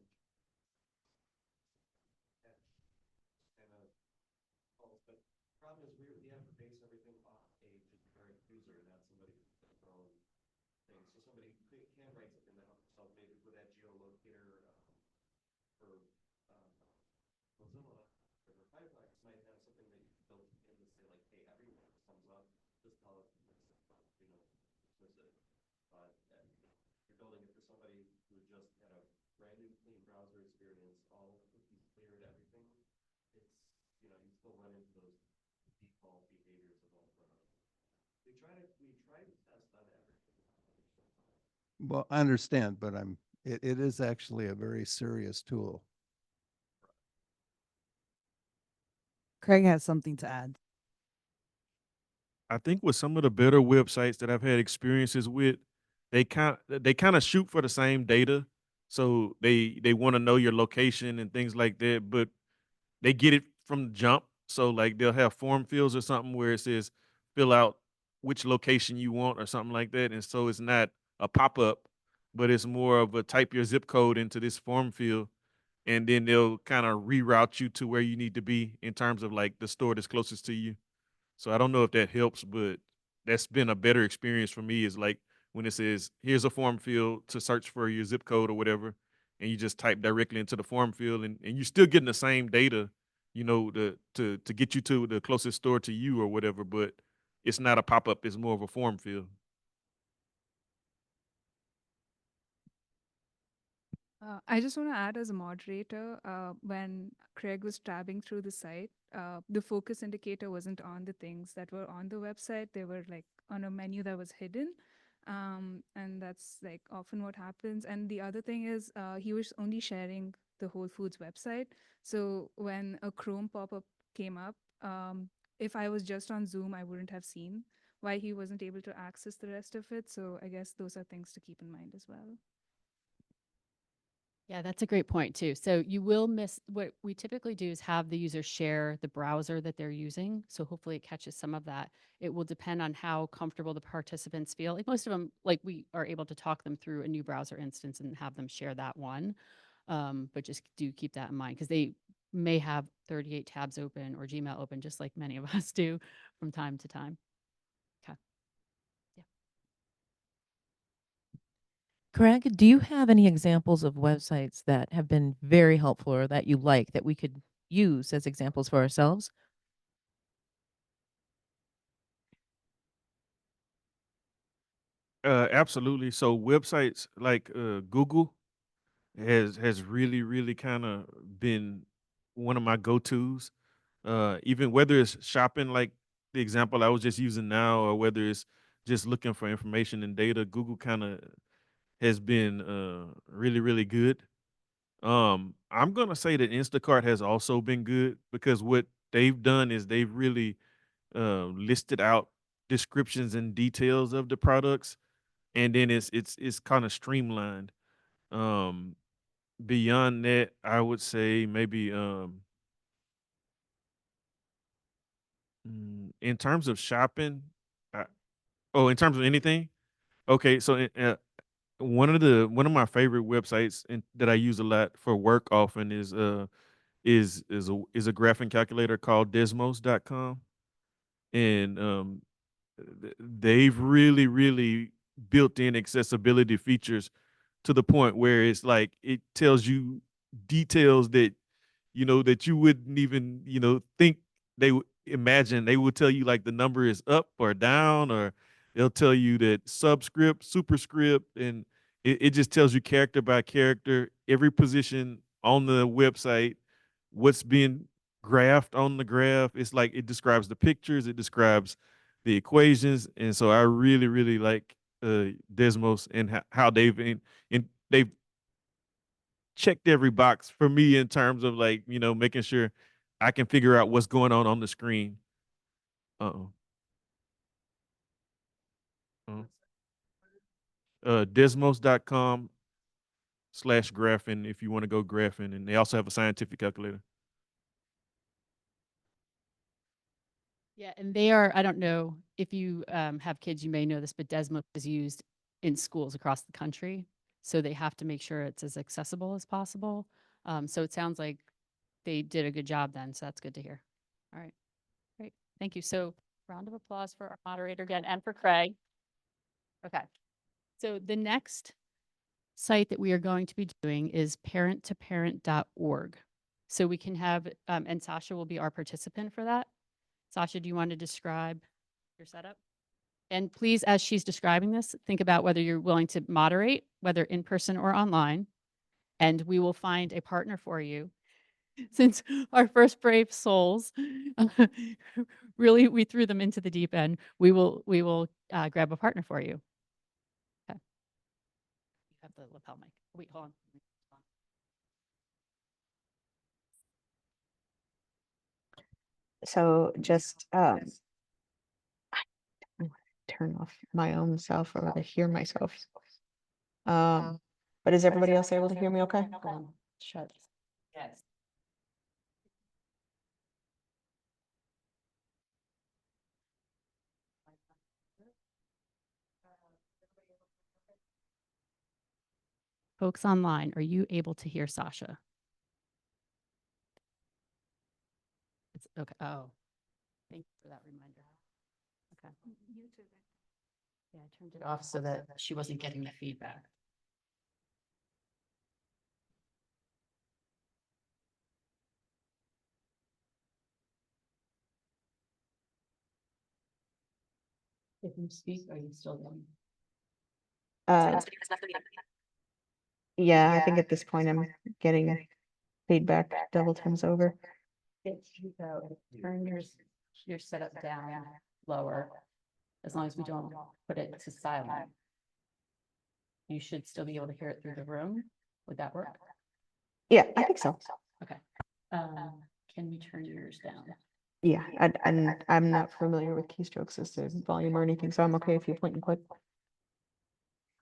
but the problem is we have to base everything off a generic user, not somebody who's their own thing. So somebody can write something that helps themselves, maybe with that geolocator for Mozilla, or Firefox might have something that you built in to say like, hey, everyone comes up, just tell it, dismiss it. But you're building it for somebody who just had a brand new clean browser experience, all the cookies cleared, everything. It's, you still run into those default behaviors of all the. We try to test on everything. Well, I understand, but it is actually a very serious tool. Craig has something to add. I think with some of the better websites that I've had experiences with, they kind of shoot for the same data. So they want to know your location and things like that, but they get it from the jump. So like they'll have form fields or something where it says fill out which location you want or something like that. And so it's not a pop-up, but it's more of a type your zip code into this form field, and then they'll kind of reroute you to where you need to be in terms of like the store that's closest to you. So I don't know if that helps, but that's been a better experience for me, is like when it says, here's a form field to search for your zip code or whatever, and you just type directly into the form field, and you're still getting the same data, to get you to the closest store to you or whatever, but it's not a pop-up, it's more of a form field. I just want to add as a moderator, when Craig was tabbing through the site, the focus indicator wasn't on the things that were on the website. They were like on a menu that was hidden. And that's like often what happens. And the other thing is, he was only sharing the Whole Foods website. So when a Chrome pop-up came up, if I was just on Zoom, I wouldn't have seen why he wasn't able to access the rest of it. So I guess those are things to keep in mind as well. Yeah, that's a great point too. So you will miss what we typically do is have the user share the browser that they're using. So hopefully it catches some of that. It will depend on how comfortable the participants feel. Like most of them, like we are able to talk them through a new browser instance and have them share that one. But just do keep that in mind because they may have 38 tabs open or Gmail open, just like many of us do from time to time. Okay. Craig, do you have any examples of websites that have been very helpful or that you like that we could use as examples for ourselves? Absolutely. So websites like Google has really really kind of been one of my go-tos. Even whether it's shopping, like the example I was just using now, or whether it's just looking for information and data, Google kind of has been really really good. I'm gonna say that Instacart has also been good because what they've done is they've really listed out descriptions and details of the products, and then it's kind of streamlined. Um, Beyond that, I would say maybe in terms of shopping, I, in terms of anything. Okay, so one of my favorite websites that I use a lot for work often is a graphing calculator called Desmos.com, and they've really built in accessibility features to the point where it's like it tells you details that that you wouldn't even think they would imagine. They would tell you like the number is up or down, or they'll tell you that subscript, superscript, and it just tells you character by character every position on the website, what's being graphed on the graph. It's like it describes the pictures, it describes the equations, and so I really like Desmos and how they've checked every box for me in terms of like making sure I can figure out what's going on the screen. Uh-oh. Desmos.com/graphing if you want to go graphing, and they also have a scientific calculator. Yeah, and they are, I don't know if you have kids, you may know this, but Desmos is used in schools across the country. So they have to make sure it's as accessible as possible. So it sounds like they did a good job then. So that's good to hear. All right, great. Thank you. So round of applause for our moderator again and for Craig. Okay. So the next site that we are going to be doing is parenttoparent.org. So we can have, and Sasha will be our participant for that. Sasha, do you want to describe your setup? And please, as she's describing this, think about whether you're willing to moderate, whether in person or online, and we will find a partner for you. Since our first brave souls, really, we threw them into the deep end, we will grab a partner for you. Okay. You have the lapel mic. Wait, hold on. So just turn off my own self or I hear myself. But is everybody else able to hear me okay? Shut. Yes. Folks online, are you able to hear Sasha? It's okay. Oh, thank you for that reminder. Okay. Yeah, I turned it off so that she wasn't getting the feedback. If you speak, are you still going? Yeah, I think at this point I'm getting feedback double times over. Turn your setup down lower, as long as we don't put it to silent. You should still be able to hear it through the room. Would that work? Yeah, I think so. Okay. Can we turn yours down? Yeah, and I'm not familiar with keystrokes as to volume or anything, so I'm okay if you point and click.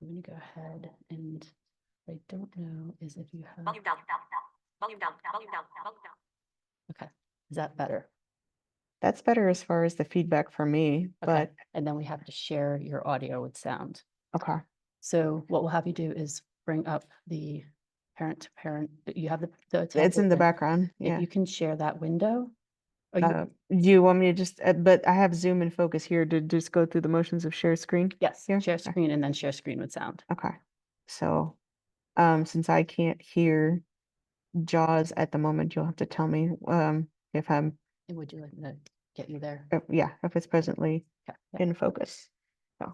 I'm gonna go ahead and what I don't know is if you have. Volume down, volume down, volume down, volume down. Okay, is that better? That's better as far as the feedback for me, Okay. but And then we have to share your audio with sound. okay. So what we'll have you do is bring up the parent to parent. You have the tab It's in the open. background, If yeah. you can share that window. Or you, Do you want me to just, but I have Zoom and focus here to just go through the motions of share screen? yes, Here? share screen and then share screen with sound. Okay, so, since I can't hear JAWS at the moment, you'll have to tell me, if I'm, And would you like me to get you there? yeah, if it's presently Okay. Yeah. in focus. So.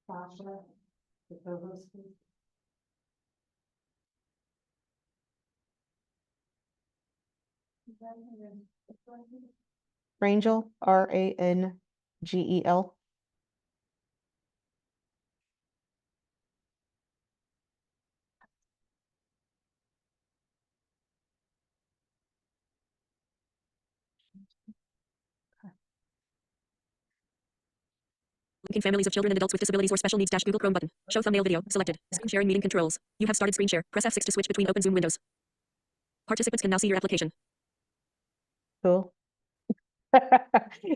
Sasha, the co-host, please. Rangel, Rangel. Linking families of children and adults with disabilities or special needs - Google Chrome button. Show thumbnail video. Selected. Screen sharing meeting controls. You have started screen share. Press F6 to switch between open Zoom windows. Participants can now see your application. Cool.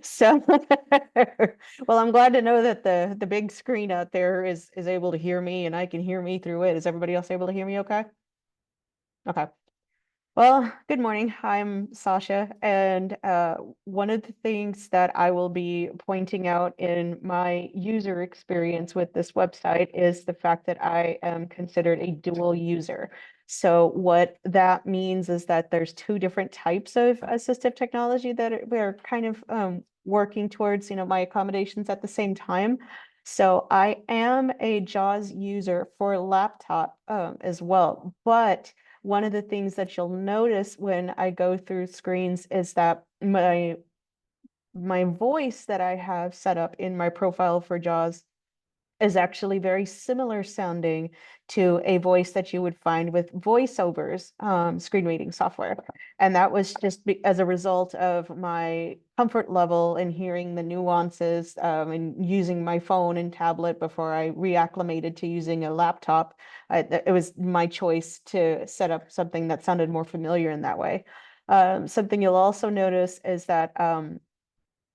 So, well, I'm glad to know that the big screen out there is able to hear me and I can hear me through it. Is everybody else able to hear me okay? Okay. Well, good morning. I'm Sasha, and one of the things that I will be pointing out in my user experience with this website is the fact that I am considered a dual user. So what that means is that there's two different types of assistive technology that we're kind of working towards, my accommodations at the same time. So I am a JAWS user for laptop as well, but one of the things that you'll notice when I go through screens is that my voice that I have set up in my profile for JAWS is actually very similar sounding to a voice that you would find with voiceovers, screen reading software. And that was just as a result of my comfort level in hearing the nuances and using my phone and tablet before I reacclimated to using a laptop. It was my choice to set up something that sounded more familiar in that way. Something you'll also notice is that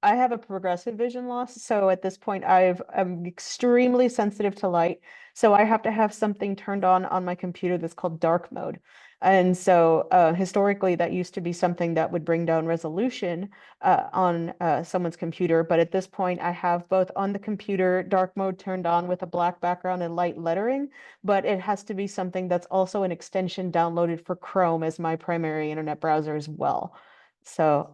I have a progressive vision loss, so at this point I'm extremely sensitive to light. So I have to have something turned on my computer that's called dark mode. And so historically that used to be something that would bring down resolution on someone's computer. But at this point I have both on the computer dark mode turned on with a black background and light lettering, but it has to be something that's also an extension downloaded for Chrome as my primary internet browser as well. So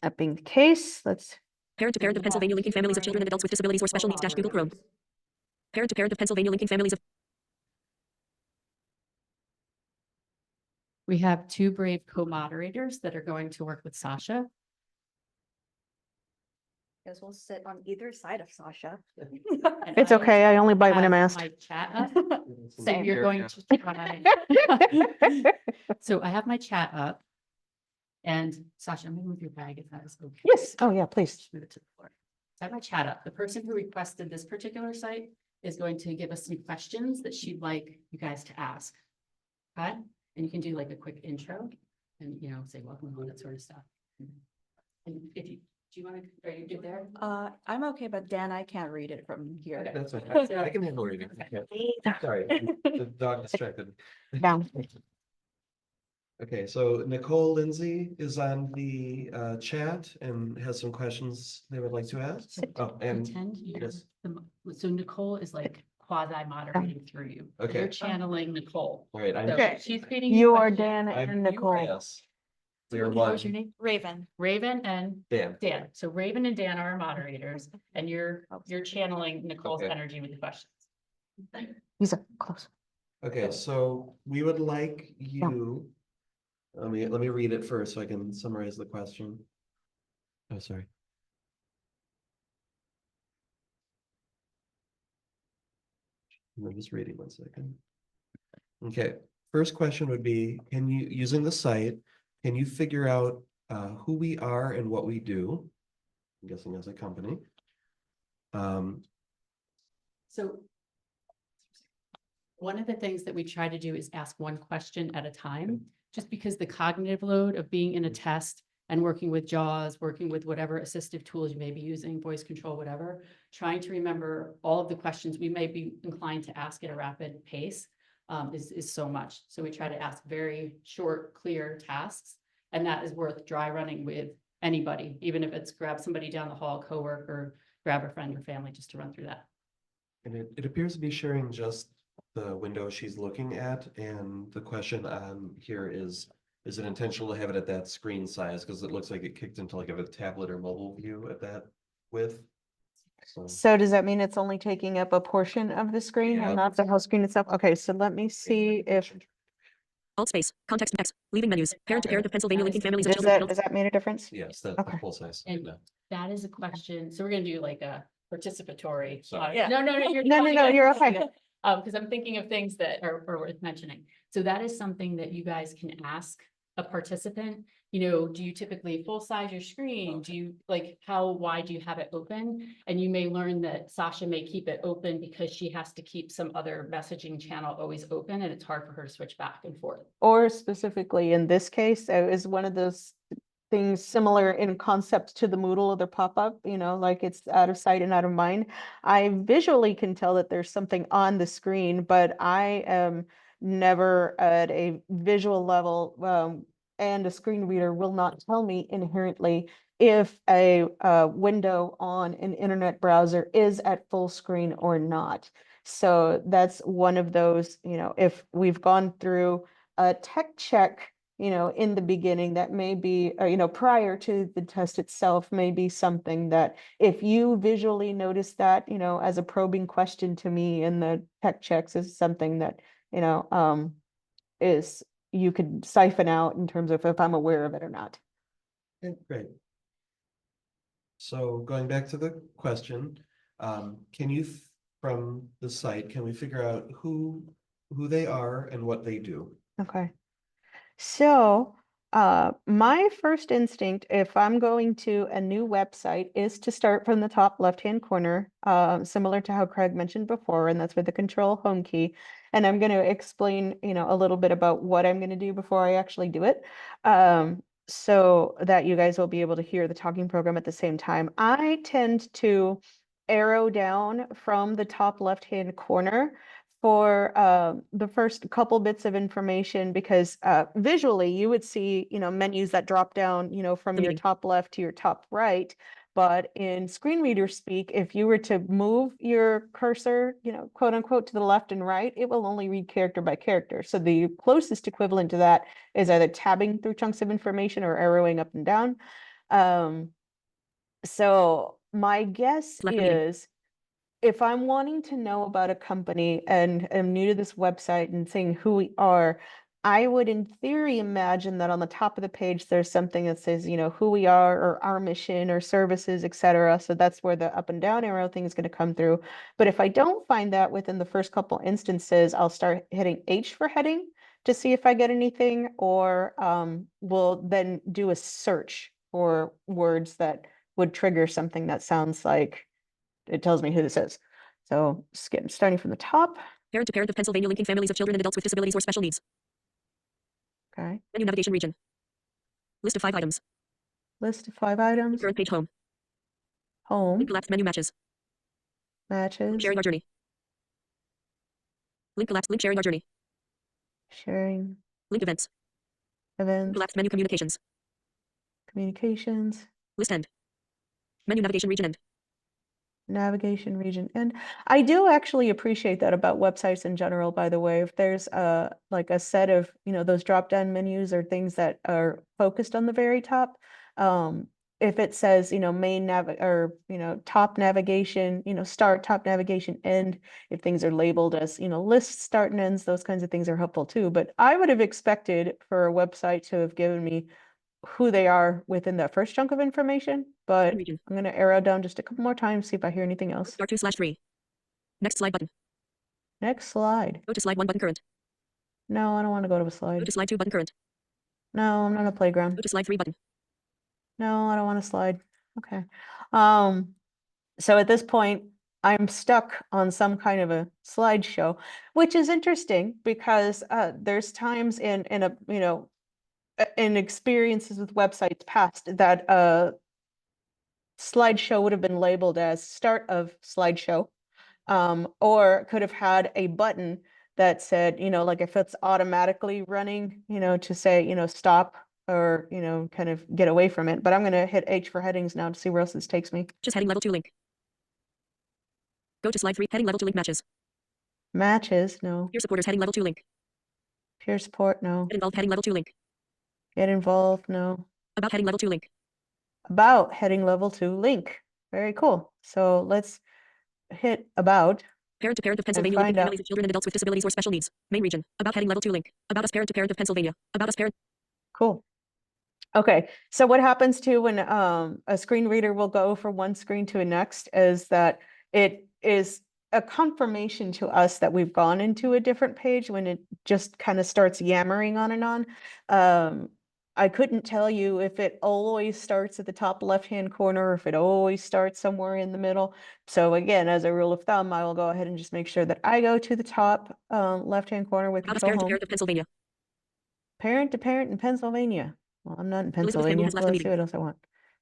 that being the case, let's. Parent to parent of Pennsylvania linking families of children and adults with disabilities or special needs - Google Chrome. Parent to parent of Pennsylvania linking families of. We have two brave co-moderators that are going to work with Sasha. Guess we'll sit on either side of Sasha. And It's okay, I only bite when I'm have asked. My chat up. So Same you're here. going to try. So I have my chat up. And Sasha, I'm gonna move your bag if that is okay. Yes, oh yeah, please. Just move it to the floor. So I have my chat up. The person who requested this particular site is going to give us some questions that she'd like you guys to ask. Okay, and you can do like a quick intro and, say welcome, all that sort of stuff. And if you, do you want to, are you good there? I'm okay, but Dan, I can't read it from here. Okay. That's okay. I can handle reading. Sorry, the dog distracted. Down. Okay, so Nicole Lindsay is on the chat and has some questions they would like to ask. Oh, and Pretend you're yes. So Nicole is like quasi moderating through you. Okay. You're channeling Nicole. All right, I'm. So Okay. she's feeding You are questions. Dan I'm- and Nicole. Yes. We So are what one. was your name? Raven. Raven and Dan. Dan. So Raven and Dan are our moderators, and you're channeling Nicole's Okay. energy with the questions. These are close. Okay, so we would like you. Let me read it first so I can summarize the question. Oh, sorry. I'm just reading 1 second. Okay, first question would be, using the site, can you figure out who we are and what we do? I'm guessing as a company. So one of the things that we try to do is ask one question at a time, just because the cognitive load of being in a test and working with JAWS, working with whatever assistive tools you may be using, voice control, whatever, trying to remember all of the questions we may be inclined to ask at a rapid pace is so much. So we try to ask very short, clear tasks, and that is worth dry running with anybody, even if it's grab somebody down the hall, coworker, grab a friend or family just to run through that. And it appears to be sharing just the window she's looking at, and the question on here is it intentional to have it at that screen size? Because it looks like it kicked into like a tablet or mobile view at that width. So does that mean it's only taking up a portion of the screen and not the whole screen itself? Okay, so let me see if. Alt space, context X, leaving menus, parent to parent of Pennsylvania linking families of children and Does adults. that make a difference? Yes, that's Okay. the full size. And that is a question. So we're gonna do like a participatory. Sorry. Yeah. No, you're No, totally no, good. you're okay. Because I'm thinking of things that are worth mentioning. So that is something that you guys can ask a participant do you typically full size your screen? Do you like, how wide do you have it open? And you may learn that Sasha may keep it open because she has to keep some other messaging channel always open and it's hard for her to switch back and forth. Or specifically in this case, is one of those things similar in concept to the Moodle other pop-up, like it's out of sight and out of mind. I visually can tell that there's something on the screen, but I am never at a visual level, and a screen reader will not tell me inherently if a window on an internet browser is at full screen or not. So that's one of those, if we've gone through a tech check, in the beginning, that may be, prior to the test itself, may be something that if you visually notice that, as a probing question to me in the tech checks is something that, is you could siphon out in terms of if I'm aware of it or not. Okay, great. So going back to the question, can you, from the site, can we figure out who they are and what they do? Okay. So, my first instinct, if I'm going to a new website, is to start from the top left-hand corner, similar to how Craig mentioned before, and that's with the Control Home key. And I'm going to explain, a little bit about what I'm going to do before I actually do it, so that you guys will be able to hear the talking program at the same time. I tend to arrow down from the top left-hand corner for the first couple bits of information, because visually you would see, menus that drop down, from your top left to your top right. But in screen reader speak, if you were to move your cursor, quote unquote, to the left and right, it will only read character by character. So the closest equivalent to that is either tabbing through chunks of information or arrowing up and down. So my guess is, if I'm wanting to know about a company and am new to this website and saying who we are, I would in theory imagine that on the top of the page, there's something that says, who we are or our mission or services, etc. So that's where the up and down arrow thing is going to come through. But if I don't find that within the first couple instances, I'll start hitting H for heading to see if I get anything, or we'll then do a search for words that would trigger something that sounds like it tells me who this is. So starting from the top. Parent to parent of Pennsylvania, linking families of children and adults with disabilities or special needs. Okay. Menu navigation region. List of 5 items. List of 5 items. Current page home. Home. Link collapsed menu matches. Matches. Sharing our journey. Link collapsed. Link sharing our journey. Sharing. Link events. Events. Collapsed menu communications. Communications. List end. Menu navigation region end. Navigation region. And I do actually appreciate that about websites in general, by the way. If there's like a set of, those drop down menus or things that are focused on the very top, if it says, main nav or, top navigation, start, top navigation, end, if things are labeled as, list, start and ends, those kinds of things are helpful too. But I would have expected for a website to have given me who they are within that first chunk of information, but I'm going to arrow down just a couple more times, see if I hear anything else. Start 2/3. Next slide button. Next slide. Go to slide 1 button current. No, I don't want to go to a slide. Go to slide 2 button current. No, I'm not a playground. Go to slide 3 button. No, I don't want to slide. Okay. So at this point, I'm stuck on some kind of a slideshow, which is interesting because there's times in experiences with websites past that slideshow would have been labeled as start of slideshow, or could have had a button that said, like if it's automatically running, to say, stop or, kind of get away from it. But I'm going to hit H for headings now to see where else this takes me. Just heading level 2 link. Go to slide 3, heading level 2 link matches. Matches, no. Peer supporters heading level 2 link. Peer support, no. Get involved heading level 2 link. Get involved, no. About heading level 2 link. About heading level 2 link. Very cool. So let's hit about. Parent to parent of Pennsylvania, linking families of children and adults with disabilities or special needs. Main region. About heading level 2 link. About us parent to parent of Pennsylvania. About us parent. Cool. Okay, so what happens to when a screen reader will go from one screen to a next is that it is a confirmation to us that we've gone into a different page when it just kind of starts yammering on and on. I couldn't tell you if it always starts at the top left-hand corner, or if it always starts somewhere in the middle. So again, as a rule of thumb, I will go ahead and just make sure that I go to the top left-hand corner with About us, control parent to home. parent of Pennsylvania. Parent to parent in Pennsylvania. Well, I'm not in Elizabeth Campbell Pennsylvania, has so left the let's see meeting. what else I want.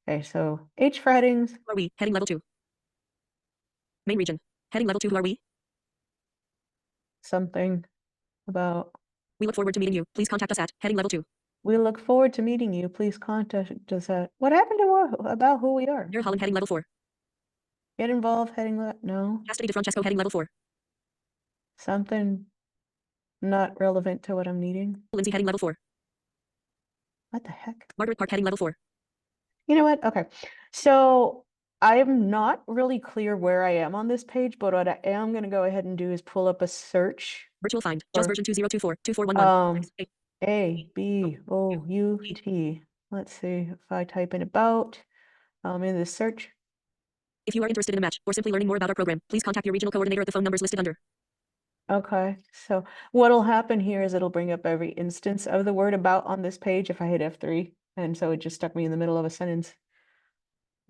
Okay, so H for headings. Who are we? Heading level 2. Main region. Heading level 2. Who are we? Something about, We look forward to meeting you. Please contact us at heading level 2. we look forward to meeting you. Please contact us at, what happened to about who we are? Mayor Holland heading level 4. Get involved, heading no, Cassidy DeFrancesco heading level 4. something not relevant to what I'm needing. Lindsay heading level 4. What the heck? Margaret Park heading level 4. You know what? Okay. So I'm not really clear where I am on this page, but what I am going to go ahead and do is pull up a search. Virtual find. for, JAWS version 2024-2411. A, B, O, U, T. Let's see if I type in about in the search. If you are interested in a match or simply learning more about our program, please contact your regional coordinator at the phone numbers listed under. Okay, so what'll happen here is it'll bring up every instance of the word about on this page if I hit F3. And so it just stuck me in the middle of a sentence.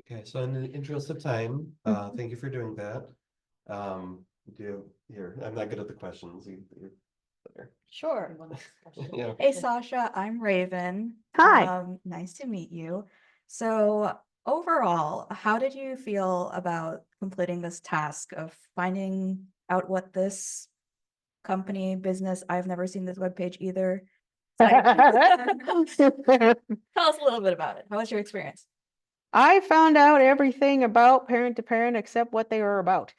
Okay, so in the interest of time, thank you for doing that. Here, I'm not good at the questions. There. Sure. Yeah. Hey, Sasha, I'm Raven. Hi. Nice to meet you. So overall, how did you feel about completing this task of finding out what this company, business, I've never seen this webpage either. Tell us a little bit about it. How was your experience? I found out everything about parent to parent except what they were about.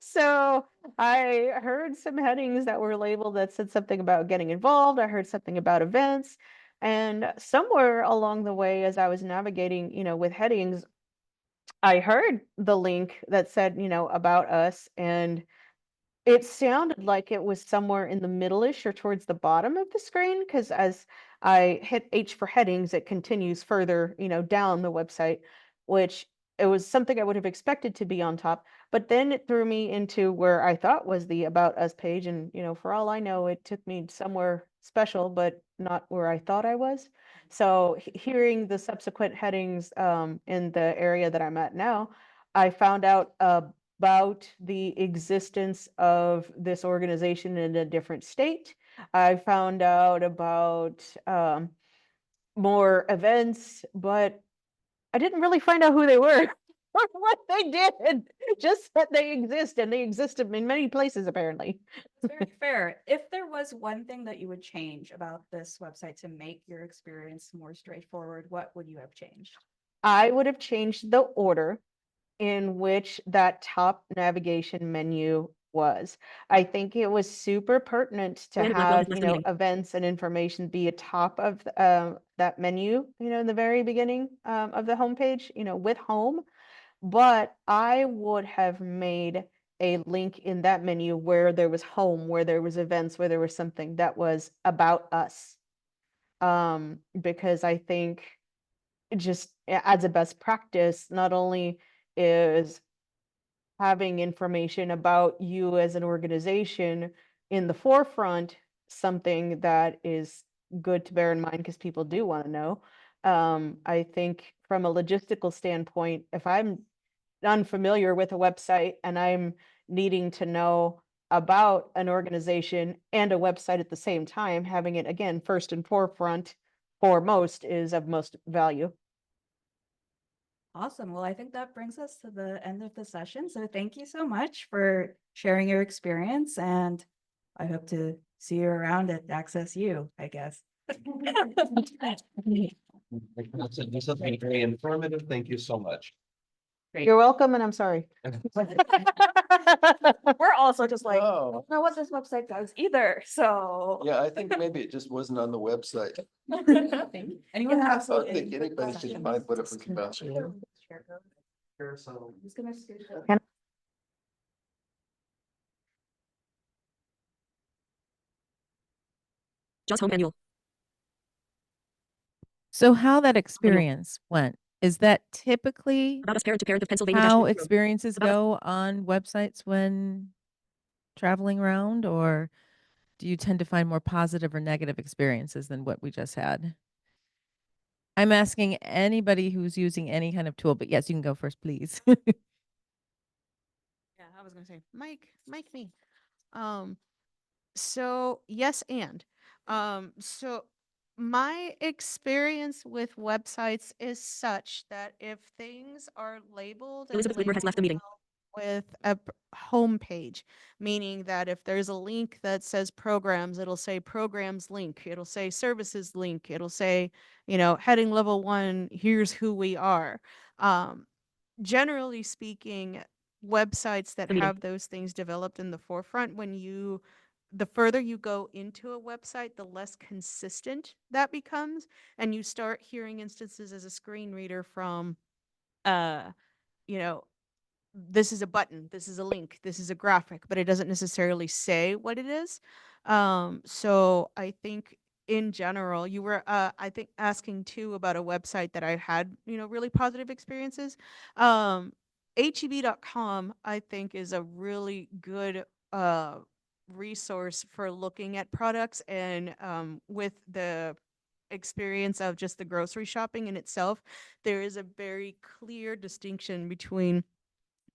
So I heard some headings that were labeled that said something about getting involved. I heard something about events. And somewhere along the way, as I was navigating, with headings, I heard the link that said, about us. And it sounded like it was somewhere in the middle-ish or towards the bottom of the screen, because as I hit H for headings, it continues further, down the website, which it was something I would have expected to be on top. But then it threw me into where I thought was the About Us page. And, for all I know, it took me somewhere special, but not where I thought I was. So hearing the subsequent headings in the area that I'm at now, I found out about the existence of this organization in a different state. I found out about more events, but I didn't really find out who they were or what they did, just that they exist, and they exist in many places apparently. It's very fair. If there was one thing that you would change about this website to make your experience more straightforward, what would you have changed? I would have changed the order in which that top navigation menu was. I think it was super pertinent to Amanda Blackwell have, has left the meeting. events and information be atop of that menu, in the very beginning of the homepage, with home. But I would have made a link in that menu where there was home, where there was events, where there was something that was about us. Because I think just as a best practice, not only is having information about you as an organization in the forefront something that is good to bear in mind because people do want to know. I think from a logistical standpoint, if I'm unfamiliar with a website and I'm needing to know about an organization and a website at the same time, having it again first and foremost is of most value. Awesome. Well, I think that brings us to the end of the session. So thank you so much for sharing your experience, and I hope to see you around at Access U, I guess. This has been very informative. Thank you so much. You're welcome, and I'm sorry. We're also just like, I Oh. don't know what this website does either, so. Yeah, I think maybe it just wasn't on the website. Anyone have I don't think anybody should find what it was about. Just gonna JAWS home manual. So how that experience went, is that typically About us parent to parent of Pennsylvania. how Dash experiences About us. go on websites when traveling around, or do you tend to find more positive or negative experiences than what we just had? I'm asking anybody who's using any kind of tool, but yes, you can go first, please. Yeah, I was gonna say, Mike me. So yes, so my experience with websites is such that if things are labeled and Elizabeth Whitmer has left the meeting. with a home page, meaning that if there's a link that says programs, it'll say programs link, it'll say services link, it'll say, heading level 1, here's who we are. Generally speaking, websites that The meeting. have those things developed in the forefront, the further you go into a website, the less consistent that becomes, and you start hearing instances as a screen reader from, you know, this is a button, this is a link, this is a graphic, but it doesn't necessarily say what it is. So I think in general, you were, I think, asking too about a website that I had, really positive experiences. HEB.com, I think, is a really good resource for looking at products, and with the experience of just the grocery shopping in itself, there is a very clear distinction between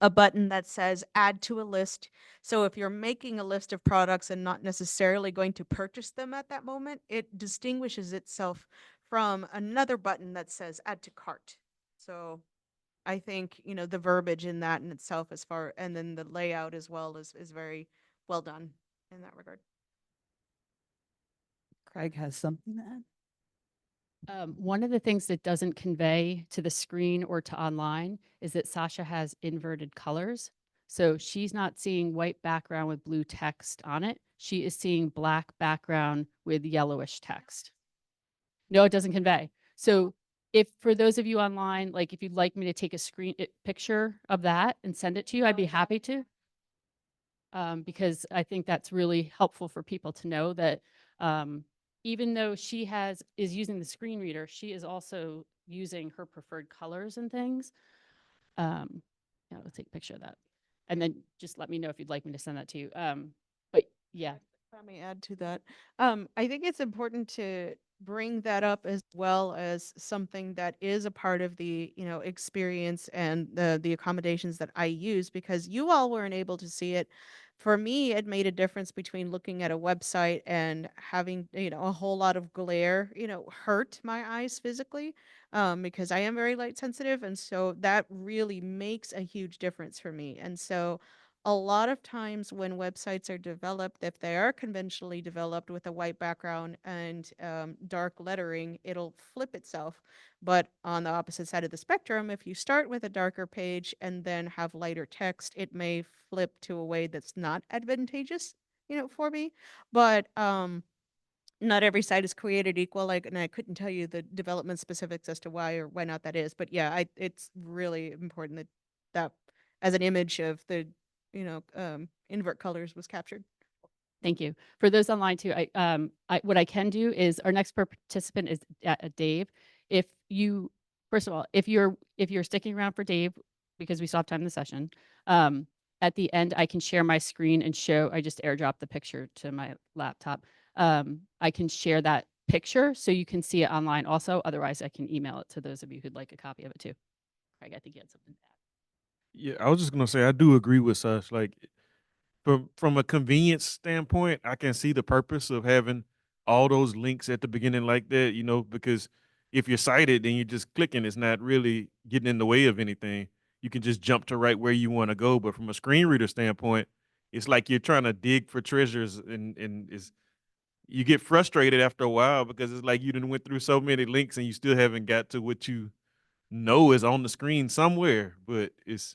a button that says add to a list. So if you're making a list of products and not necessarily going to purchase them at that moment, it distinguishes itself from another button that says add to cart. So I think, the verbiage in that in itself and then the layout as well is very well done in that regard. Craig has something to add. One of the things that doesn't convey to the screen or to online is that Sasha has inverted colors. So she's not seeing white background with blue text on it. She is seeing black background with yellowish text. No, it doesn't convey. So if for those of you online, like if you'd like me to take a picture of that and send it to you, I'd be happy to. Because I think that's really helpful for people to know that even though she is using the screen reader, she is also using her preferred colors and things. Yeah, let's take a picture of that. And then just let me know if you'd like me to send that to you. But yeah. Let me add to that. I think it's important to bring that up as well as something that is a part of the, experience and the accommodations that I use, because you all weren't able to see it. For me, it made a difference between looking at a website and having, a whole lot of glare, hurt my eyes physically, because I am very light sensitive. And so that really makes a huge difference for me. And so a lot of times when websites are developed, if they are conventionally developed with a white background and dark lettering, it'll flip itself. But on the opposite side of the spectrum, if you start with a darker page and then have lighter text, it may flip to a way that's not advantageous, for me. But not every site is created equal, and I couldn't tell you the development specifics as to why or why not that is. But yeah, it's really important that as an image of the invert colors was captured. Thank you. For those online too, what I can do is our next participant is Dave. First of all, if you're sticking around for Dave, because we still have time in the session, at the end, I can share my screen and I just airdropped the picture to my laptop. I can share that picture so you can see it online also. Otherwise, I can email it to those of you who'd like a copy of it too. Craig, I think you had something to add. Yeah, I was just gonna say I do agree with Sash. Like from a convenience standpoint, I can see the purpose of having all those links at the beginning like that, because if you're cited and you're just clicking, it's not really getting in the way of anything. You can just jump to right where you want to go. But from a screen reader standpoint, it's like you're trying to dig for treasures and you get frustrated after a while because it's like you done went through so many links and you still haven't got to what you know is on the screen somewhere, but it's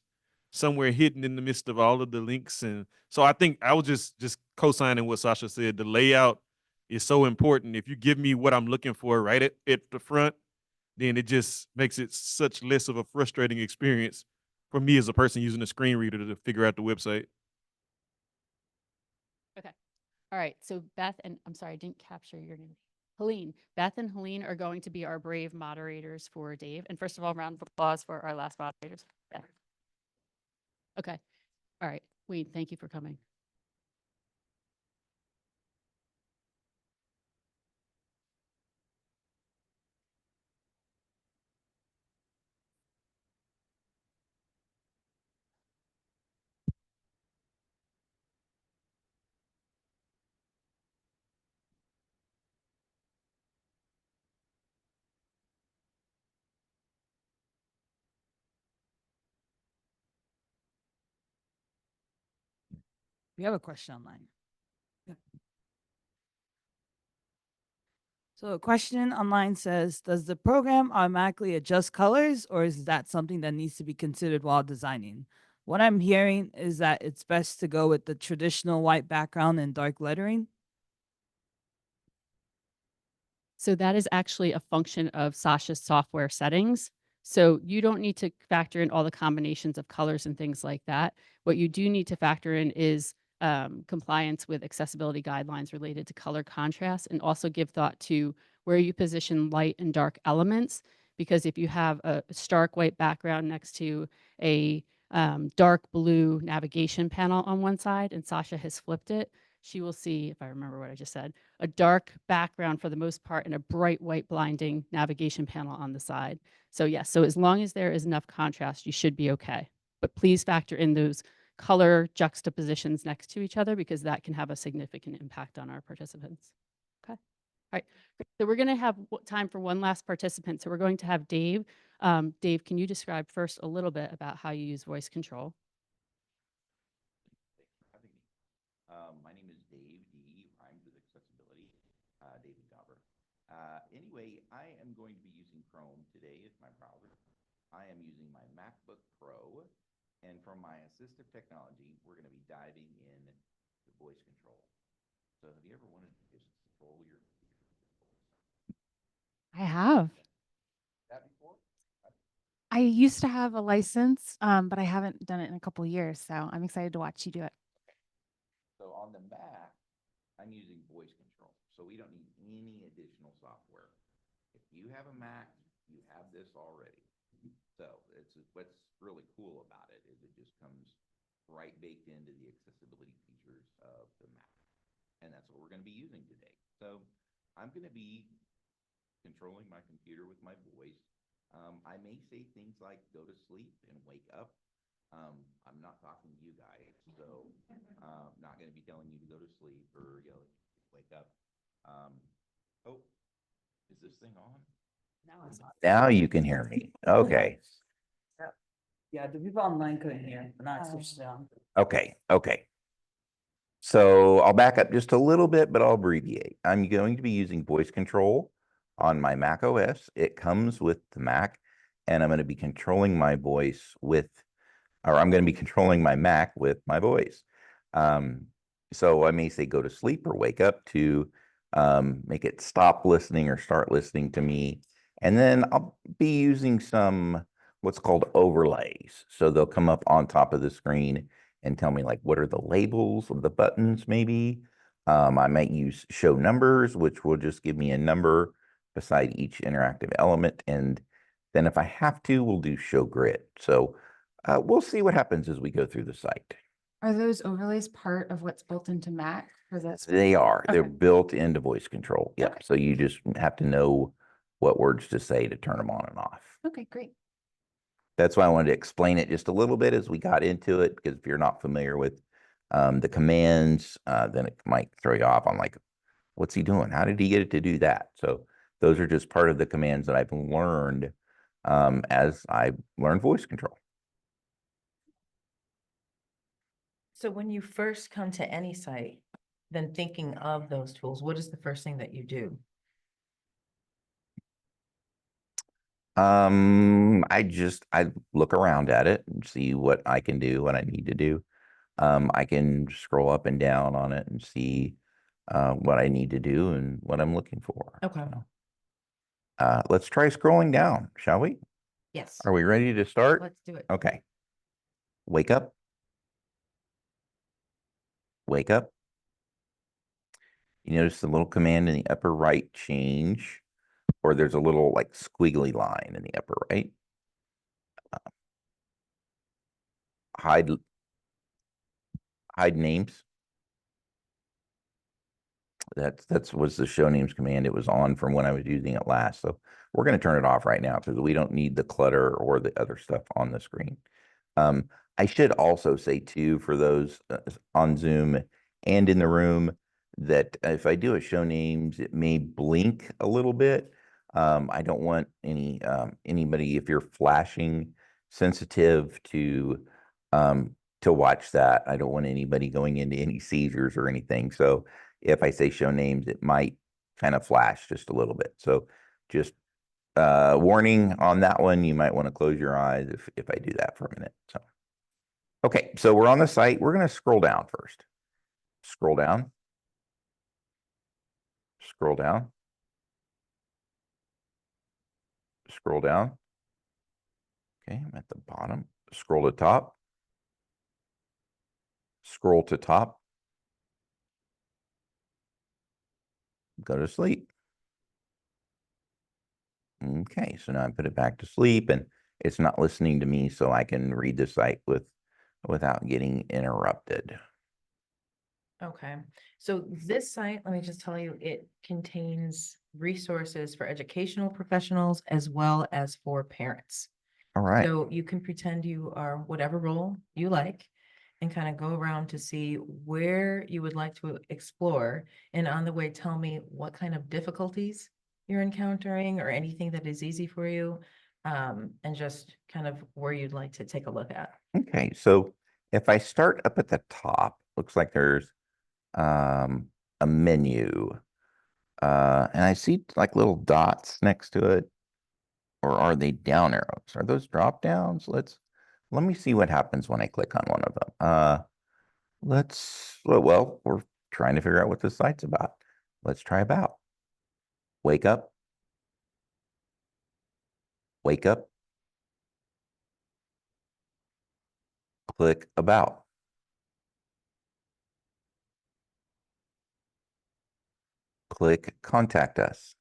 somewhere hidden in the midst of all of the links. And so I think I was just co-signing what Sasha said. The layout is so important. If you give me what I'm looking for right at the front, then it just makes it such less of a frustrating experience for me as a person using a screen reader to figure out the website. Okay. All right. So Beth and I'm sorry, I didn't capture your name. Helene. Beth and Helene are going to be our brave moderators for Dave. And first of all, round of applause for our last moderators. Beth. Okay. All right. Wayne, thank you for coming. We have a question online. Yeah. So a question online says, does the program automatically adjust colors, or is that something that needs to be considered while designing? What I'm hearing is that it's best to go with the traditional white background and dark lettering. So that is actually a function of Sasha's software settings. So you don't need to factor in all the combinations of colors and things like that. What you do need to factor in is compliance with accessibility guidelines related to color contrast, and also give thought to where you position light and dark elements. Because if you have a stark white background next to a dark blue navigation panel on one side, and Sasha has flipped it, she will see, if I remember what I just said, a dark background for the most part and a bright white blinding navigation panel on the side. So yes, so as long as there is enough contrast, you should be okay. But please factor in those color juxtapositions next to each other, because that can have a significant impact on our participants. Okay. All right. So we're going to have time for one last participant. So we're going to have Dave. Dave, can you describe first a little bit about how you use voice control? My name is Dave, D, rhymes with accessibility, David Dauber. Anyway, I am going to be using Chrome today as my browser. I am using my MacBook Pro, and from my assistive technology, we're going to be diving in the voice control. So have you ever wanted to just control your I have. that before? I used to have a license, but I haven't done it in a couple of years, so I'm excited to watch you do it. So on the Mac, I'm using voice control, so we don't need any additional software. If you have a Mac, you have this already. So it's what's really cool about it is it just comes right baked into the accessibility features of the Mac. And that's what we're going to be using today. So I'm going to be controlling my computer with my voice. I may say things like go to sleep and wake up. I'm not talking to you guys, so not going to be telling you to go to sleep or wake up. Oh, is this thing on? Now you can hear me. Okay. Yeah, the people online couldn't hear, but now it's switched down. Okay. So I'll back up just a little bit, but I'll abbreviate. I'm going to be using voice control on my Mac OS. It comes with the Mac, and I'm going to be controlling my voice I'm going to be controlling my Mac with my voice. So I may say go to sleep or wake up to make it stop listening or start listening to me. And then I'll be using some what's called overlays. So they'll come up on top of the screen and tell me like what are the labels of the buttons maybe. I might use show numbers, which will just give me a number beside each interactive element. And then if I have to, we'll do show grid. So we'll see what happens as we go through the site. Are those overlays part of what's built into Mac for this? They are. They're Okay. built into voice control. Yep. Okay. So you just have to know what words to say to turn them on and off. Okay, great. That's why I wanted to explain it just a little bit as we got into it, because if you're not familiar with the commands, then it might throw you off on like, what's he doing? How did he get it to do that? So those are just part of the commands that I've learned as I learned voice control. So when you first come to any site, then thinking of those tools, what is the first thing that you do? I look around at it and see what I can do, what I need to do. I can scroll up and down on it and see what I need to do and what I'm looking for. Okay. So, let's try scrolling down, shall we? Yes. Are we ready to start? Let's do it. Okay. Wake up. Wake up. You notice the little command in the upper right change, or there's a little like squiggly line in the upper right. Hide names. That's was the show names command. It was on from when I was using it last. So we're going to turn it off right now because we don't need the clutter or the other stuff on the screen. I should also say too, for those on Zoom and in the room, that if I do a show names, it may blink a little bit. I don't want anybody, if you're flashing sensitive to to watch that. I don't want anybody going into any seizures or anything. So if I say show names, it might kind of flash just a little bit. So just warning on that one, you might want to close your eyes if I do that for a minute. So okay, so we're on the site. We're going to scroll down first. Scroll down. Scroll down. Scroll down. Okay, I'm at the bottom. Scroll to top. Scroll to top. Go to sleep. Okay, so now I put it back to sleep and it's not listening to me, so I can read the site without getting interrupted. Okay, so this site, let me just tell you, it contains resources for educational professionals as well as for parents. All right. So you can pretend you are whatever role you like and kind of go around to see where you would like to explore. And on the way, tell me what kind of difficulties you're encountering or anything that is easy for you, and just kind of where you'd like to take a look at. Okay, so if I start up at the top, looks like there's a menu. And I see like little dots next to it. Or are they down arrows? Are those drop downs? Let me see what happens when I click on one of them. Well, we're trying to figure out what this site's about. Let's try about. Wake up. Wake up. Click about. Click contact us.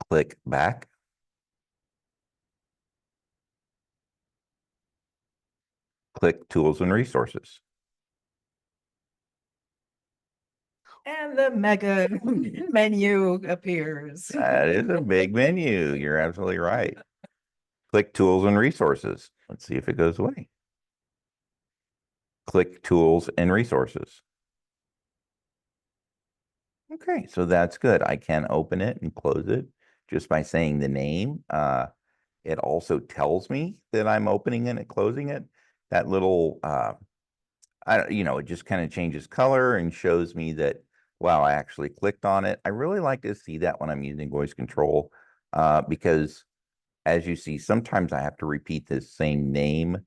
Click back. Click tools and resources. And the mega menu appears. That is a big menu. You're absolutely right. Click tools and resources. Let's see if it goes away. Click tools and resources. Okay, so that's good. I can open it and close it just by saying the name. It also tells me that I'm opening it and closing it. That little, it just kind of changes color and shows me that, wow, I actually clicked on it. I really like to see that when I'm using voice control, because as you see, sometimes I have to repeat this same name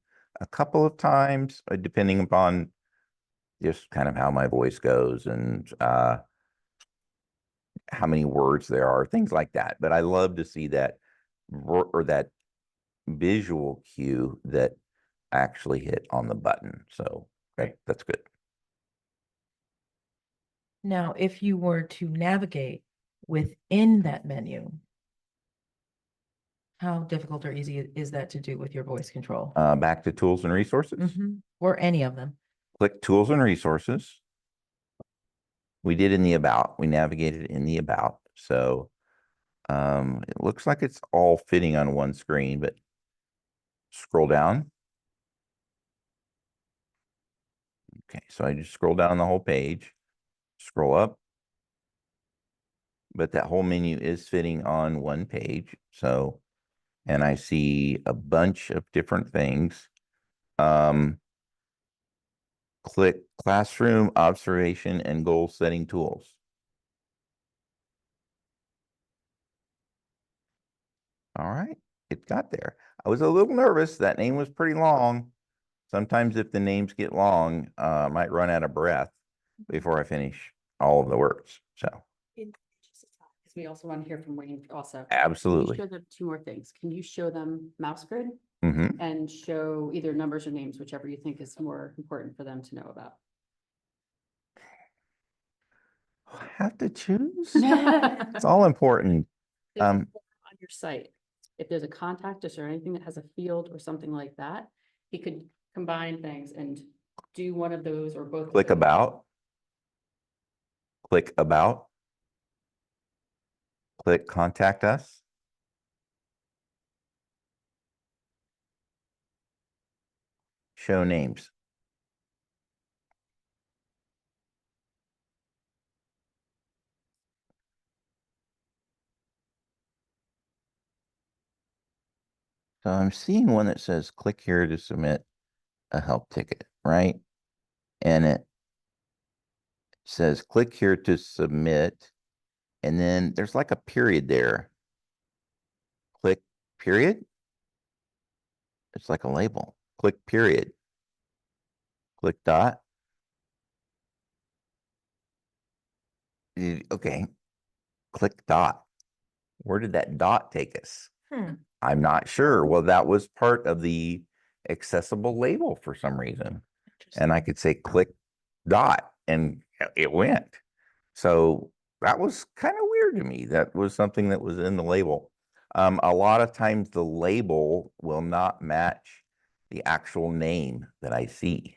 a couple of times, depending upon just kind of how my voice goes and how many words there are, things like that. But I love to see that or that visual cue that actually hit on the button. So that's good. Now, if you were to navigate within that menu, how difficult or easy is that to do with your voice control? Back to tools and resources. Or any of them? Click tools and resources. We did in the about. We navigated in the about. So it looks like it's all fitting on one screen, but scroll down. Okay, so I just scroll down the whole page, scroll up, but that whole menu is fitting on one page. So, and I see a bunch of different things. Click classroom observation and goal setting tools. All right, it got there. I was a little nervous. That name was pretty long. Sometimes if the names get long, I might run out of breath before I finish all of the words. So Because we also want to hear from Wayne also. absolutely. Can you show them two more things? Can you show them mouse grid Mm-hmm. and show either numbers or names, whichever you think is more important for them to know about? I have to choose. It's all important. On your site, if there's a contact us or anything that has a field or something like that, he could combine things and do one of those or both. Click about. Click about. Click contact us. Show names. So I'm seeing one that says click here to submit a help ticket, right? And it says click here to submit, and then there's like a period there. Click period. It's like a label. Click period. Click dot. Okay. Click dot. Where did that dot take us? I'm not sure. Well, that was part of the accessible label for some reason. And I could say click dot and it went. So that was kind of weird to me. That was something that was in the label. A lot of times the label will not match the actual name that I see.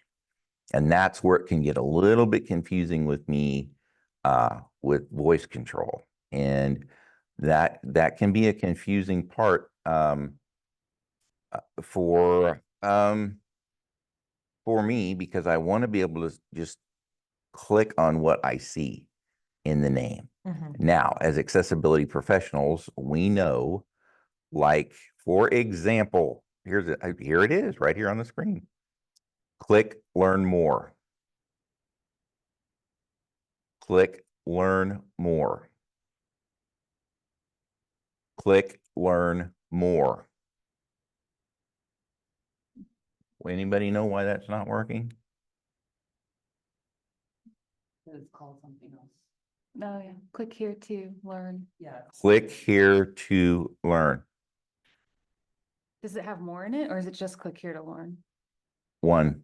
And that's where it can get a little bit confusing with me with voice control. And that can be a confusing part for me, because I want to be able to just click on what I see in the name. Now, as accessibility professionals, we know, like, for example, here it is right here on the screen. Click learn more. Click learn more. Click learn more. Anybody know why that's not working? It's called something else. Oh, yeah. Click here to learn. Yeah. Click here to learn. Does it have more in it or is it just click here to learn? One.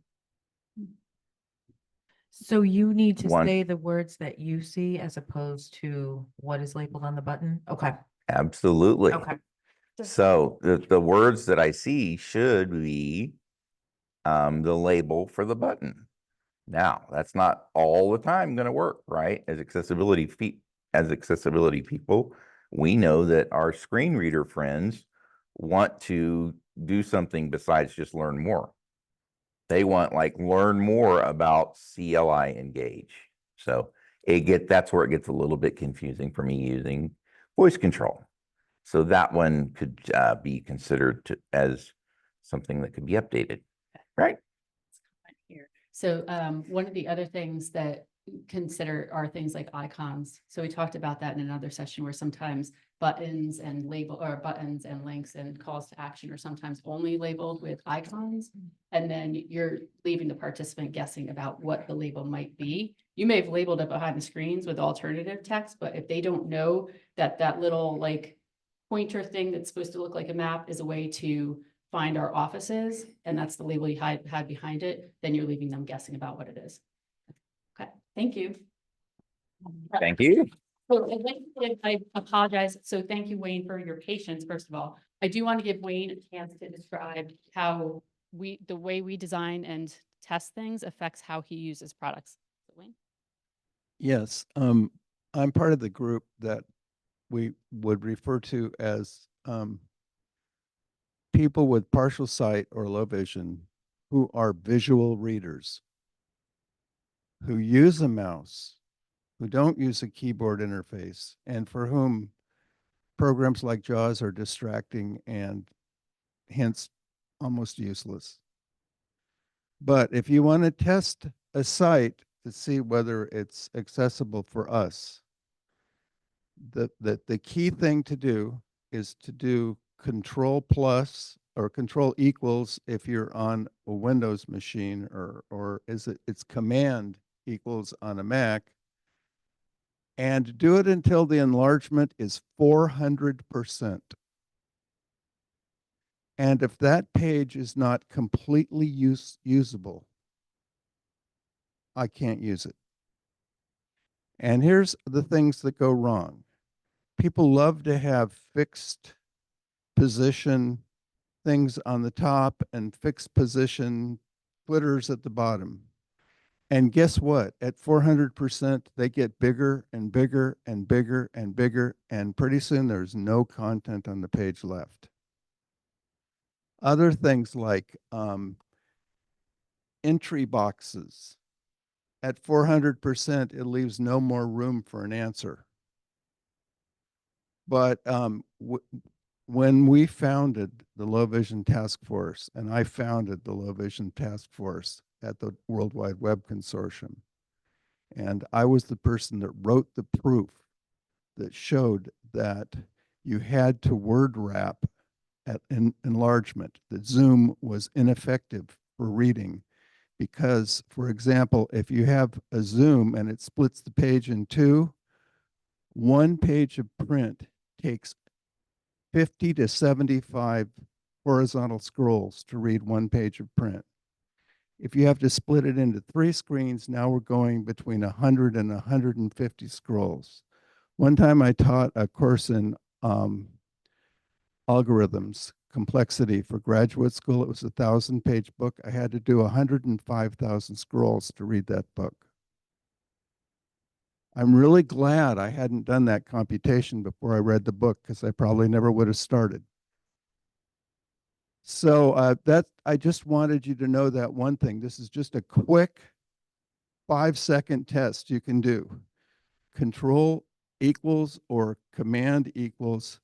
So you need to One. say the words that you see as opposed to what is labeled on the button? Okay. Absolutely. Okay. So the words that I see should be the label for the button. Now, that's not all the time going to work, right? As accessibility people, we know that our screen reader friends want to do something besides just learn more. They want, like, learn more about CLI Engage. So that's where it gets a little bit confusing for me using voice control. So that one could be considered as something that could be updated, right? Here. So one of the other things that consider are things like icons. So we talked about that in another session where sometimes buttons and buttons and links and calls to action are sometimes only labeled with icons. And then you're leaving the participant guessing about what the label might be. You may have labeled it behind the screens with alternative text, but if they don't know that that little like pointer thing that's supposed to look like a map is a way to find our offices, and that's the label you had behind it, then you're leaving them guessing about what it is. Okay, thank you. Thank you. So I apologize. So thank you, Wayne, for your patience, first of all. I do want to give Wayne a chance to describe how the way we design and test things affects how he uses products. So, Wayne? Yes, I'm part of the group that we would refer to as people with partial sight or low vision who are visual readers, who use a mouse, who don't use a keyboard interface, and for whom programs like JAWS are distracting and hence almost useless. But if you want to test a site to see whether it's accessible for us, the key thing to do is to do Control plus or Control equals if you're on a Windows machine, or it's Command equals on a Mac, and do it until the enlargement is 400%. And if that page is not completely usable, I can't use it. And here's the things that go wrong. People love to have fixed position things on the top and fixed position footers at the bottom. And guess what? At 400%, they get bigger and bigger and bigger and bigger, and pretty soon there's no content on the page left. Other things like entry boxes. At 400%, it leaves no more room for an answer. But when we founded the Low Vision Task Force, and I founded the Low Vision Task Force at the World Wide Web Consortium, and I was the person that wrote the proof that showed that you had to word wrap at enlargement, that Zoom was ineffective for reading because, for example, if you have a Zoom and it splits the page in two, one page of print takes 50 to 75 horizontal scrolls to read one page of print. If you have to split it into 3 screens, now we're going between 100 and 150 scrolls. One time I taught a course in algorithms complexity for graduate school. It was a 1,000-page book. I had to do 105,000 scrolls to read that book. I'm really glad I hadn't done that computation before I read the book because I probably never would have started. So I just wanted you to know that one thing. This is just a quick 5-second test you can do. Control equals or command equals,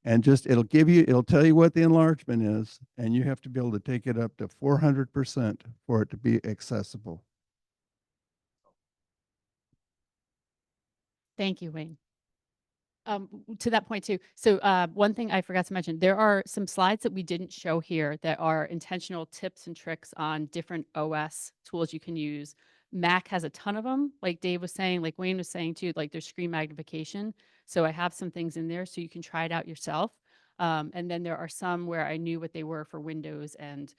and just it'll tell you what the enlargement is, and you have to be able to take it up to 400% for it to be accessible. Thank you, Wayne. To that point too. So one thing I forgot to mention, there are some slides that we didn't show here that are intentional tips and tricks on different OS tools you can use. Mac has a ton of them, like Dave was saying, like Wayne was saying too, like there's screen magnification. So I have some things in there so you can try it out yourself. And then there are some where I knew what they were for Windows and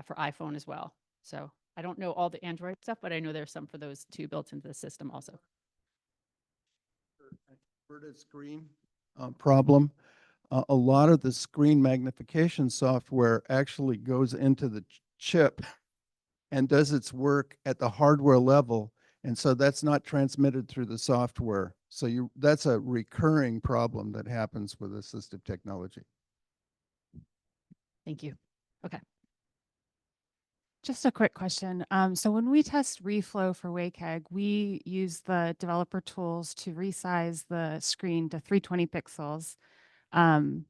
for iPhone as well. So I don't know all the Android stuff, but I know there's some for those two built into the system also. Inverted screen problem. A lot of the screen magnification software actually goes into the chip and does its work at the hardware level. And so that's not transmitted through the software. So that's a recurring problem that happens with assistive technology. Thank you. Okay. Just a quick question. So when we test reflow for WCAG, we use the developer tools to resize the screen to 320 pixels. And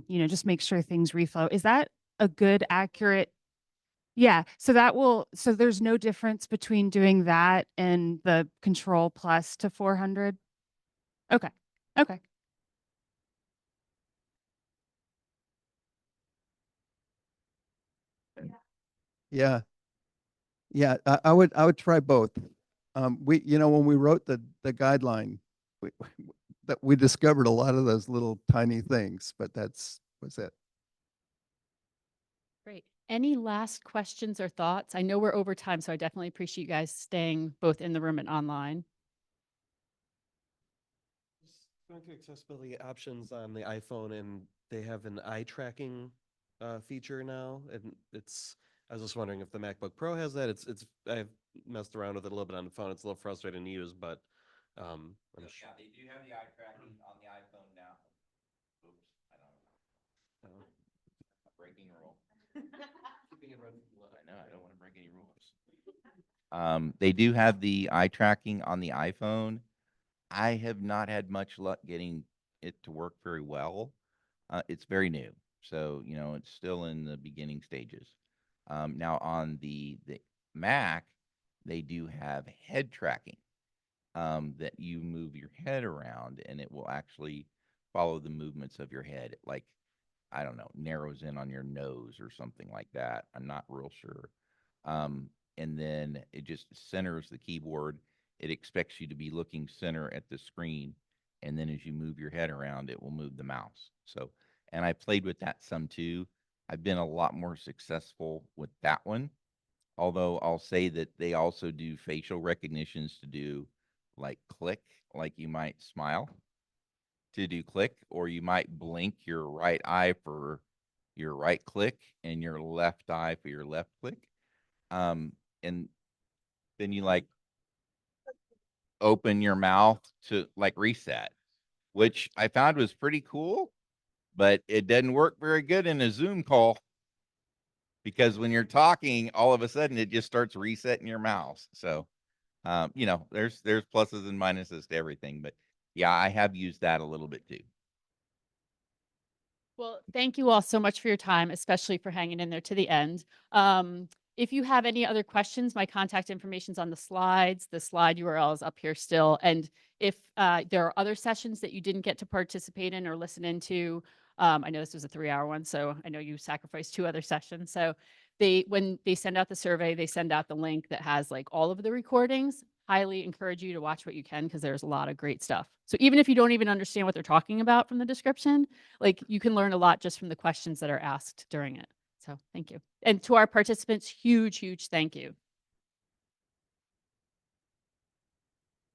just make sure things reflow. Is that a good, accurate? Yeah. So there's no difference between doing that and the control plus to 400? Okay. Okay. Yeah. Yeah, I would try both. When we wrote the guideline, we discovered a lot of those little tiny things, but was it. Great. Any last questions or thoughts? I know we're over time, so I definitely appreciate you guys staying both in the room and online. Going to accessibility options on the iPhone, and they have an eye tracking feature now, and I was just wondering if the MacBook Pro has that. I've messed around with it a little bit on the phone. It's a little frustrating to use, but yeah, they do have the eye tracking on the iPhone now. Oops, I don't know. Breaking a rule. I know, I don't want to break any rules. They do have the eye tracking on the iPhone. I have not had much luck getting it to work very well. It's very new, so it's still in the beginning stages. Now on the Mac, they do have head tracking, that you move your head around and it will actually follow the movements of your head. Like, I don't know, narrows in on your nose or something like that. I'm not real sure. And then it just centers the keyboard. It expects you to be looking center at the screen. And then as you move your head around, it will move the mouse. So, and I played with that some too. I've been a lot more successful with that one. Although I'll say that they also do facial recognitions to do like click, like you might smile to do click, or you might blink your right eye for your right click and your left eye for your left click. And then you like open your mouth to like reset, which I found was pretty cool, but it doesn't work very good in a Zoom call because when you're talking, all of a sudden it just starts resetting your mouse. So, there's pluses and minuses to everything, but yeah, I have used that a little bit too. Well, thank you all so much for your time, especially for hanging in there to the end. If you have any other questions, my contact information's on the slides. The slide URL is up here still. And if there are other sessions that you didn't get to participate in or listen into, I know this was a 3-hour one, so I know you sacrificed 2 other sessions. So when they send out the survey, they send out the link that has like all of the recordings. Highly encourage you to watch what you can because there's a lot of great stuff. So even if you don't even understand what they're talking about from the description, like you can learn a lot just from the questions that are asked during it. So thank you. And to our participants, huge, huge thank you.